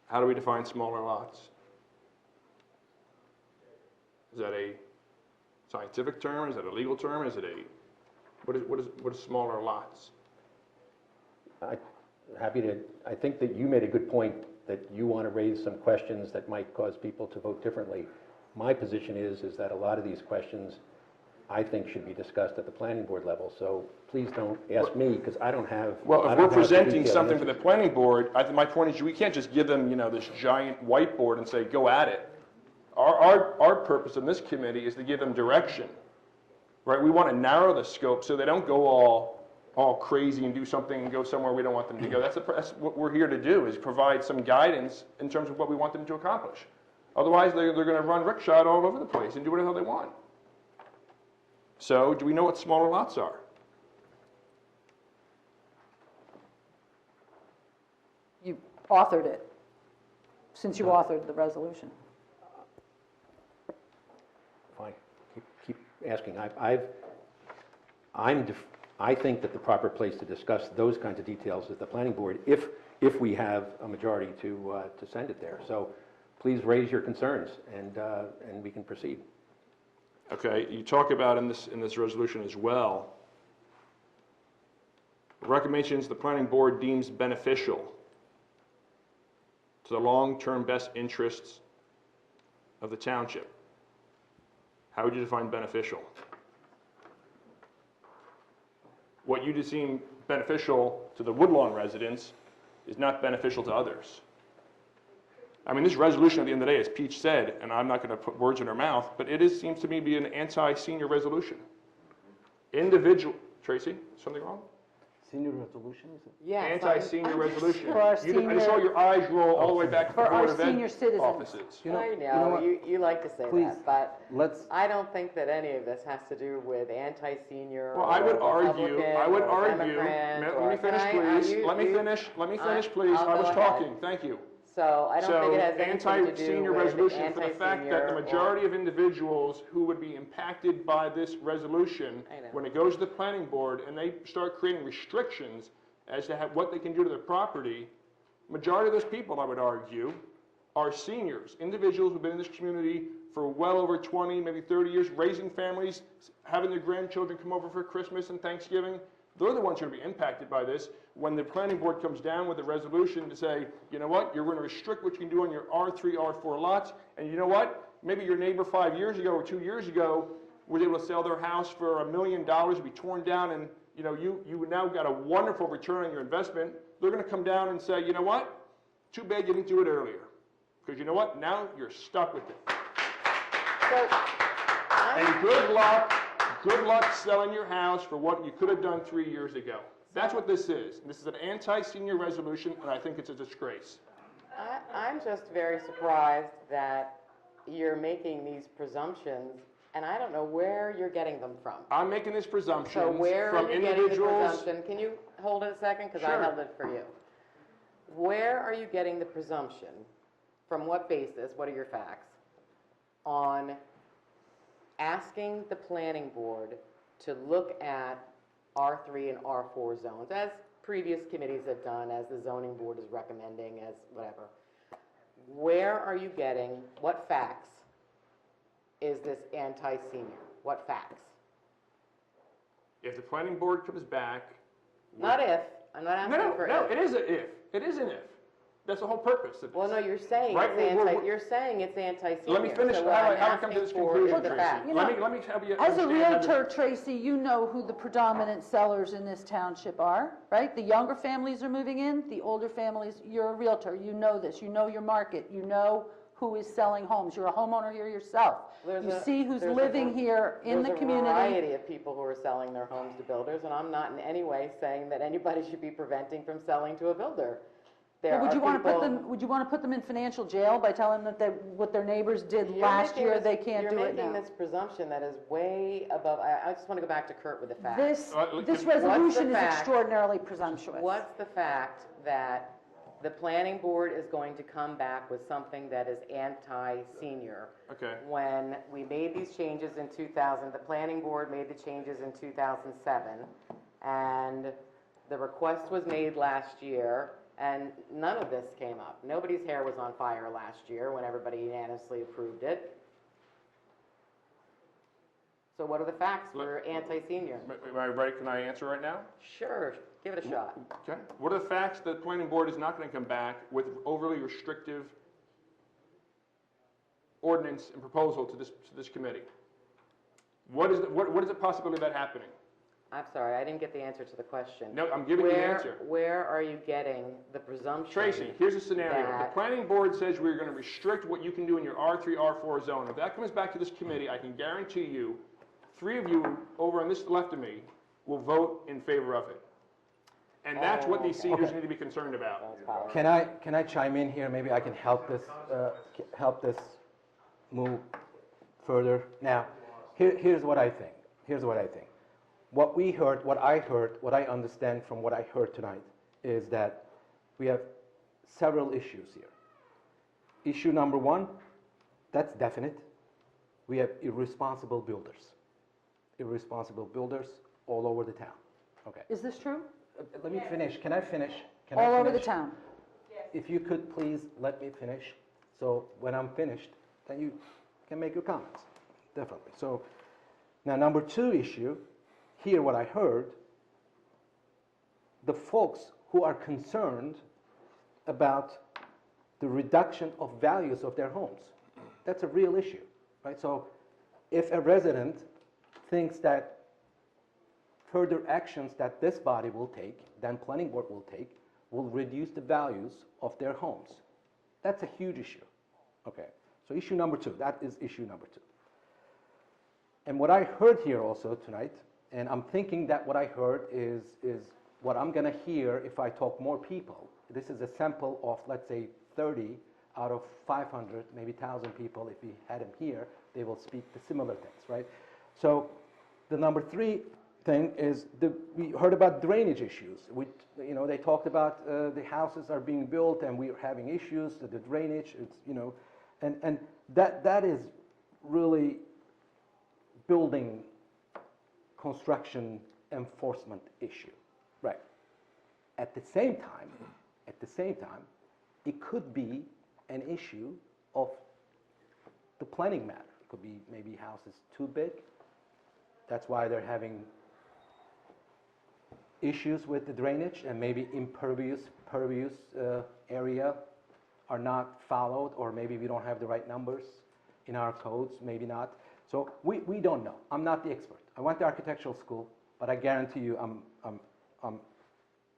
How do we define smaller lots? Is that a scientific term? Is that a legal term? Is it what is smaller lots? I think that you made a good point that you want to raise some questions that might cause people to vote differently. My position is that a lot of these questions, I think, should be discussed at the planning board level. So please don't ask me, because I don't have. Well, I if don't we're have the presenting detailed something for answers. the planning board, my point is we can't just give them, this giant whiteboard and say, go at it. Our purpose in this committee is to give them direction, right? We want to narrow the scope so they don't go all crazy and do something and go somewhere we don't want them to go. That's what we're here to do, is provide some guidance in terms of what we want them to accomplish. Otherwise, they're going to run rickshod all over the place and do whatever they want. So, do we know what smaller lots are? You authored it, since you authored the resolution. Fine, keep asking. I think that the proper place to discuss those kinds of details is the planning board, if we have a majority to send it there. So please raise your concerns, and we can proceed. Okay, you talk about in this resolution as well, recommendations the planning board deems beneficial to the long-term best interests of the township. How would you define beneficial? What you deem beneficial to the Woodlawn residents is not beneficial to others. I mean, this resolution at the end of the day, as Peach said, and I'm not going to put words in her mouth, but it seems to me to be an anti-senior resolution. Tracy, something wrong? Senior resolution, is it? Yeah. Anti-senior resolution. For our I saw your eyes roll all the way back to the For our Board of Ed senior citizens. offices. I know, you like to say Please, that, but let's- I don't think that any of this has to do with anti-senior Well, I would or argue, Republican or Democrat let or- me finish, Can I- please. Let me finish, please. I'll I was go ahead. talking, thank you. So I don't think it has anything to do Anti-senior with resolution for the fact that anti-senior the or- majority of individuals who would be impacted by this resolution, I know. when it goes to the planning board and they start creating restrictions as to what they can do to their property, majority of those people, I would argue, are seniors, individuals who've been in this community for well over 20, maybe 30 years, raising families, having their grandchildren come over for Christmas and Thanksgiving. They're the ones who are going to be impacted by this. When the planning board comes down with a resolution to say, you know what, you're going to restrict what you can do on your R3, R4 lots, and you know what, maybe your neighbor 5 years ago or 2 years ago was able to sell their house for $1 million, be torn down, and you now got a wonderful return on your investment. They're going to come down and say, you know what, too bad you didn't do it earlier. Because you know what, now you're stuck with it. And good luck selling your house for what you could have done 3 years ago. That's what this is. This is an anti-senior resolution, and I think it's a disgrace. I'm just very surprised that you're making these presumptions, and I don't know where you're getting them from. I'm making this presumption So where from are you getting the individuals. presumption? Can you hold it a second, because I Sure. held it for you. Where are you getting the presumption? From what basis? What are your facts? On asking the planning board to look at R3 and R4 zones, as previous committees have done, as the zoning board is recommending, as whatever. Where are you getting, what facts is this anti-senior? What facts? If the planning board comes back. Not if, I'm not asking for if. No, it is an if. It is an if. That's the whole purpose of this. Well, no, you're saying Right, you're saying it's anti-senior. Let me finish So how what I I'm come to this asking for conclusion, is the Tracy. facts. Let me help you As a understand how this- realtor, Tracy, you know who the predominant sellers in this township are, right? The younger families are moving in, the older families, you're a realtor, you know this, you know your market, you know who is selling homes. You're a homeowner here yourself. You see who's living here in the community. There's a variety of people who are selling their homes to builders, and I'm not in any way saying that anybody should be preventing from selling to a builder. But would you want to put them in financial jail by telling them that what their neighbors did last year, they can't do it You're making now? this presumption that is way above, I just want to go back to Kurt with the facts. This resolution is extraordinarily presumptuous. What's the fact that the planning board is going to come back with something that is anti-senior? Okay. When we made these changes in 2000, the planning board made the changes in 2007, and the request was made last year, and none of this came up. Nobody's hair was on fire last year when everybody unanimously approved it. So what are the facts for anti-senior? Am I right? Can I answer right now? Sure, give it a shot. Okay. What are the facts that the planning board is not going to come back with overly restrictive ordinance and proposal to this committee? What is the possibility of that happening? I'm sorry, I didn't get the answer to the question. No, I'm giving you the answer. Where are you getting the presumption? Tracy, here's a scenario. The that- planning board says we're going to restrict what you can do in your R3, R4 zone. If that comes back to this committee, I can guarantee you, 3 of you over on this left of me will vote in favor of it. And that's what these seniors need to be concerned about. Can I chime in here? Maybe I can help this move further. Now, here's what I think. What I understand from what I heard tonight is that we have several issues here. Issue number one, that's definite. We have irresponsible builders. irresponsible builders all over the town. Okay. Is this true? Let me finish. Can I finish? Can All I over the finish? town? If you could please let me finish, so when I'm finished, then you can make your comments, definitely. So now number 2 issue, here what I heard, the folks who are concerned about the reduction of values of their homes. That's a real issue, right? So if a resident thinks that further actions that this body will take, then planning board will take, will reduce the values of their homes. That's a huge issue. Okay, so issue number 2, that is issue number 2. And what I heard here also tonight, and I'm thinking that what I heard is what I'm gonna hear if I talk more people. This is a sample of, let's say, 30 out of 500, maybe 1,000 people. If we had them here, they will speak the similar things, right? So the number 3 thing is we heard about drainage issues. They talked about the houses are being built and we're having issues, the drainage, and that is really building construction enforcement issue, right? At the same time, it could be an issue of the planning matter. It could be maybe house is too big. That's why they're having issues with the drainage, and maybe impervious area are not followed, or maybe we don't have the right numbers in our codes, maybe not. So we don't know. I'm not the expert. I went to architectural school, but I guarantee you I'm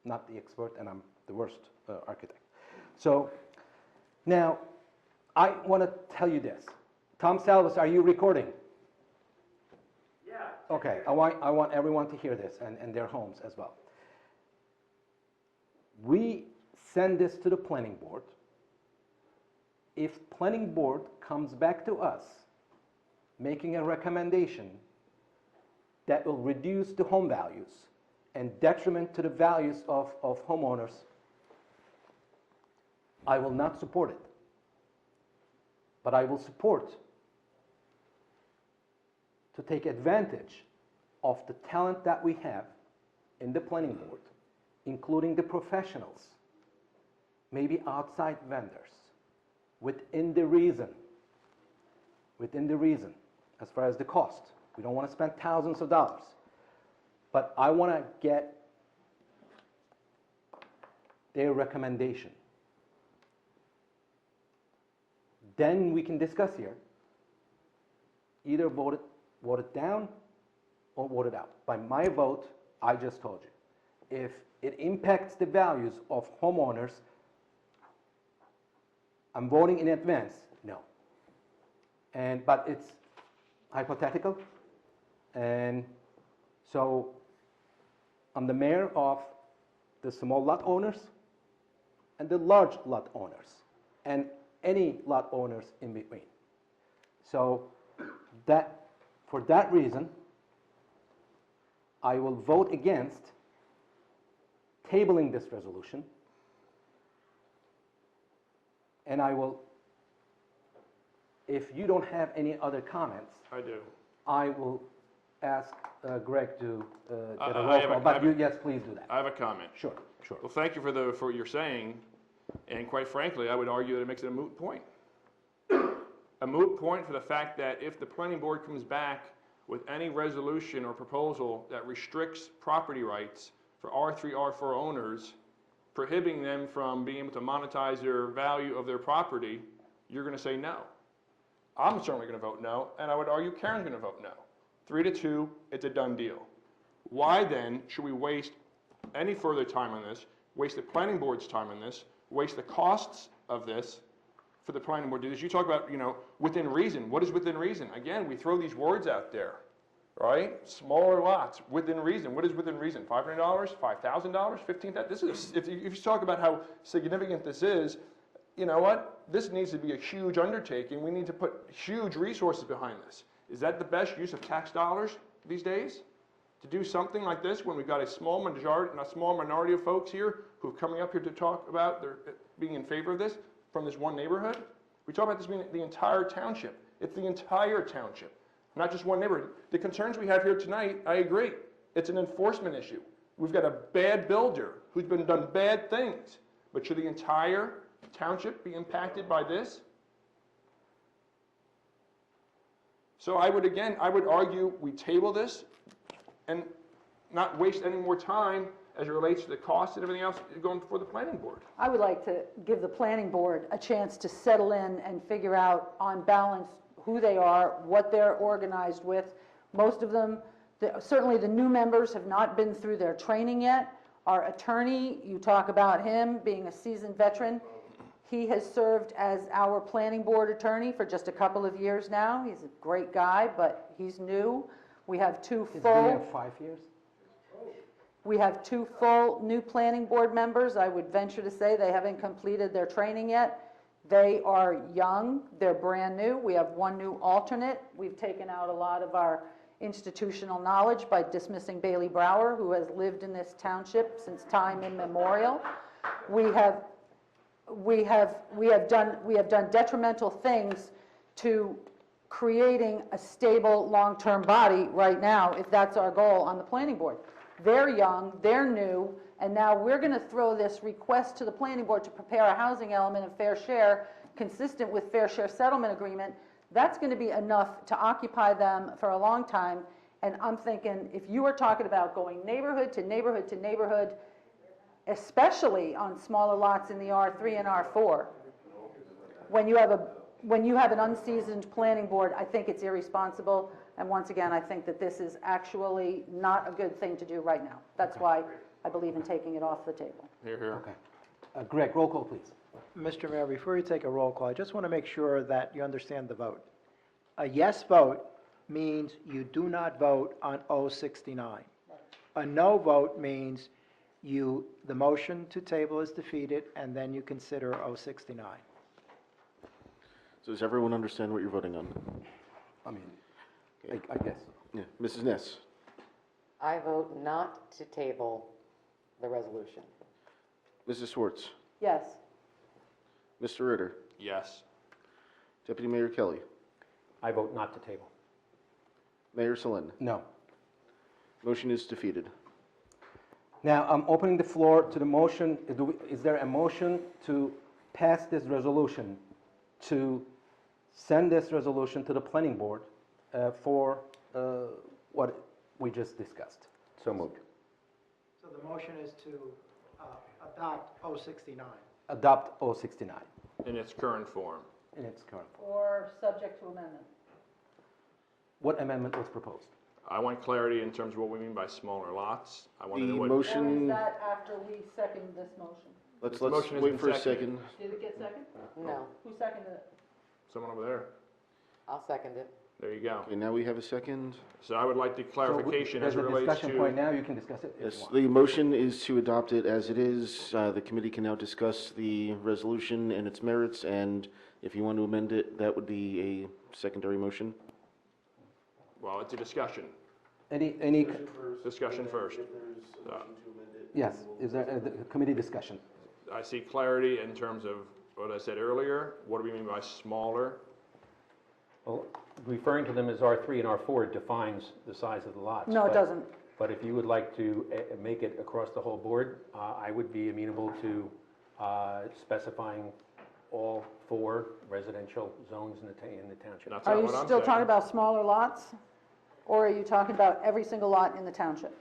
not the expert, and I'm the worst architect. So now I want to tell you this. Tom Salvas, are you recording? Okay, I want everyone to hear this, and their homes as well. We send this to the planning board. If planning board comes back to us making a recommendation that will reduce the home values and detriment to the values of homeowners, I will not support it. But I will support to take advantage of the talent that we have in the planning board, including the professionals, maybe outside vendors, within the reason, as far as the cost. We don't want to spend thousands of dollars. But I want to get their recommendation. Then we can discuss here. Either vote it down or vote it out. By my vote, I just told you. If it impacts the values of homeowners, I'm voting in advance, no. But it's hypothetical. And so I'm the mayor of the small lot owners and the large lot owners and any lot owners in between. So for that reason, I will vote against tabling this resolution, and I will, if you don't have any other comments, I do. I will ask Greg to get a I roll have call, a- but yes, please do that. I have a comment. Sure. Well, thank you for what you're saying, and quite frankly, I would argue that it makes it a moot point. A moot point for the fact that if the planning board comes back with any resolution or proposal that restricts property rights for R3, R4 owners, prohibiting them from being able to monetize their value of their property, you're going to say no. I'm certainly going to vote no, and I would argue Karen's going to vote no. 3-2, it's a done deal. Why then should we waste any further time on this, waste the planning board's time on this, waste the costs of this for the planning board to do this? You talk about, within reason. What is within reason? Again, we throw these words out there, right? Smaller lots, within reason. What is within reason? $500, $5,000, $15,000? This is, if you talk about how significant this is, you know what? This needs to be a huge undertaking. We need to put huge resources behind this. Is that the best use of tax dollars these days? To do something like this when we've got a small minority of folks here who are coming up here to talk about their being in favor of this from this one neighborhood? We talk about this being the entire township. It's the entire township. not just one neighborhood. The concerns we have here tonight, I agree. It's an enforcement issue. We've got a bad builder who's been done bad things. But should the entire township be impacted by this? So I would argue we table this and not waste any more time as it relates to the cost and everything else going before the planning board. I would like to give the planning board a chance to settle in and figure out on balance who they are, what they're organized with. Most of them, certainly the new members have not been through their training yet. Our attorney, you talk about him being a seasoned veteran. He has served as our planning board attorney for just a couple of years now. He's a great guy, but he's new. We have two He's full... been here 5 years? We have two full new planning board members. I would venture to say they haven't completed their training yet. They are young, they're brand new. We have one new alternate. We've taken out a lot of our institutional knowledge by dismissing Bailey Brower, who has lived in this township since time immemorial. We have done detrimental things to creating a stable long-term body right now, if that's our goal on the planning board. They're young, they're new, and now we're going to throw this request to the planning board to prepare a housing element of fair share consistent with fair share settlement agreement. That's going to be enough to occupy them for a long time. And I'm thinking, if you are talking about going neighborhood to neighborhood to neighborhood, especially on smaller lots in the R3 and R4, when you have an unseasoned planning board, I think it's irresponsible. And once again, I think that this is actually not a good thing to do right now. That's why I believe in taking it off the table. Here, here. Okay. Greg, roll call, please. Mr. Mayor, before you take a roll call, I just want to make sure that you understand the vote. A yes vote means you do not vote on 069. A no vote means the motion to table is defeated, and then you consider 069. So does everyone understand what you're voting on? I mean, I guess. Yeah, Mrs. Ness? I vote not to table the resolution. Mrs. Swartz? Yes. Mr. Ritter? Yes. Deputy Mayor Kelly? I vote not to table. Mayor Selin? No. Motion is defeated. Now, I'm opening the floor to the motion. Is there a motion to pass this resolution, to send this resolution to the planning board for what we just discussed? So moved. So the motion is to adopt 069. Adopt 069 In its current form. in its current form. Or subject to amendment. What amendment was proposed? I want clarity in terms of what we mean by smaller lots. I want to The know what. Or is motion, that after we second this motion? let's The motion has wait been for a seconded. second. Did it get second? No, Who seconded it? Someone over there. I'll second it. There you go. Okay, now we have a second. So I would like the clarification as it There's a relates discussion point to. now, you can discuss it if you Yes, want. the motion is to adopt it as it is. The committee can now discuss the resolution and its merits, and if you want to amend it, that would be a secondary motion. Well, it's a discussion. Any, Discussion first. yes, is there a committee discussion? I see clarity in terms of what I said earlier. What do we mean by smaller? Well, referring to them as R3 and R4 defines the size of the lots. No, it but- doesn't. But if you would like to make it across the whole board, I would be amenable to specifying all 4 residential zones in the township. That's Are not you what I'm still saying. talking about smaller lots? Or are you talking about every single lot in the township?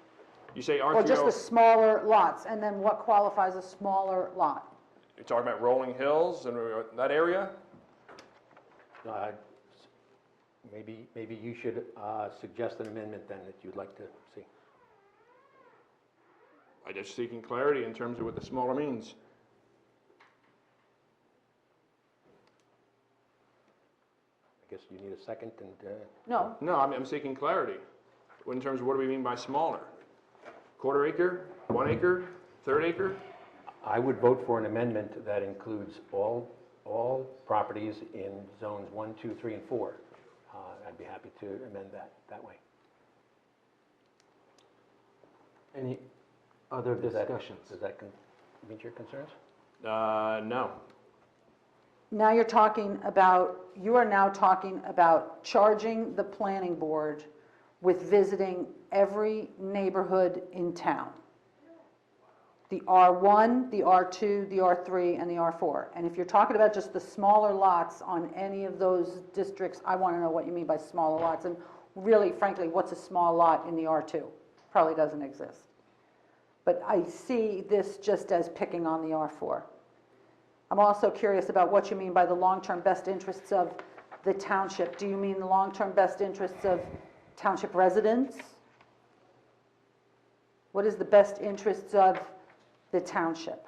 You say Or just the R3, smaller lots, and then what qualifies a smaller lot? you're talking about Rolling Hills and that area? Uh, Maybe you should suggest an amendment then that you'd like to see. I'm just seeking clarity in terms of what the smaller means. I guess you need a second and, No, No, I'm seeking clarity in terms of what do we mean by smaller? Quarter acre, 1 acre, third acre? I would vote for an amendment that includes all properties in zones 1, 2, 3, and 4. I'd be happy to amend that way. Any other discussions? Does that meet your concerns? No. now you are now talking about charging the planning board with visiting every neighborhood in town. The R1, the R2, the R3, and the R4. And if you're talking about just the smaller lots on any of those districts, I want to know what you mean by smaller lots. And really, frankly, what's a small lot in the R2? Probably doesn't exist. But I see this just as picking on the R4. I'm also curious about what you mean by the long-term best interests of the township. Do you mean the long-term best interests of township residents? What is the best interests of the township?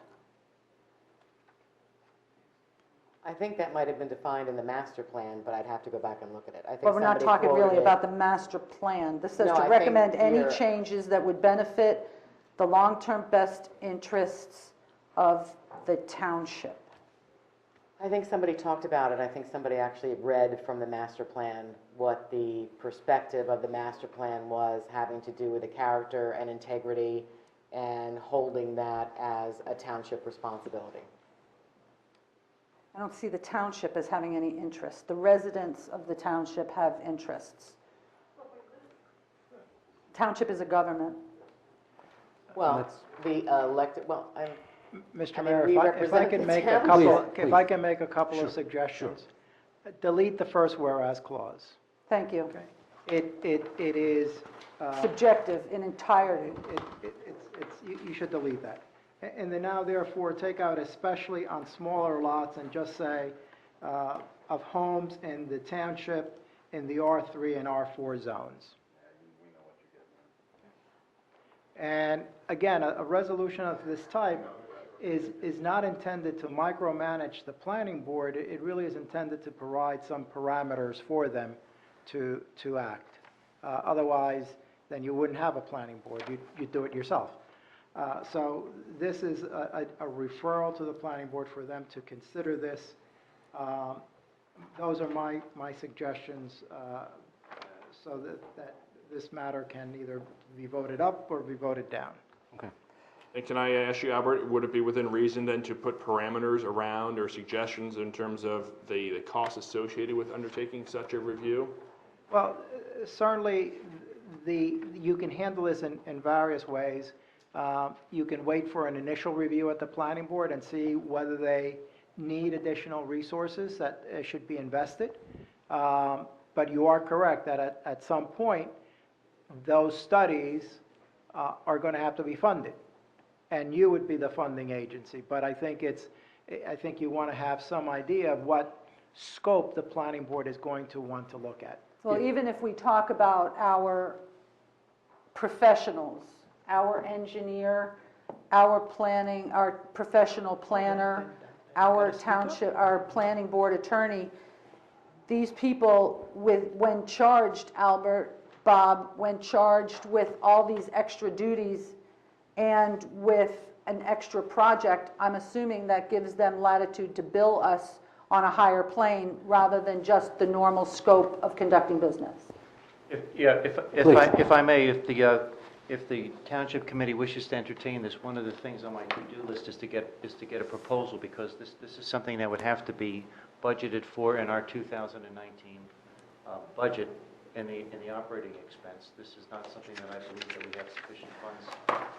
I think that might have been defined in the master plan, but I'd have to go back and look at it. I think But we're not somebody talking really quoted it. about the master plan. This says No, to I think recommend any you're- changes that would benefit the long-term best interests of the township. I think somebody talked about it. I think somebody actually read from the master plan what the perspective of the master plan was, having to do with the character and integrity and holding that as a township responsibility. I don't see the township as having any interest. The residents of the township have interests. Township is a government. Well, the elected, Mr. I mean, Mayor, we if I represent can the make a township. couple, Please, if I can make a couple of suggestions. Delete the first whereas clause. Thank you. It is, Subjective in entirety. you should delete that. And then now therefore, take out especially on smaller lots and just say, of homes in the township in the R3 and R4 zones. And again, a resolution of this type is not intended to micromanage the planning board. It really is intended to provide some parameters for them to act. Otherwise, then you wouldn't have a planning board. You'd do it yourself. So this is a referral to the planning board for them to consider this. Those are my suggestions so that this matter can either be voted up or be voted down. Okay. And can I ask you, Albert, would it be within reason then to put parameters around or suggestions in terms of the costs associated with undertaking such a review? Well, certainly, you can handle this in various ways. You can wait for an initial review at the planning board and see whether they need additional resources that should be invested. But you are correct that at some point, those studies are going to have to be funded. And you would be the funding agency. But I think you want to have some idea of what scope the planning board is going to want to look at. Well, even if we talk about our professionals, our engineer, our planning, our professional planner, our township, our planning board attorney, these people when charged, Albert, Bob, when charged with all these extra duties and with an extra project, I'm assuming that gives them latitude to bill us on a higher plane rather than just the normal scope of conducting business. If I may, if the township committee wishes to entertain this, one of the things on my to-do list is to get a proposal, because this is something that would have to be budgeted for in our 2019 budget in the operating expense. This is not something that I believe that we have sufficient funds.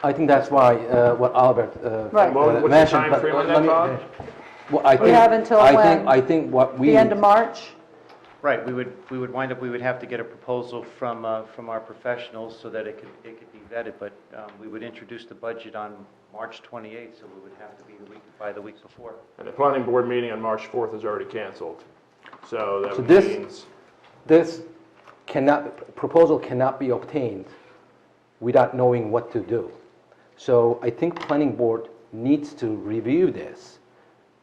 I think that's why what Albert Right. What's the mentioned. time but frame on let that, me Bob? finish. Well, I We think, have until when? I think what we The end of March? Right, we would have to get a proposal from our professionals so that it could be vetted, but we would introduce the budget on March 28th, so we would have to be by the week before. And the planning board meeting on March 4th is already canceled. So that this means... proposal cannot be obtained without knowing what to do. So I think planning board needs to review this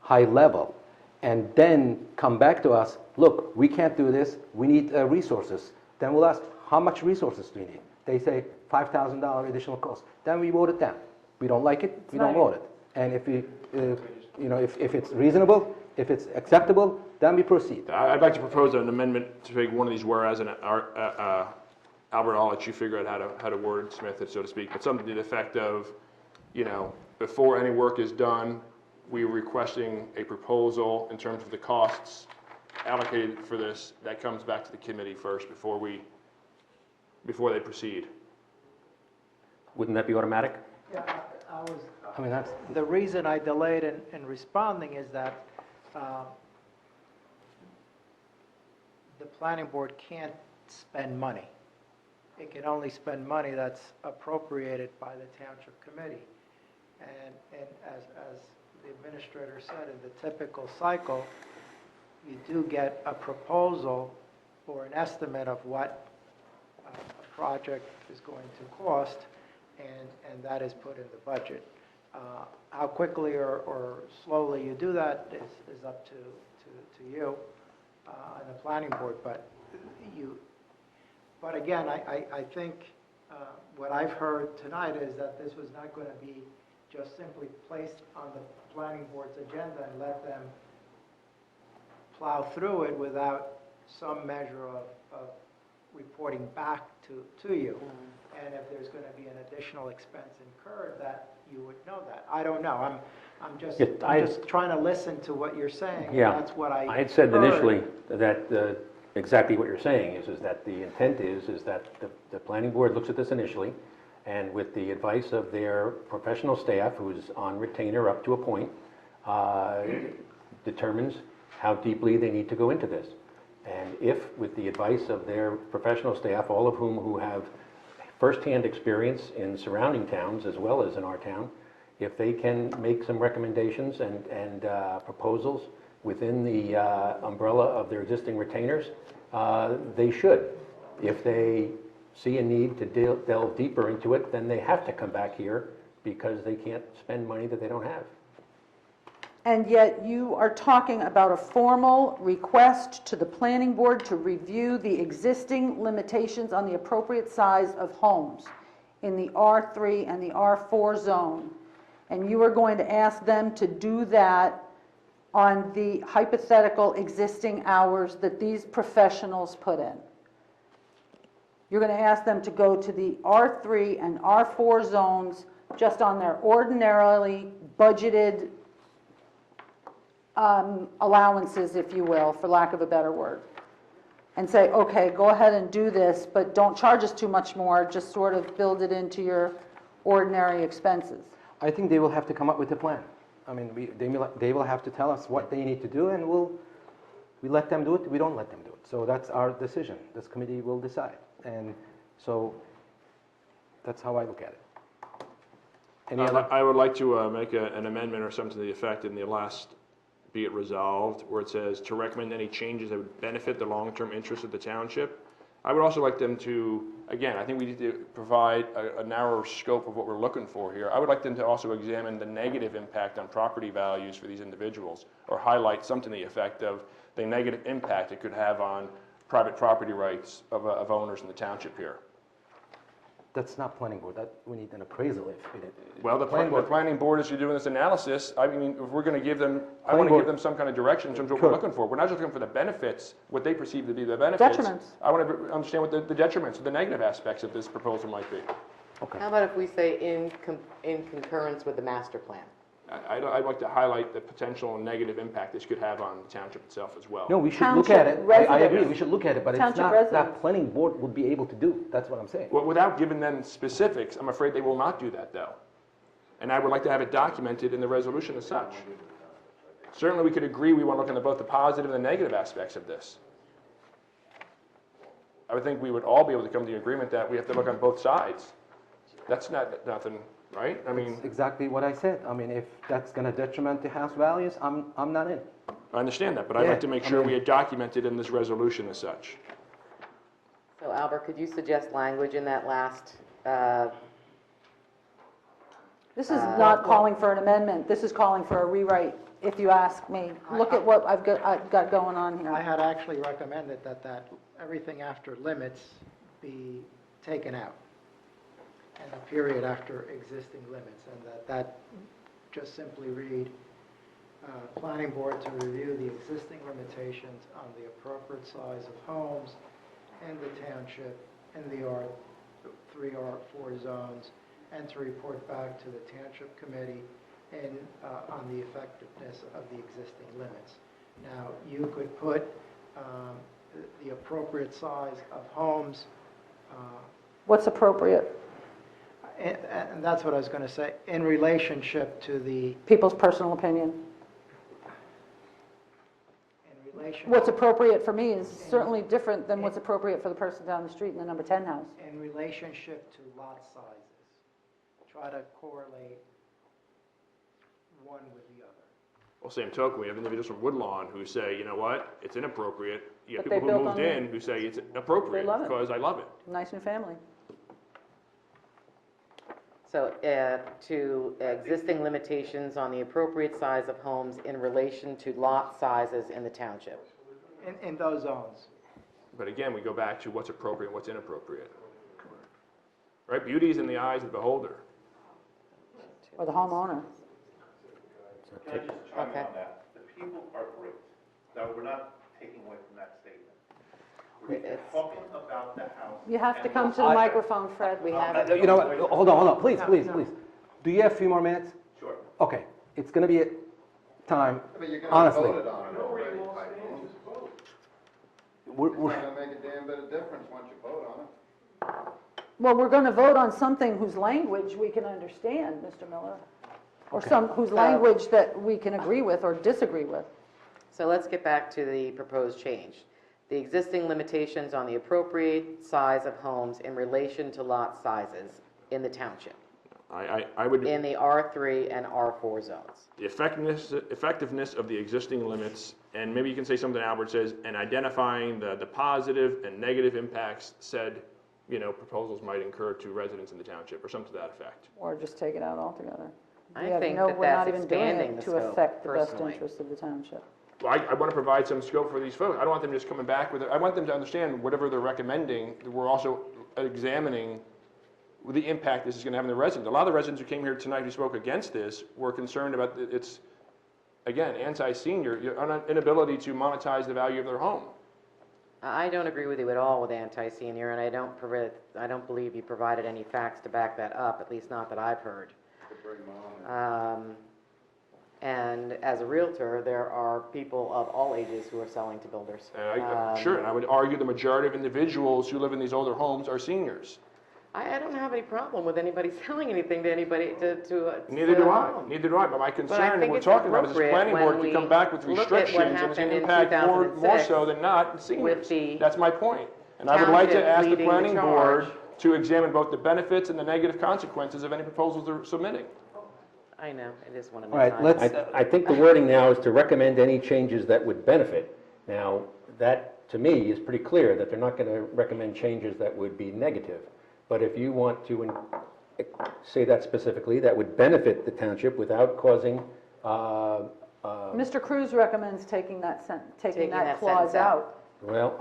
high level and then come back to us, look, we can't do this, we need resources. Then we'll ask, how much resources do you need? They say $5,000 additional cost. Then we vote it down. We don't like it, we don't vote it. And if it's reasonable, if it's acceptable, then we proceed. I'd like to propose an amendment to take one of these whereas, and Albert, I'll let you figure out how to wordsmith it, so to speak, but something to the effect of, before any work is done, we're requesting a proposal in terms of the costs allocated for this. That comes back to the committee first before they proceed. Wouldn't that be automatic? Yeah, I mean, that's, the reason I delayed in responding is that the planning board can't spend money. It can only spend money that's appropriated by the township committee. And as the administrator said, in the typical cycle, you do get a proposal or an estimate of what a project is going to cost, and that is put in the budget. How quickly or slowly you do that is up to you and the planning board, but again, I think what I've heard tonight is that this was not going to be just simply placed on the planning board's agenda and let them plow through it without some measure of reporting back to you. And if there's going to be an additional expense incurred, that you would know that. I don't know. I'm just trying to listen to what you're saying. Yeah. And that's what I had said heard. initially that exactly what you're saying is that the intent is that the planning board looks at this initially, and with the advice of their professional staff, who's on retainer up to a point, determines how deeply they need to go into this. And if, with the advice of their professional staff, all of who have firsthand experience in surrounding towns as well as in our town, if they can make some recommendations and proposals within the umbrella of their existing retainers, they should. If they see a need to delve deeper into it, then they have to come back here because they can't spend money that they don't have. And yet you are talking about a formal request to the planning board to review the existing limitations on the appropriate size of homes in the R3 and the R4 zone. And you are going to ask them to do that on the hypothetical existing hours that these professionals put in. You're going to ask them to go to the R3 and R4 zones just on their ordinarily budgeted allowances, if you will, for lack of a better word, and say, okay, go ahead and do this, but don't charge us too much more, just sort of build it into your ordinary expenses. I think they will have to come up with a plan. I mean, they will have to tell us what they need to do, and we let them do it, we don't let them do it. So that's our decision. This committee will decide. And so that's how I look at it. I would like to make an amendment or something to the effect in the last be it resolved, where it says to recommend any changes that would benefit the long-term interests of the township. I would also like them to, again, I think we need to provide a narrower scope of what we're looking for here. I would like them to also examine the negative impact on property values for these individuals, or highlight something to the effect of the negative impact it could have on private property rights of owners in the township here. That's not planning board. That we need an appraisal. Well, the planning board is doing this analysis. I mean, if we're going to give them, I want to give them some kind of direction in terms of what we're looking for. We're not just looking for the benefits, what they perceive to be the benefits. Detriments. I want to understand what the detriments, the negative aspects of this proposal might be. Okay. How about if we say in concurrence with the master plan? I'd like to highlight the potential negative impact this could have on the township itself as well. No, we should look at it. I agree, we should look at it, but it's not that planning board would be able to do. That's what I'm saying. Well, without giving them specifics, I'm afraid they will not do that, though. And I would like to have it documented in the resolution as such. Certainly, we could agree we want to look into both the positive and the negative aspects of this. I would think we would all be able to come to the agreement that we have to look on both sides. That's not nothing, right? I mean, that's exactly what I said. I mean, if that's going to detriment the house values, I'm not in. I understand that, but I'd like to make sure we had documented in this resolution as such. So Albert, could you suggest language in that last? This is not calling for an amendment. This is calling for a rewrite, if you ask me. Look at what I've got going on here. I had actually recommended that everything after limits be taken out, and the period after existing limits, and that just simply read, planning board to review the existing limitations on the appropriate size of homes in the township, in the R3, R4 zones, and to report back to the township committee on the effectiveness of the existing limits. Now, you could put the appropriate size of homes, What's appropriate? and that's what I was going to say, in relationship to the, People's personal opinion. in relation, What's appropriate for me is certainly different than what's appropriate for the person down the street in the number 10 house. in relationship to lot sizes. Try to correlate one with the other. Well, same token, we have individuals from Woodlawn who say, you know what, it's inappropriate. You have But they people who built moved on in who say it's appropriate love it. because I love it. Nice new family. So to existing limitations on the appropriate size of homes in relation to lot sizes in the township. In those zones. But again, we go back to what's appropriate and what's inappropriate. Right? Beauty is in the eyes of the beholder. Or the homeowner. Can I just chime in Okay. on that? The people are great. Now, we're not taking away from that statement. We're It's- talking about the house. You have to and come to the I- microphone, Fred. We have You know what, hold on, please. Do you have a few more minutes? Sure. Okay, it's going to be a time, But you're gonna honestly. vote it on it already. We're- It's not gonna make a damn bit of difference once you vote on it. Well, we're going to vote on something whose language we can understand, Mr. Miller. Or some, whose language that we can agree with or disagree with. So let's get back to the proposed change. The existing limitations on the appropriate size of homes in relation to lot sizes in the township, I would, in the R3 and R4 zones. the effectiveness of the existing limits, and maybe you can say something Albert says, and identifying the positive and negative impacts said, proposals might incur to residents in the township, or something to that effect. Or just take it out altogether. I We have think no- that we're not that's even doing expanding it the to scope, affect the best personally. interests of the township. Well, I want to provide some scope for these folks. I don't want them just coming back with it. I want them to understand whatever they're recommending, we're also examining the impact this is going to have on the residents. A lot of the residents who came here tonight who spoke against this were concerned about its, again, anti-senior, your inability to monetize the value of their home. I don't agree with you at all with anti-senior, and I don't believe you provided any facts to back that up, at least not that I've heard. And as a realtor, there are people of all ages who are selling to builders. Sure, and I would argue the majority of individuals who live in these older homes are seniors. I don't have any problem with anybody selling anything to anybody to Neither do I. Neither do I. But my concern, when we're talking about is this planning board could come back with restrictions and it's going to impact more so than not seniors. That's my point. And I would like to ask the planning board to examine both the benefits and the negative consequences of any proposals they're submitting. I know, it is one of All the right, times. I think the wording now is to recommend any changes that would benefit. Now, that, to me, is pretty clear, that they're not going to recommend changes that would be negative. But if you want to say that specifically, that would benefit the township without causing... Mr. Cruz recommends taking that clause sentence out. out. Well,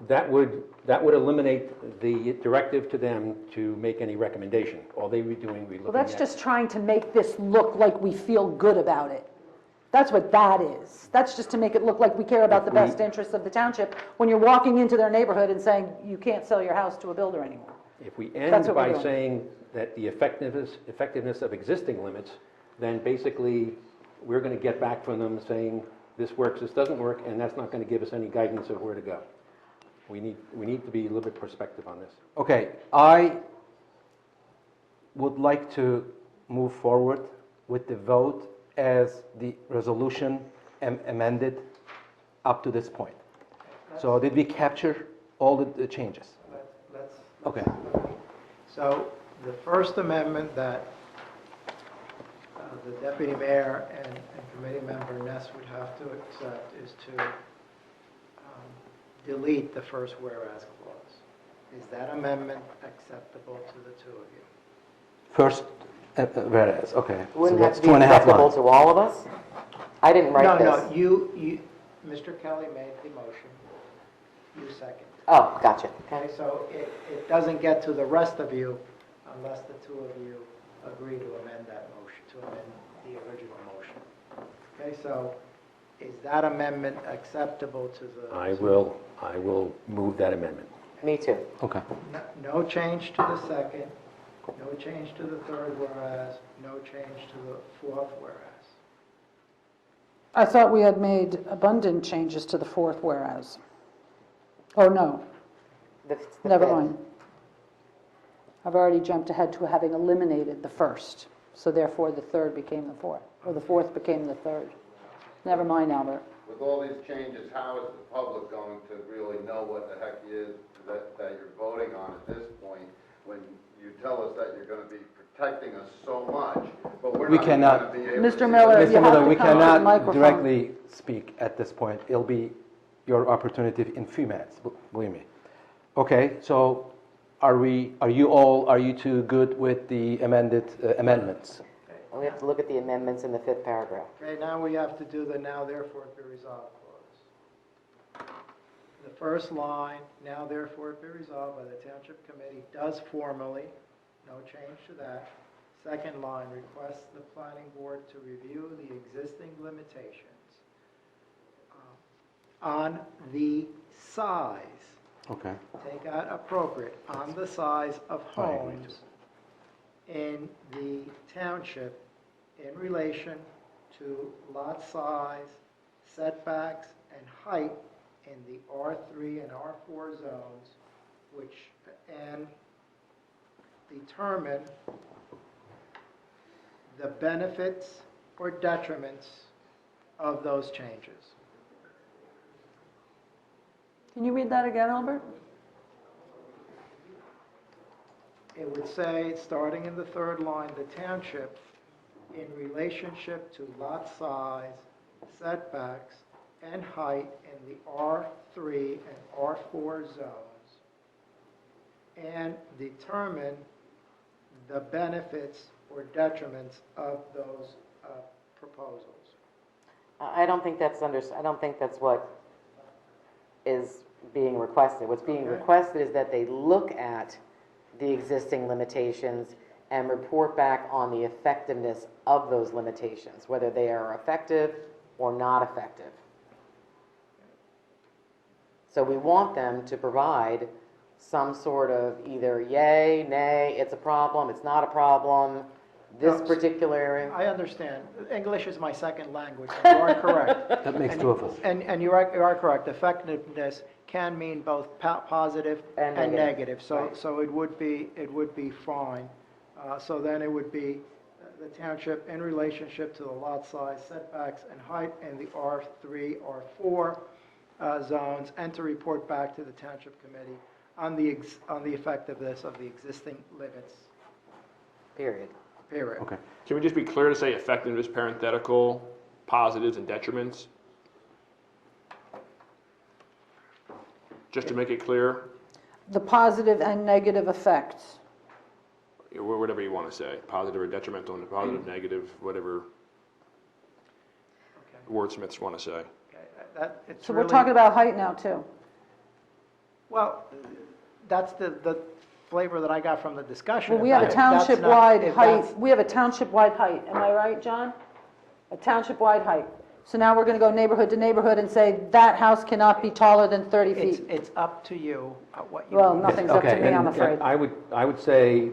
that would eliminate the directive to them to make any recommendation. All they'd be doing would be looking Well, that's at... just trying to make this look like we feel good about it. That's what that is. That's just to make it look like we care about the best interests of the township when you're walking into their neighborhood and saying, you can't sell your house to a builder anymore. If we That's end what we're by doing. saying that the effectiveness of existing limits, then basically, we're going to get back from them saying, this works, this doesn't work, and that's not going to give us any guidance of where to go. We need to be a little bit perspective on this. Okay, I would like to move forward with the vote as the resolution amended up to this point. So did we capture all the changes? Okay. So the First Amendment that the deputy mayor and committee member Ness would have to accept is to delete the first whereas clause. Is that amendment acceptable to the two of you? First, whereas, okay. Wouldn't So have that's to be 2.5 acceptable lines. to all of us? I didn't write this. No, you, Mr. Kelly made the motion, you second. Oh, gotcha. Okay, so it doesn't get to the rest of you unless the two of you agree to amend that motion, to amend the original motion. Okay, so is that amendment acceptable to the? I will move that amendment. Me too. Okay. No change to the second, No change to the third whereas, no change to the fourth whereas. I thought we had made abundant changes to the fourth whereas. Oh, no, The never fifth. mind. I've already jumped ahead to having eliminated the first, so therefore the third became the fourth, or the fourth became the third. Never mind, Albert. With all these changes, how is the public going to really know what the heck is that you're voting on at this point, when you tell us that you're going to be protecting us so much, but we're We not cannot- going to be able to... Mr. Miller, you Mr. have Miller, to we come to the cannot microphone. directly speak at this point. It'll be your opportunity in few minutes, believe me. Okay, so are you two good with the amendments? We have to look at the amendments in the fifth paragraph. Okay, now we have to do the now therefore be resolved clause. The first line, now therefore be resolved by the Township Committee, does formally, no change to that. Second line, requests the planning board to review the existing limitations on the size, Okay. take out appropriate, on the size of I agree homes in the township in relation to lot size, setbacks, and height in the R3 and R4 zones, and determine the benefits or detriments of those changes. Can you read that again, Albert? It would say, starting in the third line, the township, in relationship to lot size, setbacks, and height in the R3 and R4 zones, and determine the benefits or detriments of those proposals. I don't think that's what is being requested. What's being Okay. requested is that they look at the existing limitations and report back on the effectiveness of those limitations, whether they are effective or not effective. So we want them to provide some sort of either yay, nay, it's a problem, it's not a problem, this No, particular area. I understand. English is my second language, and you are correct. That makes two of us. And you are correct. Effectiveness can mean both positive And and negative. negative. Right. So it would be fine. So then it would be the township in relationship to the lot size, setbacks, and height in the R3, R4 zones, and to report back to the township committee on the effectiveness of the existing limits. Period. Period. Okay. Can we just be clear to say effectiveness, parenthetical, positives and detriments? Just to make it clear, The positive and negative effects. or whatever you want to say, positive or detrimental, and positive, negative, whatever wordsmiths want to say. Okay, it's So we're really- talking about height now, too. Well, that's the flavor that I got from the discussion. Well, we have a If that's not- township-wide if height, that's- we have a township-wide height, am I right, John? A township-wide height. So now we're going to go neighborhood to neighborhood and say that house cannot be taller than 30 feet. It's up to you what you. Well, want. nothing's up to Okay, me, I'm and afraid. I would say,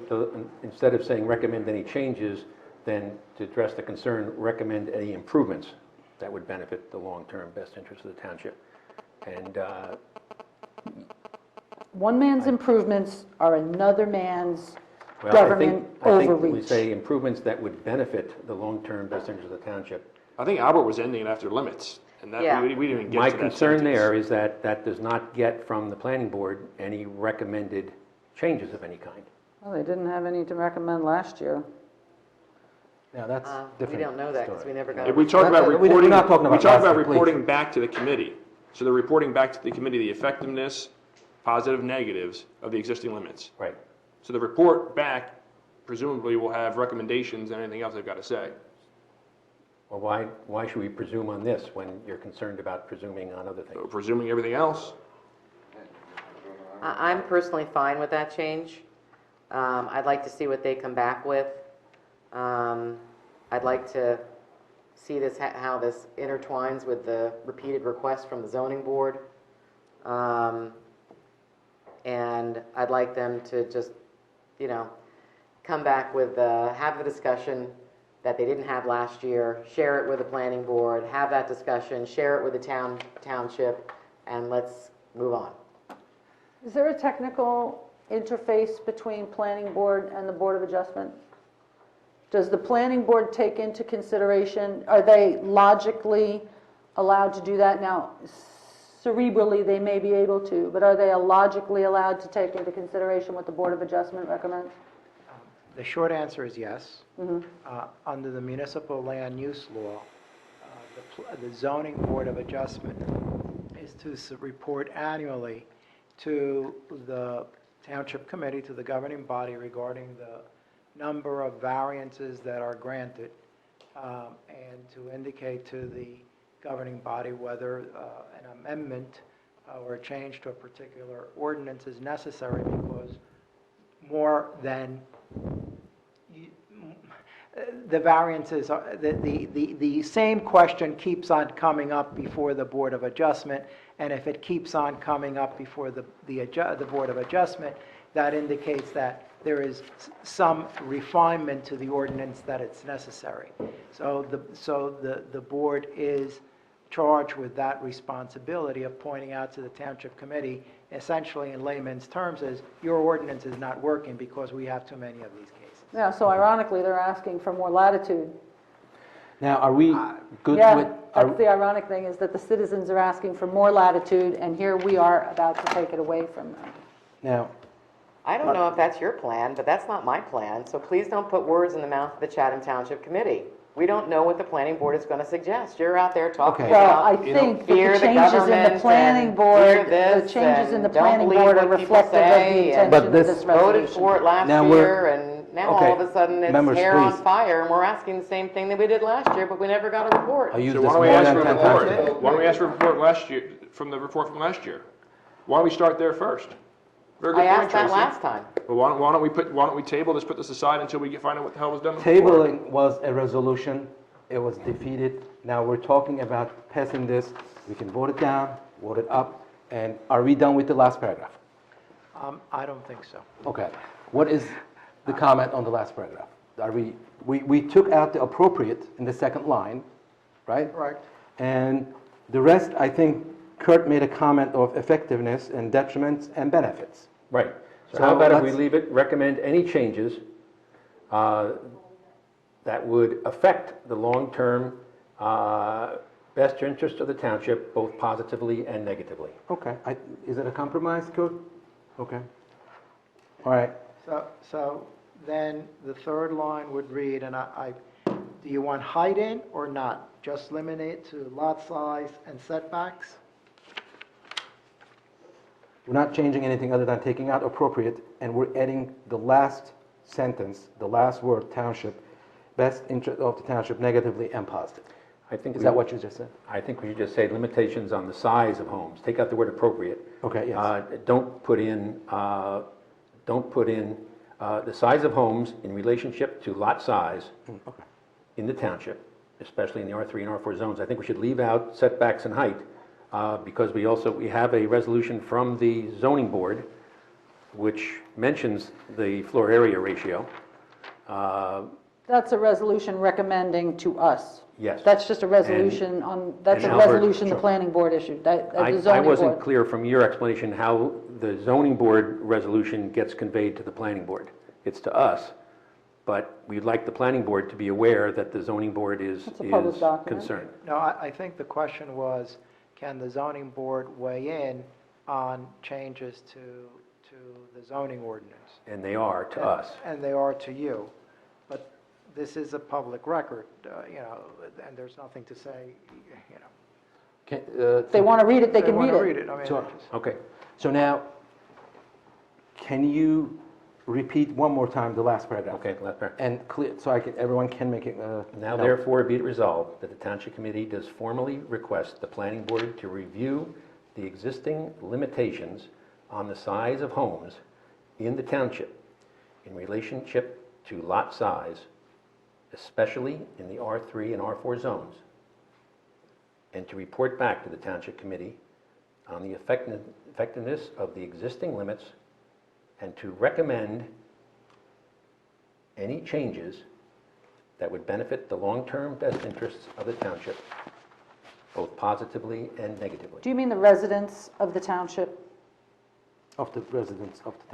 instead of saying recommend any changes, then to address the concern, recommend any improvements that would benefit the long-term best interest of the township. And One man's improvements are another man's well, government I think we overreach. say improvements that would benefit the long-term best interest of the township. I think Albert was ending it after limits, and that, Yeah. we didn't even get My to that concern sentence. there is that that does not get from the planning board any recommended changes of any kind. Well, they didn't have any to recommend last year. Now, that's We different. don't know that because we never got. If we talk about We're reporting, not talking we about talk last about year, please. reporting back to the committee. So they're reporting back to the committee the effectiveness, positive, negatives of the existing limits. Right. So the report back presumably will have recommendations and anything else they've got to say. Well, why should we presume on this when you're concerned about presuming on other things? So presuming everything else, I'm personally fine with that change. I'd like to see what they come back with. I'd like to see this, how this intertwines with the repeated requests from the zoning board. And I'd like them to just, come back with, have the discussion that they didn't have last year, share it with the planning board, have that discussion, share it with the township, and let's move on. Is there a technical interface between planning board and the Board of Adjustment? Does the planning board take into consideration, are they logically allowed to do that? Now, cerebrally, they may be able to, but are they logically allowed to take into consideration what the Board of Adjustment recommends? The short answer is yes. Mhm. Under the municipal land use law, the zoning board of adjustment is to report annually to the township committee, to the governing body regarding the number of variances that are granted, and to indicate to the governing body whether an amendment or a change to a particular ordinance is necessary, because more than the variances are, the same question keeps on coming up before the Board of Adjustment, and if it keeps on coming up before the Board of Adjustment, that indicates that there is some refinement to the ordinance that it's necessary. So the board is charged with that responsibility of pointing out to the Township Committee, essentially in layman's terms, is your ordinance is not working because we have too many of these cases. Yeah, so ironically, they're asking for more latitude. Now, are we good Yeah, with? that's the ironic thing, is that the citizens are asking for more latitude, and here we are about to take it away from them. Now, I don't know if that's your plan, but that's not my plan, so please don't put words in the mouth of the Chatham Township Committee. We don't know what the planning board is going to suggest. You're out there talking Okay. Well, about, I think that fear the the changes in the government planning and board, fear the this changes in the and don't planning believe board are what people reflective of the say, and But intention of this- this voted resolution. for it last Now we're- year, and now okay, all of a sudden it's members, hair on please. fire, and we're asking the same thing that we did last year, but we never got a report. I use So this why don't more we ask than for a 10 times a report? day. Why don't we ask for a report last year, from the report from last year? Why don't we start there first? Very good I point, asked that Tracy. last time. Well, why don't we table this, put this aside until we find out what the hell was done before? Tabling was a resolution, it was defeated. Now we're talking about passing this, we can vote it down, vote it up, and are we done with the last paragraph? I don't think so. Okay, what is the comment on the last paragraph? Are we took out the appropriate in the second line, right? Right. And the rest, I think Kurt made a comment of effectiveness and detriments and benefits. Right. So So how about if we let's- leave it, recommend any changes that would affect the long-term best interest of the township, both positively and negatively? Okay, is it a compromise, Kurt? Okay. All right, So then the third line would read, and do you want height in or not? Just limit it to lot size and setbacks? we're not changing anything other than taking out appropriate, and we're adding the last sentence, the last word, township, best interest of the township negatively and positive. I think Is we- that what you just said? I think we should just say limitations on the size of homes. Take out the word appropriate. Okay, yes. Don't put in the size of homes in relationship to lot size Okay. in the township, especially in the R3 and R4 zones. I think we should leave out setbacks and height, because we have a resolution from the zoning board which mentions the floor area ratio. That's a resolution recommending to us. Yes. That's just a resolution that's and a Albert- resolution the sure. planning board issued, the I zoning wasn't board. clear from your explanation how the zoning board resolution gets conveyed to the planning board. It's to us, but we'd like the planning board to be aware that the zoning board is It's a public document. concerned. No, I think the question was, can the zoning board weigh in on changes to the zoning ordinance? And they are to us. And they are to you. But this is a public record, and there's nothing to say, If they want to read it, they can read wanna it. read it. I mean, So- it's- Okay. So now, can you repeat one more time the last paragraph? Okay, last paragraph. And clear, so everyone can make it. Now note. therefore be it resolved that the Township Committee does formally request the Planning Board to review the existing limitations on the size of homes in the township in relationship to lot size, especially in the R3 and R4 zones, and to report back to the Township Committee on the effectiveness of the existing limits, and to recommend any changes that would benefit the long-term best interests of the township, both positively and negatively. Do you mean the residents of the township? Of the residents of the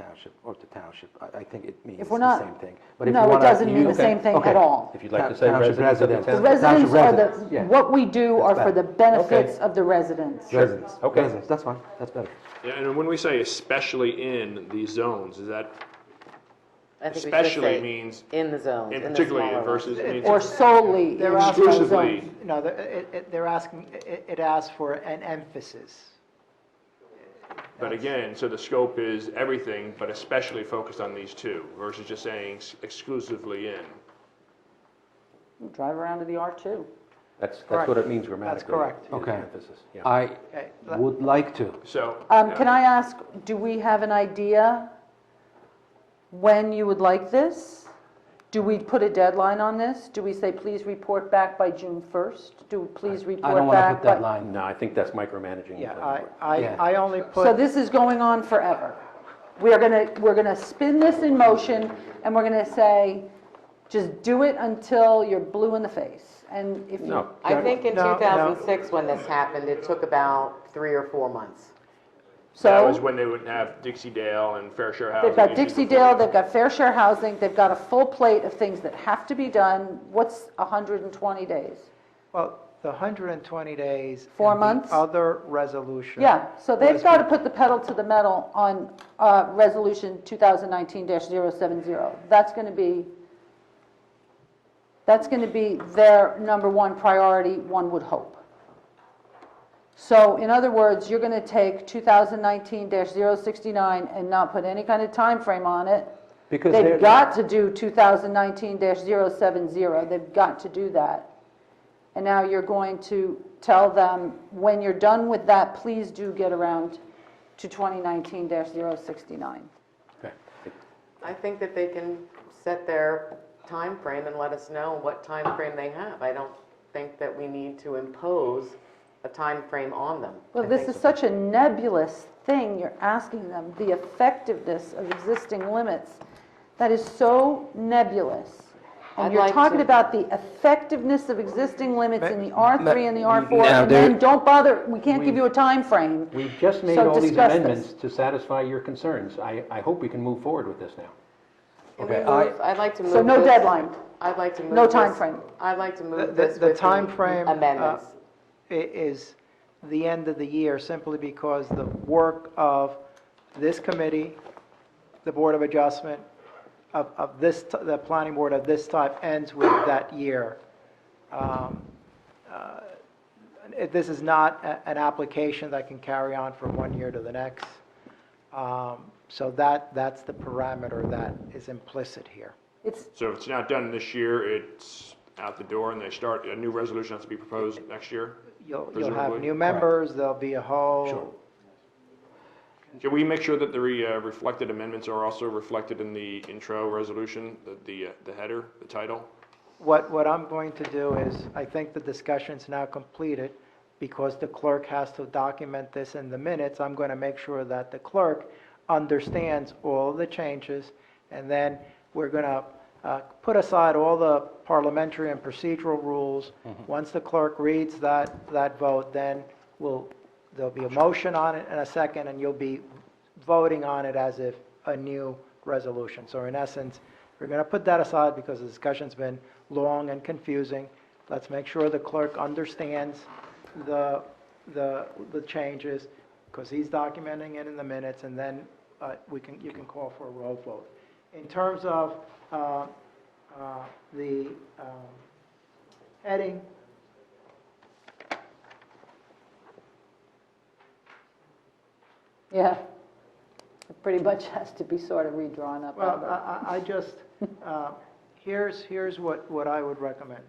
township, I think it means If we're the not- same thing. But if no, you it wanna doesn't mean the use- same thing okay. at all. If you'd like to say Township residents of the residents. The township. residents Township are the, residents, yeah. what we do are for better. the benefits Okay. of the residents. Residents, Okay. residents, that's fine, that's better. Yeah, and when we say especially in these zones, is that I think we should especially say means in the zones, in in the particularly smaller ones. versus means Or solely They're in asking- those exclusively? zones. No, they're asking, it asks for an emphasis. But again, so the scope is everything, but especially focused on these two versus just saying exclusively in. Drive around to the R2. That's Correct. what it means grammatically. That's correct. is the Okay. emphasis, yeah. I Okay, would like to. So. Can I ask, do we have an idea when you would like this? Do we put a deadline on this? Do we say, please report back by June 1st? Do please report back? I don't want to put by- deadline. No, I think that's micromanaging. Yeah, Yeah. I only put. So this is going on forever. We're gonna spin this in motion, and we're gonna say, just do it until you're blue in the face. And if you, No. I think in No, no. 2006, when this happened, it took about 3 or 4 months. That was so, when they would have Dixie Dale and Fair Share Housing. they've got usually Dixie before. Dale, they've got fair share housing, they've got a full plate of things that have to be done. What's 120 days? Well, the 120 days. 4 and the months? Other resolution. Yeah, so they've was got to be- put the pedal to the metal on Resolution 2019-070. That's going to be their number one priority, one would hope. So in other words, you're going to take 2019-069 and not put any kind of time frame on it. Because They've they're- got to do 2019-070. They've got to do that. And now you're going to tell them, when you're done with that, please do get around to 2019-069. Okay. I think that they can set their time frame and let us know what time frame they have. I don't think that we need to impose a time frame on them. Well, this is such a nebulous thing you're asking them, the effectiveness of existing limits. That is so nebulous. And I'd you're like talking to- about the effectiveness of existing limits in the R3 and the R4, Now, and then there- don't bother, we can't give you a time frame. We've just made So all these discuss this. amendments to satisfy your concerns. I hope we can move forward with this now. Can we Okay, move- I'd like to move So no this- deadline. I'd like to move No this- timeframe. I'd like to move The this with the timeframe, amendments. Is the end of the year, simply because the work of this committee, the Board of Adjustment, of this, the planning board of this type ends with that year. This is not an application that can carry on from one year to the next. So that's the parameter that is implicit here. So if it's not done this year, it's out the door and they start, a new resolution has to be proposed next year? You'll have presumably? new members, there'll be a whole. Can we make sure that the reflected amendments are also reflected in the intro resolution, the header, the title? What I'm going to do is, I think the discussion's now completed, because the clerk has to document this in the minutes. I'm going to make sure that the clerk understands all the changes, and then we're going to put aside all the parliamentary and procedural rules. Once the clerk reads that vote, then there'll be a motion on it in a second, and you'll be voting on it as if a new resolution. So in essence, we're going to put that aside because the discussion's been long and confusing. Let's make sure the clerk understands the changes, because he's documenting it in the minutes, and then you can call for a roll vote. In terms of the heading, Yeah, it pretty much has to be sort of redrawn up. well, I just, here's what I would recommend.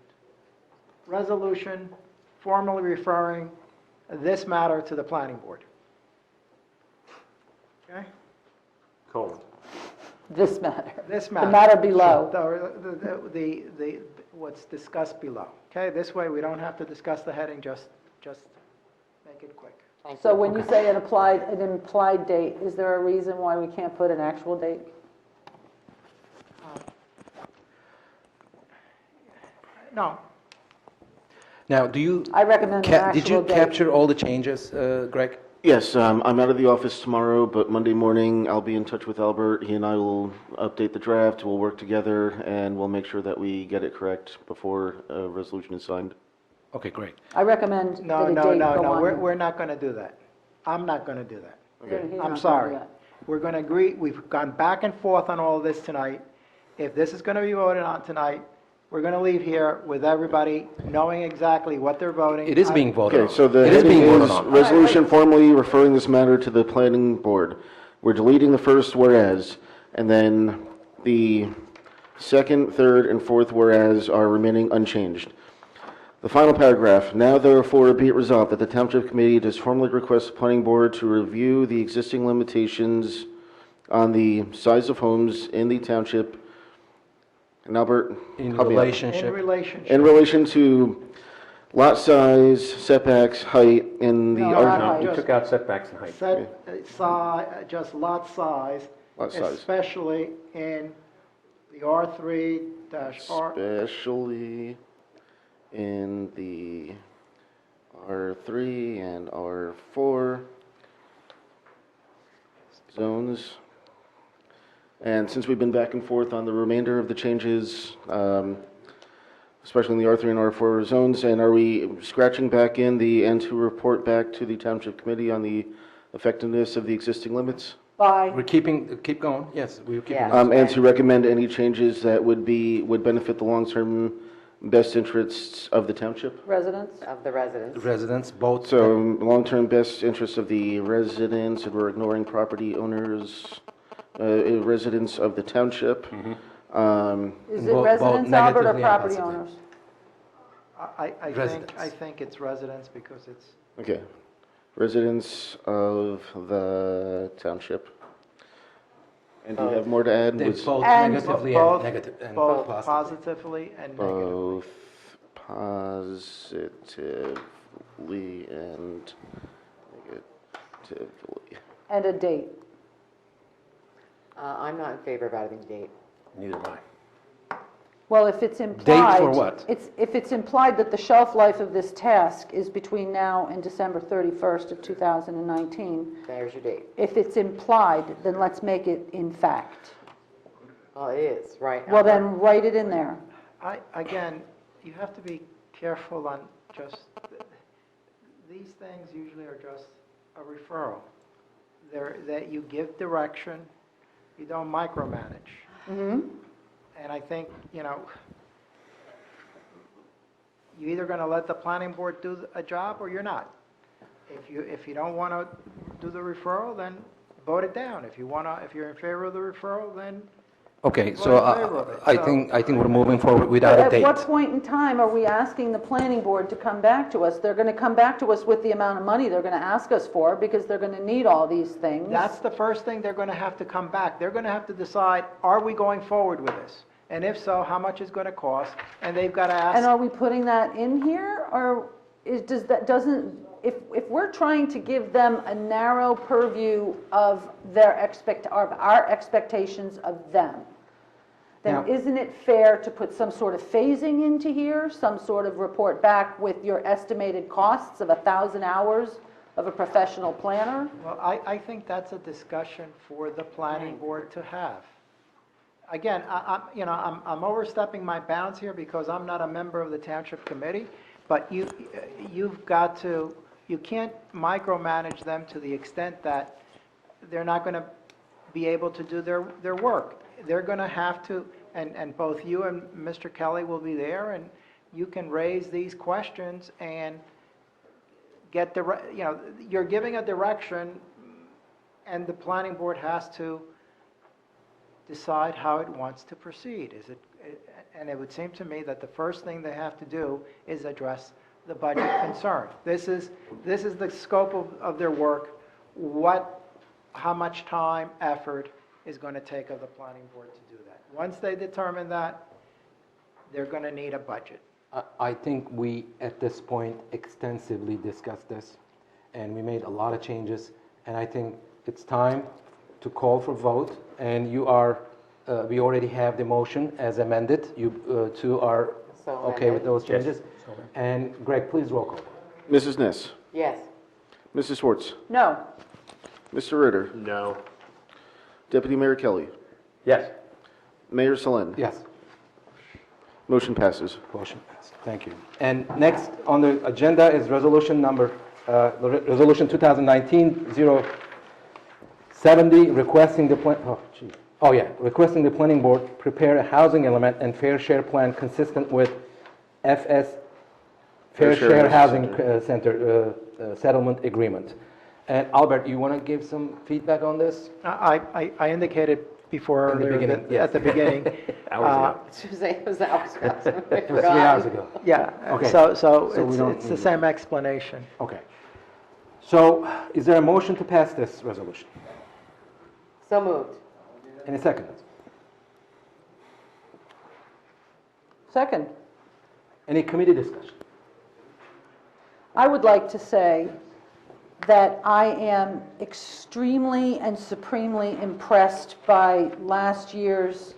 Resolution formally referring this matter to the planning board. Okay? Colon. This matter. This matter. The matter below. The what's discussed below. Okay, this way we don't have to discuss the heading, just make it quick. So when you say an implied date, is there a reason why we can't put an actual date? No, Now, do you? I recommend an Did you actual date. capture all the changes, Greg? Yes, I'm out of the office tomorrow, but Monday morning I'll be in touch with Albert. He and I will update the draft, we'll work together, and we'll make sure that we get it correct before a resolution is signed. Okay, great. I recommend that no, a no, date no, go no, on. we're not going to do that. I'm not going to do that. Okay. He's not I'm gonna sorry. do that. We're going to agree, we've gone back and forth on all of this tonight. If this is going to be voted on tonight, we're going to leave here with everybody knowing exactly what they're voting. It is being voted on. Okay, so the It is heading being voted is on. resolution formally referring this matter to the planning board. We're deleting the first whereas, and then the second, third, and fourth whereas are remaining unchanged. The final paragraph, now therefore be it resolved that the Township Committee does formally request the planning board to review the existing limitations on the size of homes in the township. And Albert, In help me out. relationship. In relationship. In relation to lot size, setbacks, height, in the... No, R- not No, height. we took out setbacks and height. Just lot size. Lot size. Especially in the R3-R. Especially in the R3 and R4 zones. And since we've been back and forth on the remainder of the changes, especially in the R3 and R4 zones, and are we scratching back in the and to report back to the Township Committee on the effectiveness of the existing limits? By, We're keep going, yes, we're keeping Yeah. going. And to recommend any changes that would benefit the long-term best interests of the township? residents? Of the residents. Residents, both. So, long-term best interests of the residents, and we're ignoring property owners, residents of the township. Is Both- it both residents, Albert, or negatively and property positively. owners? Residents. I think it's residents because it's, Okay. Residents of the township. And do you have more to add? They Was both And- negatively both- and negative and both positive. positively and negatively. both positively and negatively. And a date. I'm not in favor of adding a date. Neither am I. Well, if it's implied... for what? If it's implied that the shelf life of this task is between now and December 31st of 2019, There's your date. if it's implied, then let's make it in fact. Well, it is, right. Well, then write it in there. Again, you have to be careful on just, these things usually are just a referral. That you give direction, you don't micromanage. Mm-hmm. And I think, you're either going to let the planning board do a job or you're not. If you don't want to do the referral, then vote it down. If you're in favor of the referral, then Okay, vote so in favor of it. I think we're moving forward without a At date. what point in time are we asking the planning board to come back to us? They're going to come back to us with the amount of money they're going to ask us for because they're going to need all these things. That's the first thing they're going to have to come back. They're going to have to decide, are we going forward with this? And if so, how much is going to cost? And they've got to And ask, are we putting that in here, or if we're trying to give them a narrow purview of our expectations of them, then Now- isn't it fair to put some sort of phasing into here, some sort of report back with your estimated costs of 1,000 hours of a professional planner? well, I think that's a discussion for the planning board to have. Again, I'm overstepping my bounds here because I'm not a member of the township committee, but you've got to, you can't micromanage them to the extent that they're not going to be able to do their work. They're going to have to, and both you and Mr. Kelly will be there, and you can raise these questions and get you're giving a direction, and the planning board has to decide how it wants to proceed. And it would seem to me that the first thing they have to do is address the budget concern. This is the scope of their work, how much time, effort is going to take of the planning board to do that. Once they determine that, they're going to need a budget. I think we, at this point, extensively discussed this, and we made a lot of changes, and I think it's time to call for vote, and we already have the motion as amended. You two are So okay with amended. those changes? And Greg, please roll call. Mrs. Ness, Yes. Mrs. Schwartz, No. Mr. Ritter, No. Deputy Mayor Kelly, Yes. Mayor Selen. Yes. Motion passes. Motion passed. Thank you. And next on the agenda is resolution number, resolution 2019-070, requesting the requesting the planning board prepare a housing element and fair share plan consistent with FS Fair Share Housing Center settlement agreement. And Albert, you want to give some feedback on this? I indicated before In the earlier beginning, that yes. at the beginning. Suzanne was out. It was 3 hours ago. Yeah, Okay. so we don't it's need the to- same explanation. Okay. So is there a motion to pass this resolution? So moved. Any second? Second. Any committee discussion? I would like to say that I am extremely and supremely impressed by last year's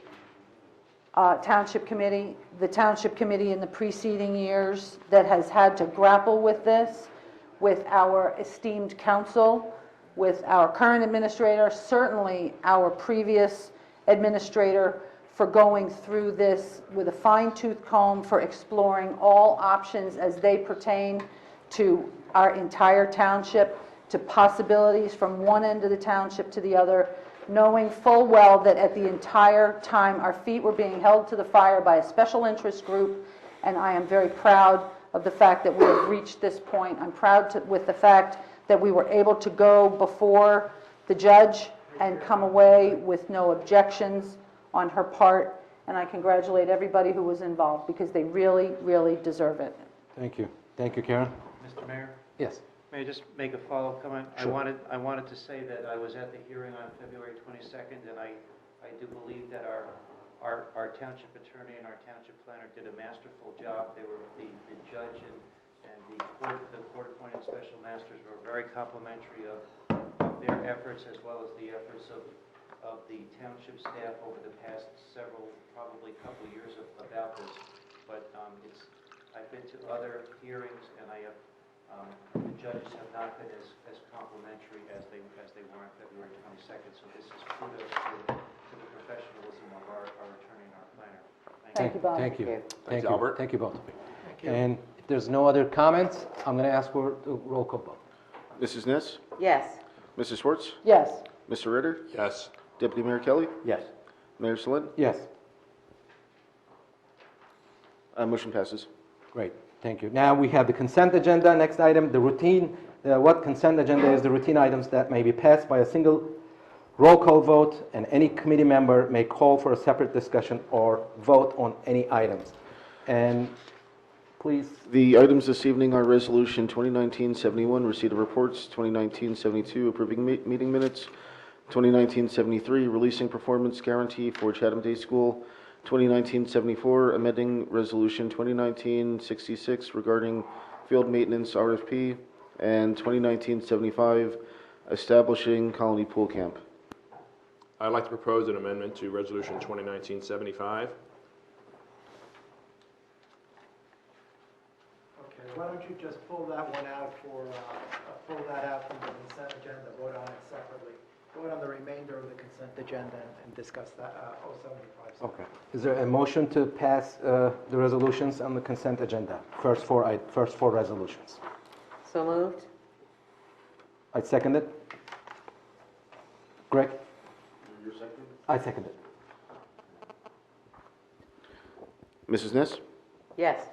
Township Committee, the Township Committee in the preceding years that has had to grapple with this, with our esteemed council, with our current administrator, certainly our previous administrator, for going through this with a fine-tooth comb, for exploring all options as they pertain to our entire township, to possibilities from one end of the township to the other, knowing full well that at the entire time our feet were being held to the fire by a special interest group, and I am very proud of the fact that we have reached this point. I'm proud with the fact that we were able to go before the judge and come away with no objections on her part, and I congratulate everybody who was involved because they really, really deserve it. Thank you. Thank you, Karen. Mr. Mayor? Yes. May I just make a follow-up comment? Sure. I wanted to say that I was at the hearing on February 22nd, and I do believe that our township attorney and our township planner did a masterful job. They were, the judge and the court-appointed special masters were very complimentary of their efforts as well as the efforts of the township staff over the past several, probably couple years about this. But I've been to other hearings, and I have the judges have not been as complimentary as they were on February 22nd. So this is kudos to the professionalism of our attorney and our planner. Thank you, Bob. Thank you. Thanks, you. Albert. Thank you, both of you. Thank you. And if there's no other comments, I'm going to ask for a roll call vote. Mrs. Ness, Yes. Mrs. Schwartz, Yes. Mr. Ritter, Yes. Deputy Mayor Kelly, Yes. Mayor Selen. Yes. Motion passes. Great. Thank you. Now we have the consent agenda. Next item, the routine. What consent agenda is? The routine items that may be passed by a single roll call vote, and any committee member may call for a separate discussion or vote on any items. And please, The items this evening are Resolution 2019-71, receipt of reports, 2019-72, approving meeting minutes, 2019-73, releasing performance guarantee for Chatham Day School, 2019-74, amending Resolution 2019-66 regarding field maintenance RFP, and 2019-75, establishing Colony Pool Camp. I'd like to propose an amendment to Resolution 2019-75. Okay, why don't you just pull that one out from the consent agenda, vote on it separately. Vote on the remainder of the consent agenda and discuss that, 075. okay. Is there a motion to pass the resolutions on the consent agenda? First four resolutions. So moved. I second it. Greg? I second it. Mrs. Ness, Yes.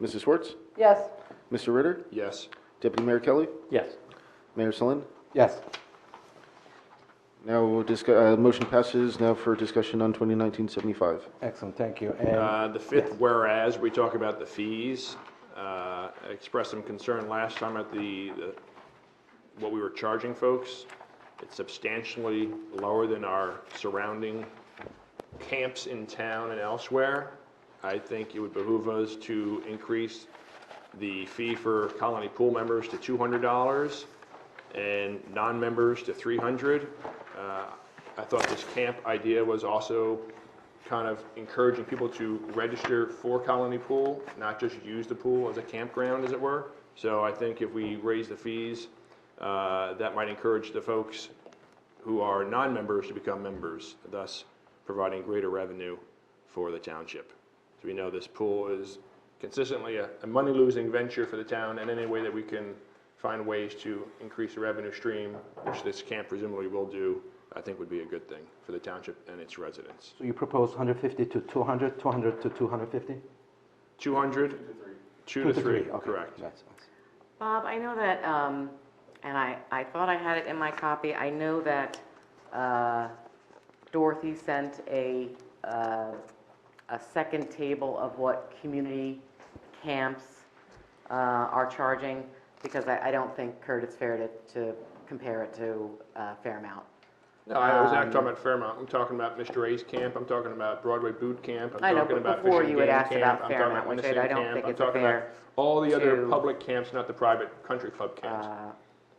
Mrs. Schwartz, Yes. Mr. Ritter, Yes. Deputy Mayor Kelly, Yes. Mayor Selen. Yes. Now, motion passes now for discussion on 2019-75. Excellent. Thank you. And The fifth whereas, we talk about the fees. I expressed some concern last time at what we were charging folks. It's substantially lower than our surrounding camps in town and elsewhere. I think it would behoove us to increase the fee for Colony Pool members to $200 and non-members to $300. I thought this camp idea was also kind of encouraging people to register for Colony Pool, not just use the pool as a campground, as it were. So I think if we raise the fees, that might encourage the folks who are non-members to become members, thus providing greater revenue for the township. So we know this pool is consistently a money-losing venture for the town, and any way that we can find ways to increase the revenue stream, which this camp presumably will do, I think would be a good thing for the township and its residents. So you propose 150 to 200, 200 to 250? 200, 2 to 3, okay. correct. Bob, I know that, and I thought I had it in my copy, I know that Dorothy sent a second table of what community camps are charging, because I don't think, Kurt, it's fair to compare it to Fairmount. No, I was not talking about Fairmount. I'm talking about Mr. A's camp. I'm talking about Broadway Boot Camp. I'm I know, talking but about before Fishing you had Game asked Camp. about I'm Fairmount, talking which about I Innocent don't Camp. think I'm it's talking about fair all the other to- public camps, not the private country club camps.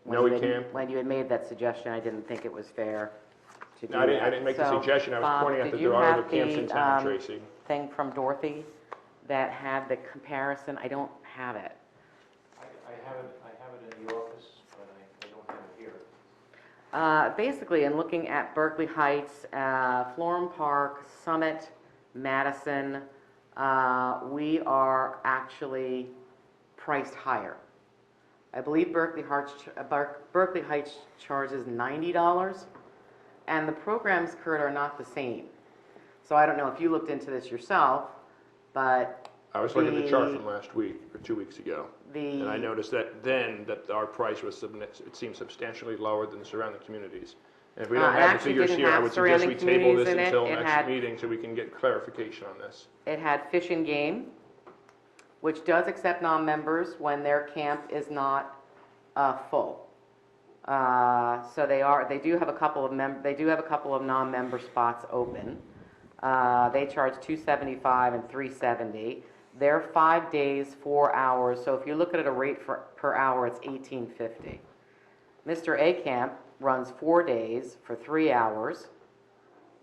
When Noe you had- Camp. When you had made that suggestion, I didn't think it was fair to do No, I that. didn't make the So, suggestion. I was Bob, pointing out did that you there are other have camps in the, town, Tracy. thing from Dorothy that had the comparison? I don't have it. I have it in the office, but I don't have it here. Basically, in looking at Berkeley Heights, Florham Park, Summit, Madison, we are actually priced higher. I believe Berkeley Heights charges $90, and the programs, Kurt, are not the same. So I don't know if you looked into this yourself, but I was looking at the chart from last week, or 2 weeks ago. And I noticed that then, that our price was, it seemed substantially lower than the surrounding communities. And if we don't It have the actually figures didn't here, I have would suggest we surrounding table this communities in it. until It next had- meeting so we can get clarification on this. it had Fish and Game, which does accept non-members when their camp is not full. So they do have a couple of non-member spots open. They charge $275 and $370. They're 5 days, 4 hours. So if you look at a rate per hour, it's $18.50. Mr. A Camp runs 4 days for 3 hours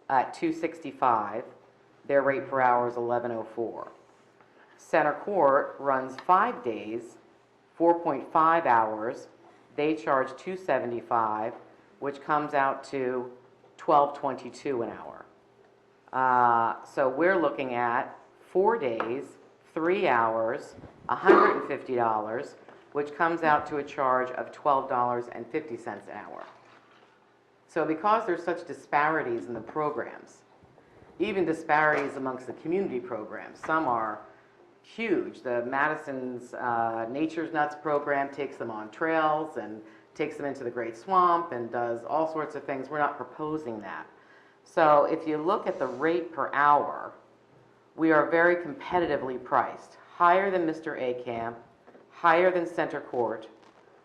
at $265. Their rate per hour is $11.04. Center Court runs 5 days, 4.5 hours. They charge $275, which comes out to $12.22 an hour. So we're looking at 4 days, 3 hours, $150, which comes out to a charge of $12.50 an hour. So because there's such disparities in the programs, even disparities amongst the community programs, some are huge. The Madison's Nature's Nuts program takes them on trails and takes them into the Great Swamp and does all sorts of things. We're not proposing that. So if you look at the rate per hour, we are very competitively priced, higher than Mr. A Camp, higher than Center Court,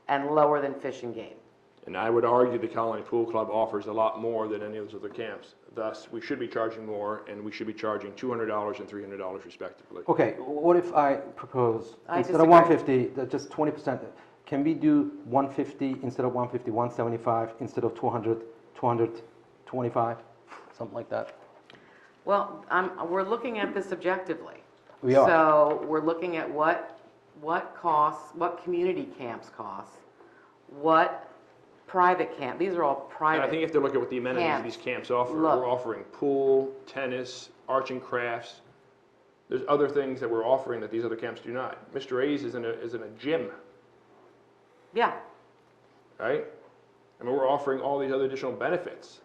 and lower than Fish and Game. And I would argue the Colony Pool Club offers a lot more than any of those other camps. Thus, we should be charging more, and we should be charging $200 and $300 respectively. Okay, what if I propose, I instead of disagree. 150, just 20%, can we do 150 instead of 150, 175, instead of 200, 225, something like that? Well, we're looking at this objectively. We are. So we're looking at what costs, what community camps cost, what private camp, these are all private. And I think you have to look at what the amenities camps. these camps offer. Look. We're offering pool, tennis, arts and crafts. There's other things that we're offering that these other camps do not. Mr. A's is in a gym, Yeah, right? I mean, we're offering all these other additional benefits.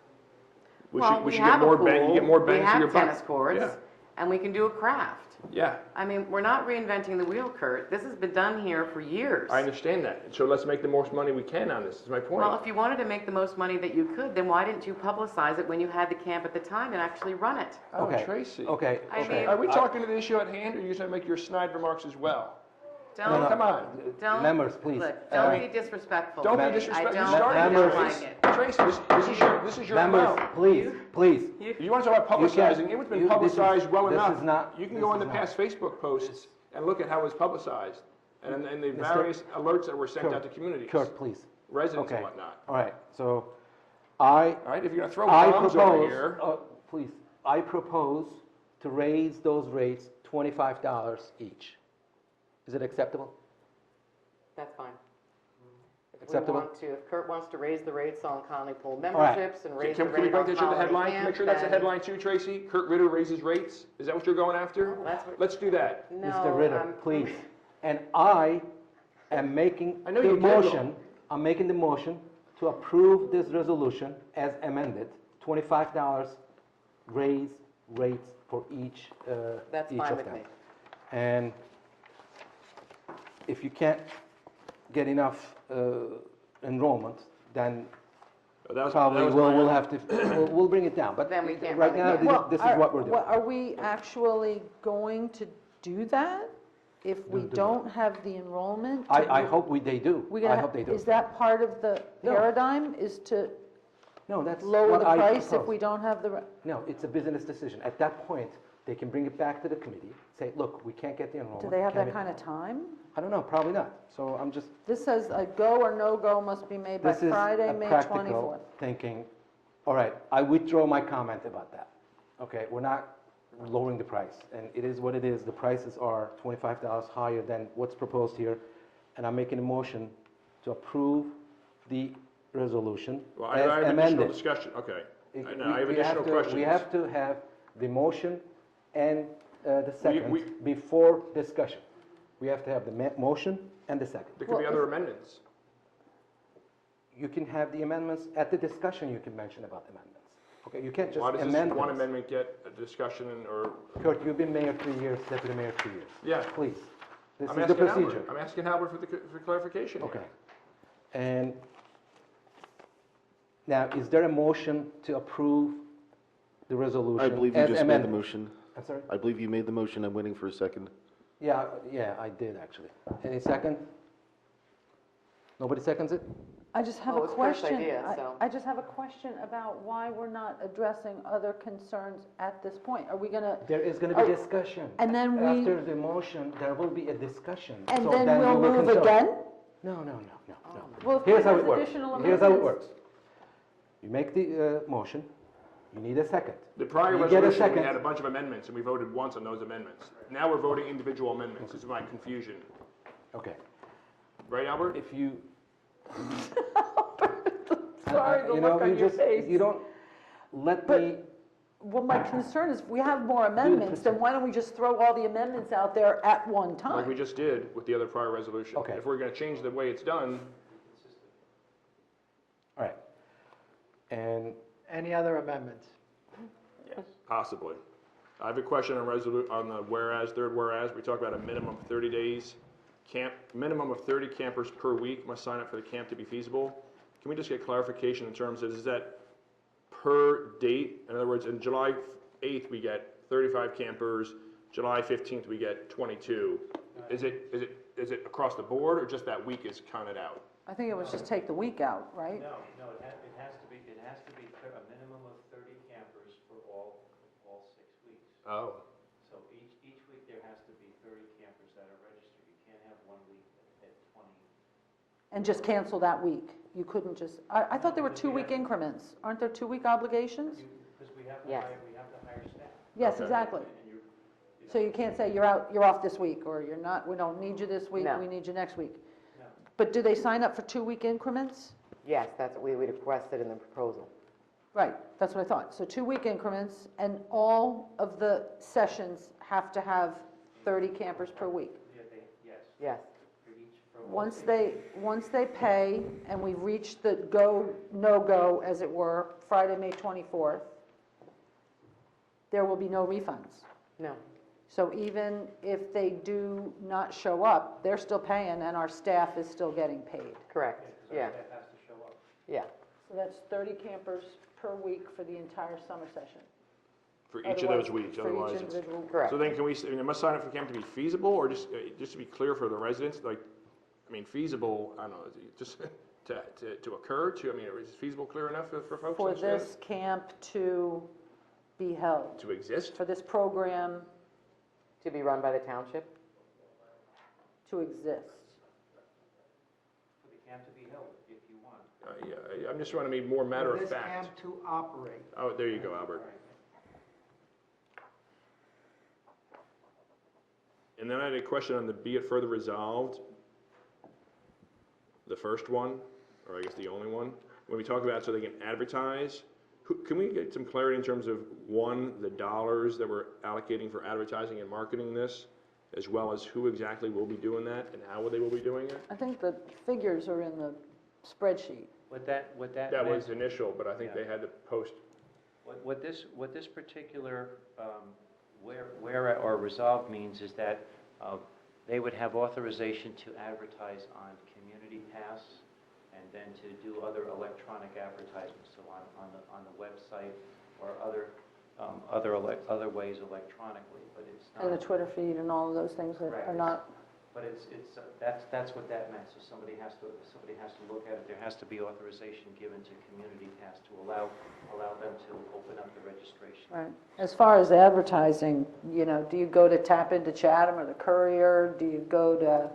We well, should we get have more a bang. You get pool, more we bang for your have buck. tennis courts, Yeah. and we can do a craft. Yeah, I mean, we're not reinventing the wheel, Kurt. This has been done here for years. I understand that. So let's make the most money we can on this, is my point. Well, if you wanted to make the most money that you could, then why didn't you publicize it when you had the camp at the time and actually run it? Oh, Okay. Tracy. Okay. I okay. mean- Are we talking to the issue at hand, or are you going to make your snide remarks as well? Don't, Come on. don't, Members, please. look, don't be disrespectful. Don't I be disrespectful. don't, You started I Members. don't this. like it. Tracy, this is your Members, amount. please. You want to talk about You can't- publicizing? It was been you- this is- publicized well this enough. is not- You can this go on is the not. past Facebook posts and look at how it was publicized, and the various alerts that were sent Kurt, out to communities, Kurt, please. residents and Okay. whatnot. All right, so I All right, if you're going to throw I bombs propose, over here, please, I propose to raise those rates $25 each. Is it acceptable? That's fine. If we Acceptable? want to, if Kurt wants to raise the rates on Colony Pool right. memberships and raise the Can we rate bring on that to the Colony headline? Camp, Make sure that's a then- headline too, Tracy? Kurt Ritter raises rates? Is that what you're going after? That's what- Let's do that. No, Mr. Ritter, please. And I am making I know the you did, motion, I'm making the motion to approve this resolution as amended, $25 raise rates for each That's each fine of with them. me. And if you can't get enough enrollment, then probably we'll have to, we'll bring it down. But Then we can't right really now, get this is what we're doing. Are we actually going to do that if we Do don't have the enrollment? I hope they do. We I gonna- hope they do. Is that part of the No. paradigm, is to No, that's lower what the I price if propose. we don't have the, No, it's a business decision. At that point, they can bring it back to the committee, say, look, we can't get the enrollment. do they have Can that we-" kind of time? I don't know, probably not. So I'm just, This says a go or no-go must be made by this is Friday, a May practical 24th. thinking. All right, I withdraw my comment about that. Okay, we're not lowering the price, and it is what it is. The prices are $25 higher than what's proposed here, and I'm making a motion to approve the resolution Well, as I have additional amended. discussion, okay. We- I know, I have we additional to- questions. We have to have the motion and the second we- before discussion. We have to have the motion and the second. There could be other amendments. You can have the amendments, at the discussion you can mention about amendments. Okay, you can't just Why does amend this one things. amendment get a discussion or? Kurt, you've been mayor 3 years, deputy mayor 2 years. Yeah. Please, this I'm is the asking procedure. Albert. I'm asking Albert for clarification. here. Okay. And now, is there a motion to approve the resolution I believe you as just made the amended? motion. I'm sorry? I believe you made the motion. I'm waiting for a second. Yeah, I did actually. Any second? Nobody seconds it? I just have Well, a it was Kurt's question. idea, so- I just have a question about why we're not addressing other concerns at this point. Are we gonna, There is going to be Oh, discussion. and then we- After the motion, there will be a discussion. and So then we we'll will move consult. again? No. Well, if Here's how there's it works. additional Here's how it amendments- works. You make the motion, you need a second. The prior You get a resolution, we second. had a bunch of amendments, and we voted once on those amendments. Now we're voting individual amendments. This is my confusion. Okay. Right, Albert? If you... Sorry, the you know, look on you your just, face. you don't let But- me... Well, my concern is, if we have more amendments, then why don't we just throw all the amendments out there at one Like we time? just did with the other prior resolution. Okay. If we're going to change the way it's done, All right. And Any other amendments? possibly. I have a question on the whereas, third whereas. We talk about a minimum of 30 days. Minimum of 30 campers per week must sign up for the camp to be feasible. Can we just get clarification in terms of, is that per date? In other words, in July 8th, we get 35 campers. July 15th, we get 22. Is it across the board, or just that week is counted out? I think it was just take the week out, right? No, it has to be a minimum of 30 campers for all 6 weeks. Oh. So each week there has to be 30 campers that are registered. You can't have 1 week at 20. And just cancel that week. You couldn't just, I thought there were 2-week increments. Aren't there 2-week obligations? Because we have to Yes. hire staff. Yes, Okay. exactly. So you can't say you're off this week, or you're not, we don't need you this week, No. we need you next week. No. But do they sign up for 2-week increments? Yes, that's what we requested in the proposal. Right, that's what I thought. So 2-week increments, and all of the sessions have to have 30 campers per week. Yes, Yes. for each, for all Once 6 they pay, and we reach the go, no-go, as it were, Friday, May 24th, there will be no refunds. No. So even if they do not show up, they're still paying, and our staff is still getting paid. Correct. Yeah. Staff has to show up. Yeah. So that's 30 campers per week for the entire summer session. For each of those Otherwise- weeks, for each otherwise it's... individual. Correct. So then can we, they must sign up for the camp to be feasible, or just to be clear for the residents, like, I mean, feasible, I don't know, is it just to occur, is feasible clear enough for folks? to For understand? this camp to be held, To exist? for this program To be run by the township? to exist. For the camp to be held, if you want. Yeah, I'm just trying to be more matter of For this fact. camp to operate. Oh, there you go, Albert. And then I had a question on the be it further resolved, the first one, or I guess the only one. When we talk about so they can advertise, can we get some clarity in terms of, one, the dollars that we're allocating for advertising and marketing this, as well as who exactly will be doing that and how they will be doing it? I think the figures are in the spreadsheet. What that That meant- was initial, but I think they had to post. What this particular where or resolve means is that they would have authorization to advertise on Community Pass and then to do other electronic advertisements, so on the website or other ways electronically, but it's not. And the Twitter feed and all of those things that Right. are not, But that's what that meant, so somebody has to look at it, there has to be authorization given to Community Pass to allow them to open up the registration. right. As far as advertising, do you go to Tap Into Chatham or the Courier? Do you go to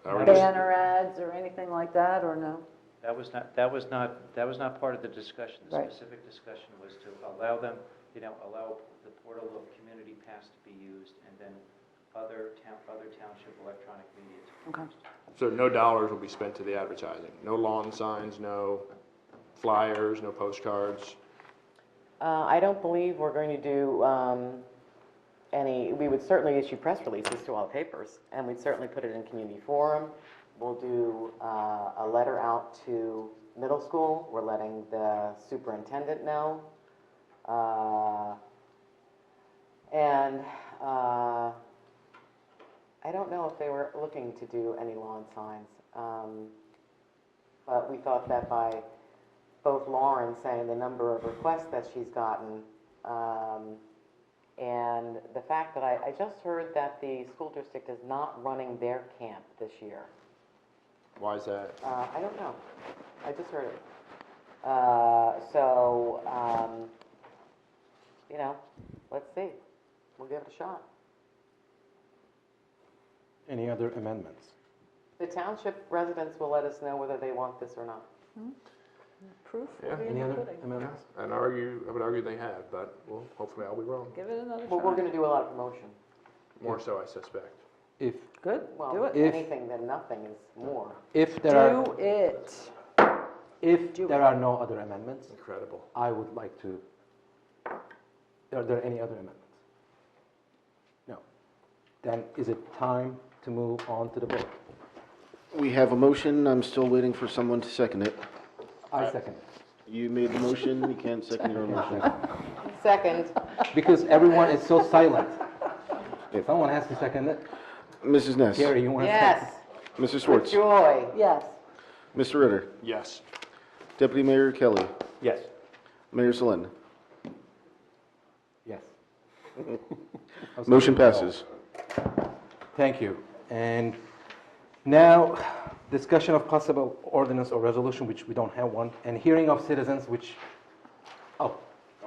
banner ads or anything like that, or no? That was not part of the discussion. The Right. specific discussion was to allow them, allow the portal of Community Pass to be used, and then other township electronic media to be used. So no dollars will be spent to the advertising? No lawn signs, no flyers, no postcards? I don't believe we're going to do we would certainly issue press releases to all papers, and we'd certainly put it in community forum. We'll do a letter out to middle school. We're letting the superintendent know. I don't know if they were looking to do any lawn signs, but we thought that by both Lauren saying the number of requests that she's gotten, and the fact that I just heard that the school district is not running their camp this year. Why is that? I don't know. I just heard it. Let's see. We'll give it a shot. Any other amendments? The township residents will let us know whether they want this or not. Proof Yeah. will be in Any the other pudding. amendments? I would argue they have, but well, hopefully I'll be wrong. Give it another Well, try. we're going to do a lot of promotion. More so, I suspect. If Good, Well, do it. anything than nothing is more. if there are Do it. there are no other amendments, Incredible. I would like to. Are there any other amendments? No. Then is it time to move on to the vote? We have a motion. I'm still waiting for someone to second it. I second it. You made the motion, you can't second your own motion. Second. Because everyone is so silent. If someone has to second it, Mrs. Ness. Gary, you want to second? Yes. Mr. Schwartz. Joy. Yes. Mr. Ritter. Yes. Deputy Mayor Kelly. Yes. Mayor Selin. Yes. Motion passes. Thank you. And now, discussion of possible ordinance or resolution, which we don't have one, and hearing of citizens, which, Oh,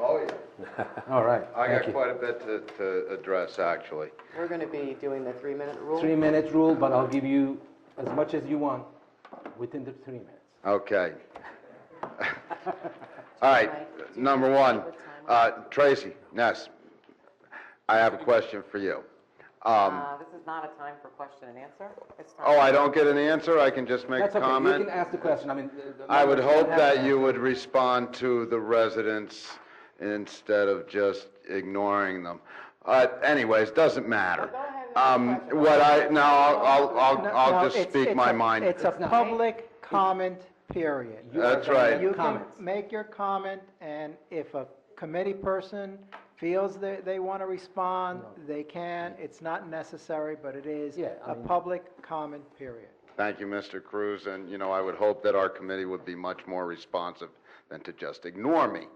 yeah. all right. I thank got you. quite a bit to address, actually. We're going to be doing the 3-minute rule. 3-minute rule, but I'll give you as much as you want within the 3 minutes. Okay. All right, number one, Tracy, Ness, I have a question for you. This is not a time for question and answer. It's time Oh, I don't get an answer? I can just make a That's okay, you comment? can ask the question, I mean. I would members hope don't have that to you answer. would respond to the residents instead of just ignoring them. Anyways, doesn't matter. I'll just speak my mind. It's a public comment period. That's right. You can Comments. make your comment, and if a committee person feels they want to respond, they can. It's not necessary, but it is Yeah, I a mean- public comment period. Thank you, Mr. Cruz, and, I would hope that our committee would be much more responsive than to just ignore me,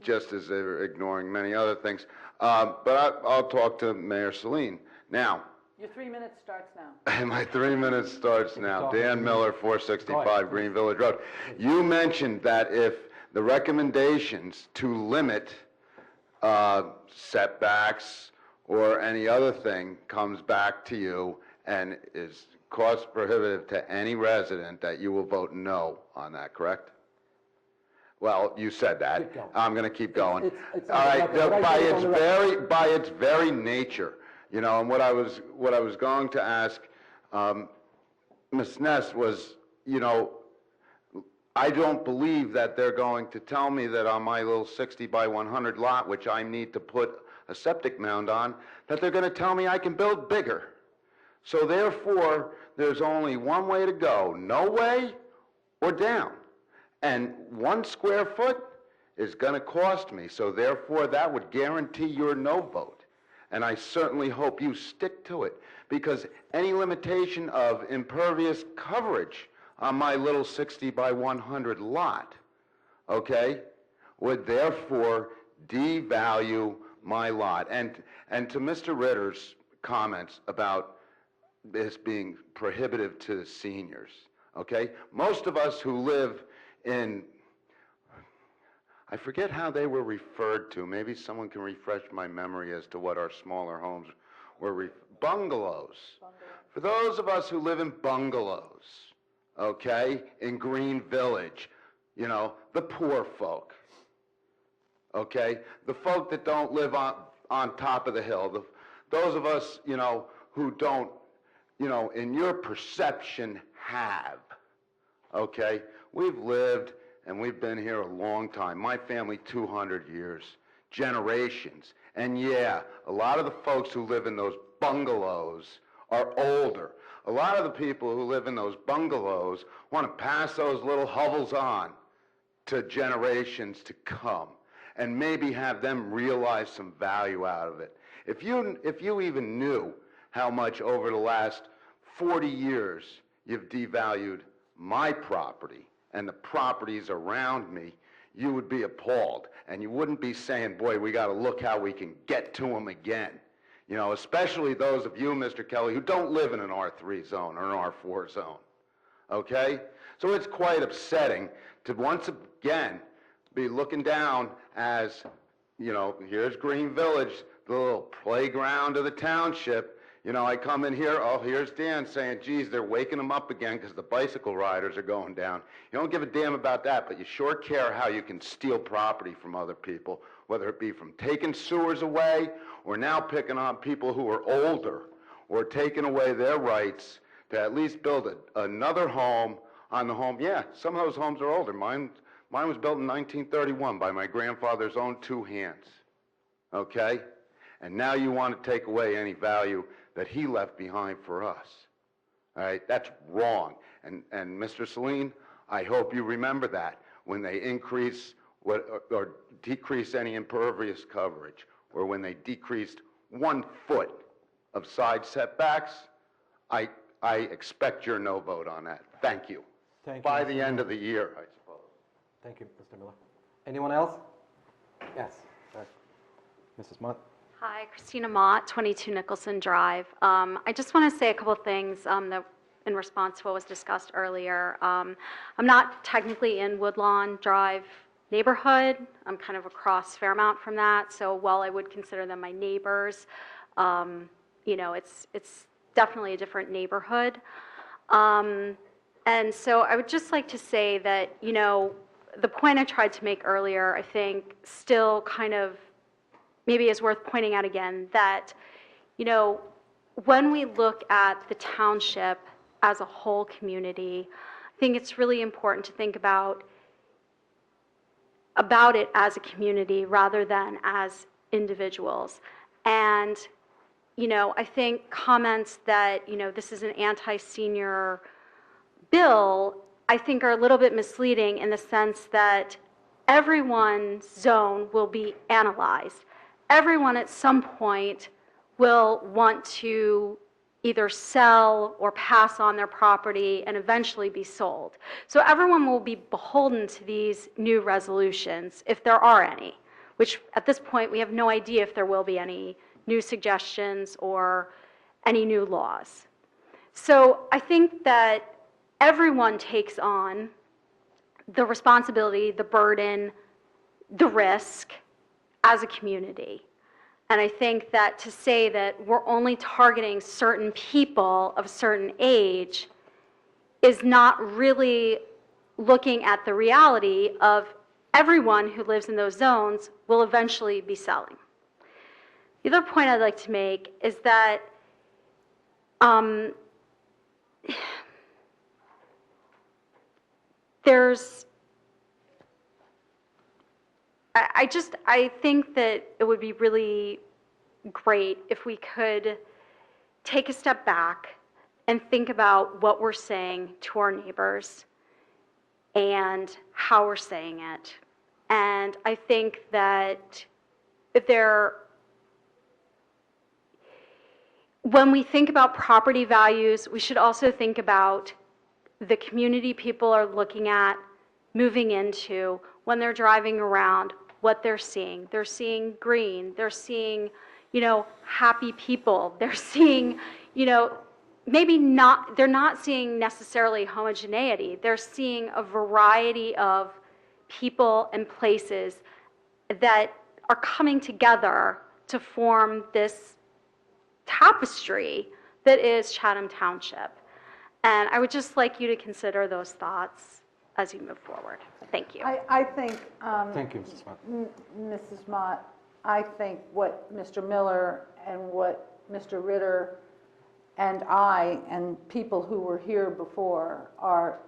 just as they were ignoring many other things. But I'll talk to Mayor Selin. Now, Your 3 minutes starts now. my 3 minutes starts now. Dan Miller, 465 Go ahead. Green Village Road. You mentioned that if the recommendations to limit setbacks or any other thing comes back to you and is cost prohibitive to any resident, that you will vote no on that, correct? Well, you said that. Keep going. I'm going to keep going. It's All right, okay, but I by think it's on the its very nature, You know, and what I was going to ask Ms. Ness was, you know, I don't believe that they're going to tell me that on my little 60 by 100 lot, which I need to put a septic mound on, that they're going to tell me I can build bigger. So therefore, there's only one way to go, no way or down. And 1 square foot is going to cost me. So therefore, that would guarantee your no vote. And I certainly hope you stick to it, because any limitation of impervious coverage on my little 60 by 100 lot, okay, would therefore devalue my lot. And to Mr. Ritter's comments about this being prohibitive to seniors, okay, most of us who live in, I forget how they were referred to. Maybe someone can refresh my memory as to what our smaller homes were. Bungalows. For those of us who live in bungalows, okay, in Green Village, you know, the poor folk, okay, the folk that don't live on top of the hill, those of us, you know, who don't, you know, in your perception have, okay, we've lived and we've been here a long time. My family, 200 years, generations. And yeah, a lot of the folks who live in those bungalows are older. A lot of the people who live in those bungalows want to pass those little hovels on to generations to come and maybe have them realize some value out of it. If you even knew how much over the last 40 years you've devalued my property and the properties around me, you would be appalled. And you wouldn't be saying, boy, we got to look how we can get to them again. You know, especially those of you, Mr. Kelly, who don't live in an R3 zone or an R4 zone, okay? So it's quite upsetting to once again be looking down as, you know, here's Green Village, the little playground of the township. You know, I come in here, oh, here's Dan saying, geez, they're waking them up again because the bicycle riders are going down. You don't give a damn about that, but you sure care how you can steal property from other people, whether it be from taking sewers away or now picking on people who are older or taking away their rights to at least build another home on the home. Yeah, some of those homes are older. Mine was built in 1931 by my grandfather's own 2 hands, okay? And now you want to take away any value that he left behind for us. All right, that's wrong. And Mr. Saline, I hope you remember that when they increase or decrease any impervious coverage, or when they decreased 1 foot of side setbacks, I expect your no vote on that. Thank you. Thank you, By Mr. the end of the year, I suppose. Thank you, Mr. Miller. Anyone else? Yes, sorry. Mrs. Mott? Hi, Christina Mott, 22 Nicholson Drive. I just want to say a couple of things that in response to what was discussed earlier. I'm not technically in Woodlawn Drive neighborhood. I'm kind of across Fairmount from that. So while I would consider them my neighbors, you know, it's definitely a different neighborhood. And so I would just like to say that, you know, the point I tried to make earlier, I think still kind of maybe is worth pointing out again, that, you know, when we look at the township as a whole community, I think it's really important to think about it as a community rather than as individuals. And, you know, I think comments that, you know, this is an anti-senior bill, I think are a little bit misleading in the sense that everyone's zone will be analyzed. Everyone at some point will want to either sell or pass on their property and eventually be sold. So everyone will be beholden to these new resolutions, if there are any, which at this point we have no idea if there will be any new suggestions or any new laws. So I think that everyone takes on the responsibility, the burden, the risk as a community. And I think that to say that we're only targeting certain people of a certain age is not really looking at the reality of everyone who lives in those zones will eventually be selling. The other point I'd like to make is that I think that it would be really great if we could take a step back and think about what we're saying to our neighbors and how we're saying it. And I think that when we think about property values, we should also think about the community people are looking at, moving into, when they're driving around, what they're seeing. They're seeing green, they're seeing, happy people, they're seeing, maybe not, they're not seeing necessarily homogeneity, they're seeing a variety of people and places that are coming together to form this tapestry that is Chatham Township. And I would just like you to consider those thoughts as you move forward. Thank you. I think, Thank you, Mrs. Mott. Mrs. Mott, I think what Mr. Miller and what Mr. Ritter and I and people who were here before are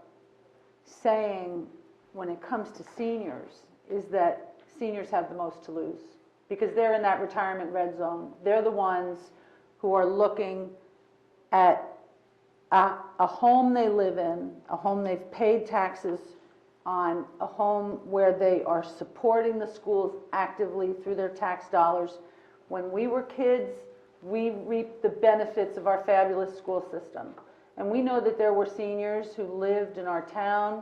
saying when it comes to seniors is that seniors have the most to lose because they're in that retirement red zone. They're the ones who are looking at a home they live in, a home they've paid taxes on, a home where they are supporting the schools actively through their tax dollars. When we were kids, we reaped the benefits of our fabulous school system. And we know that there were seniors who lived in our town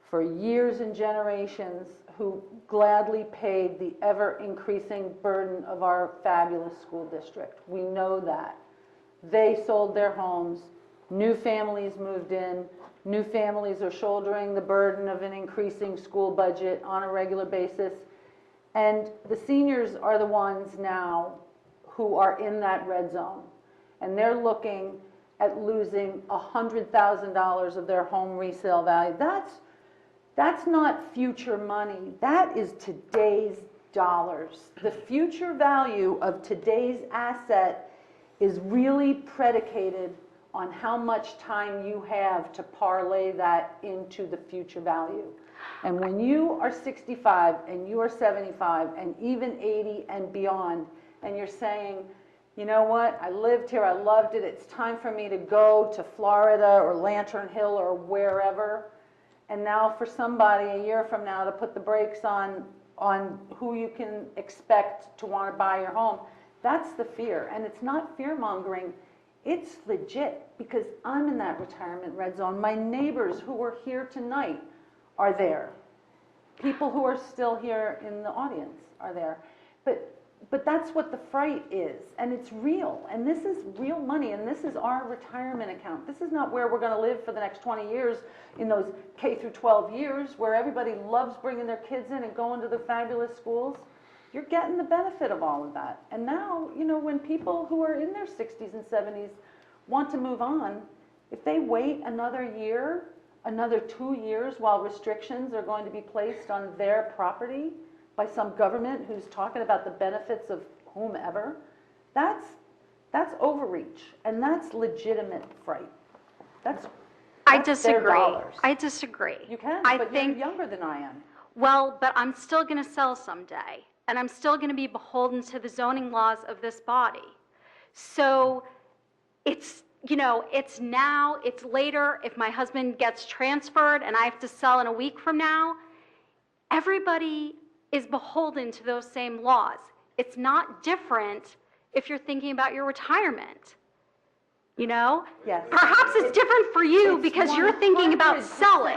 for years and generations who gladly paid the ever-increasing burden of our fabulous school district. We know that. They sold their homes. New families moved in. New families are shouldering the burden of an increasing school budget on a regular basis. And the seniors are the ones now who are in that red zone. And they're looking at losing $100,000 of their home resale value. That's not future money. That is today's dollars. The future value of today's asset is really predicated on how much time you have to parlay that into the future value. And when you are 65 and you are 75 and even 80 and beyond, and you're saying, you know what, I lived here, I loved it, it's time for me to go to Florida or Lantern Hill or wherever, and now for somebody a year from now to put the brakes on who you can expect to want to buy your home, that's the fear. And it's not fear-mongering. It's legit because I'm in that retirement red zone. My neighbors who were here tonight are there. People who are still here in the audience are there. But that's what the fright is, and it's real. And this is real money, and this is our retirement account. This is not where we're going to live for the next 20 years in those K through 12 years where everybody loves bringing their kids in and going to the fabulous schools. You're getting the benefit of all of that. And now, when people who are in their 60s and 70s want to move on, if they wait another year, another 2 years while restrictions are going to be placed on their property by some government who's talking about the benefits of whomever, that's overreach, and that's legitimate fright. I Their disagree. dollars. I disagree. You can, I but think, you're younger than I am. Well, but I'm still going to sell someday, and I'm still going to be beholden to the zoning laws of this body. So it's now, it's later. If my husband gets transferred and I have to sell in a week from now, everybody is beholden to those same laws. It's not different if you're thinking about your retirement. Yes. Perhaps it's different for you because you're thinking about selling.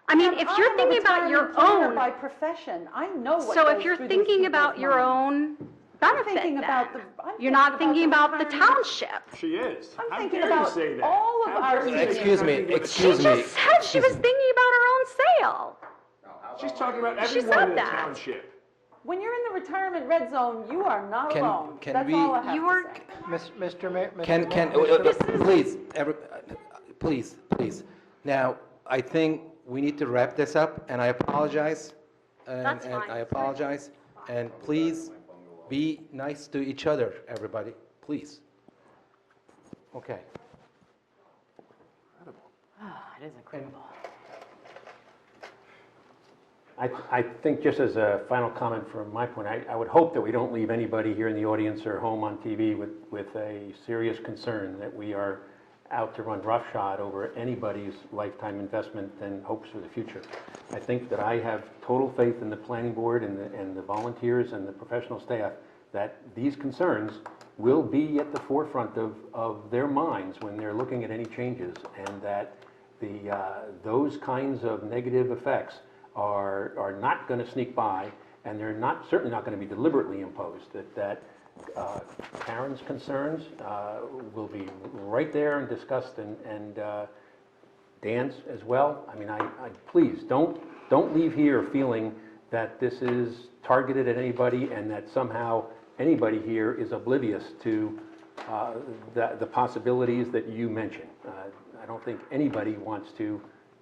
I mean, if you're thinking about your own, by profession, I know what so goes if you're through thinking these about people's your minds. own benefit, you're not thinking about the township. She is. I'm How thinking dare you about say that? all of our seniors. Excuse me, She excuse me. just said she was thinking about her own sale. She's talking about She everyone said in the that. township. When you're in the retirement red zone, you are not alone. Can That's we- all I have You are- to say. Mr. Mayor. Please. Now, I think we need to wrap this up, and I apologize. That's fine. I apologize. And please, Be nice to each other, everybody, please. Okay. It is incredible. I think just as a final comment from my point, I would hope that we don't leave anybody here in the audience or home on TV with a serious concern that we are out to run roughshod over anybody's lifetime investment and hopes for the future. I think that I have total faith in the planning board and the volunteers and the professional staff that these concerns will be at the forefront of their minds when they're looking at any changes, and that those kinds of negative effects are not going to sneak by, and they're certainly not going to be deliberately imposed. That Karen's concerns will be right there and discussed, and Dan's as well. I mean, please don't leave here feeling that this is targeted at anybody and that somehow anybody here is oblivious to the possibilities that you mentioned. I don't think anybody wants to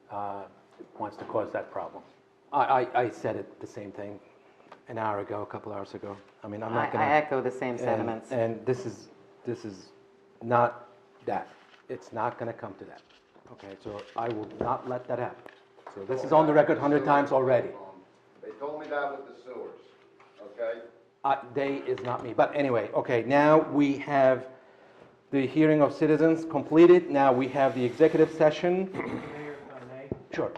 cause that problem. I said it the same thing an hour ago, a couple hours ago. I mean, I'm not going to... I echo the same sentiments. And this is not that. It's not going to come to that. Okay, so I will not let that happen. So this is on the record 100 times already. They told me that with the sewers, okay? They is not me. But anyway, okay, now we have the hearing of citizens completed. Now we have the executive session. Mayor, if I may? Sure.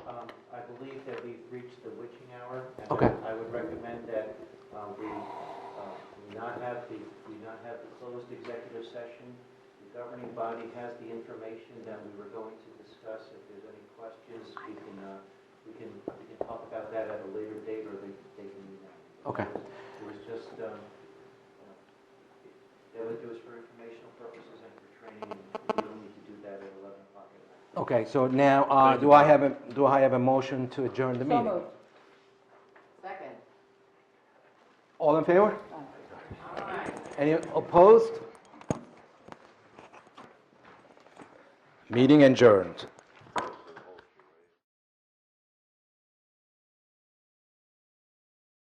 I believe that we've reached the witching hour. And Okay. I would recommend that we not have the closed executive session. The governing body has the information that we were going to discuss. If there's any questions, we can talk about that at a later date, or they can. Okay. It was just it was for informational purposes and for training. And we don't need to do that at 11 o'clock at night. Okay, so now, do I have a motion to adjourn the meeting? moved. Second. All in favor? Any opposed? Meeting adjourned.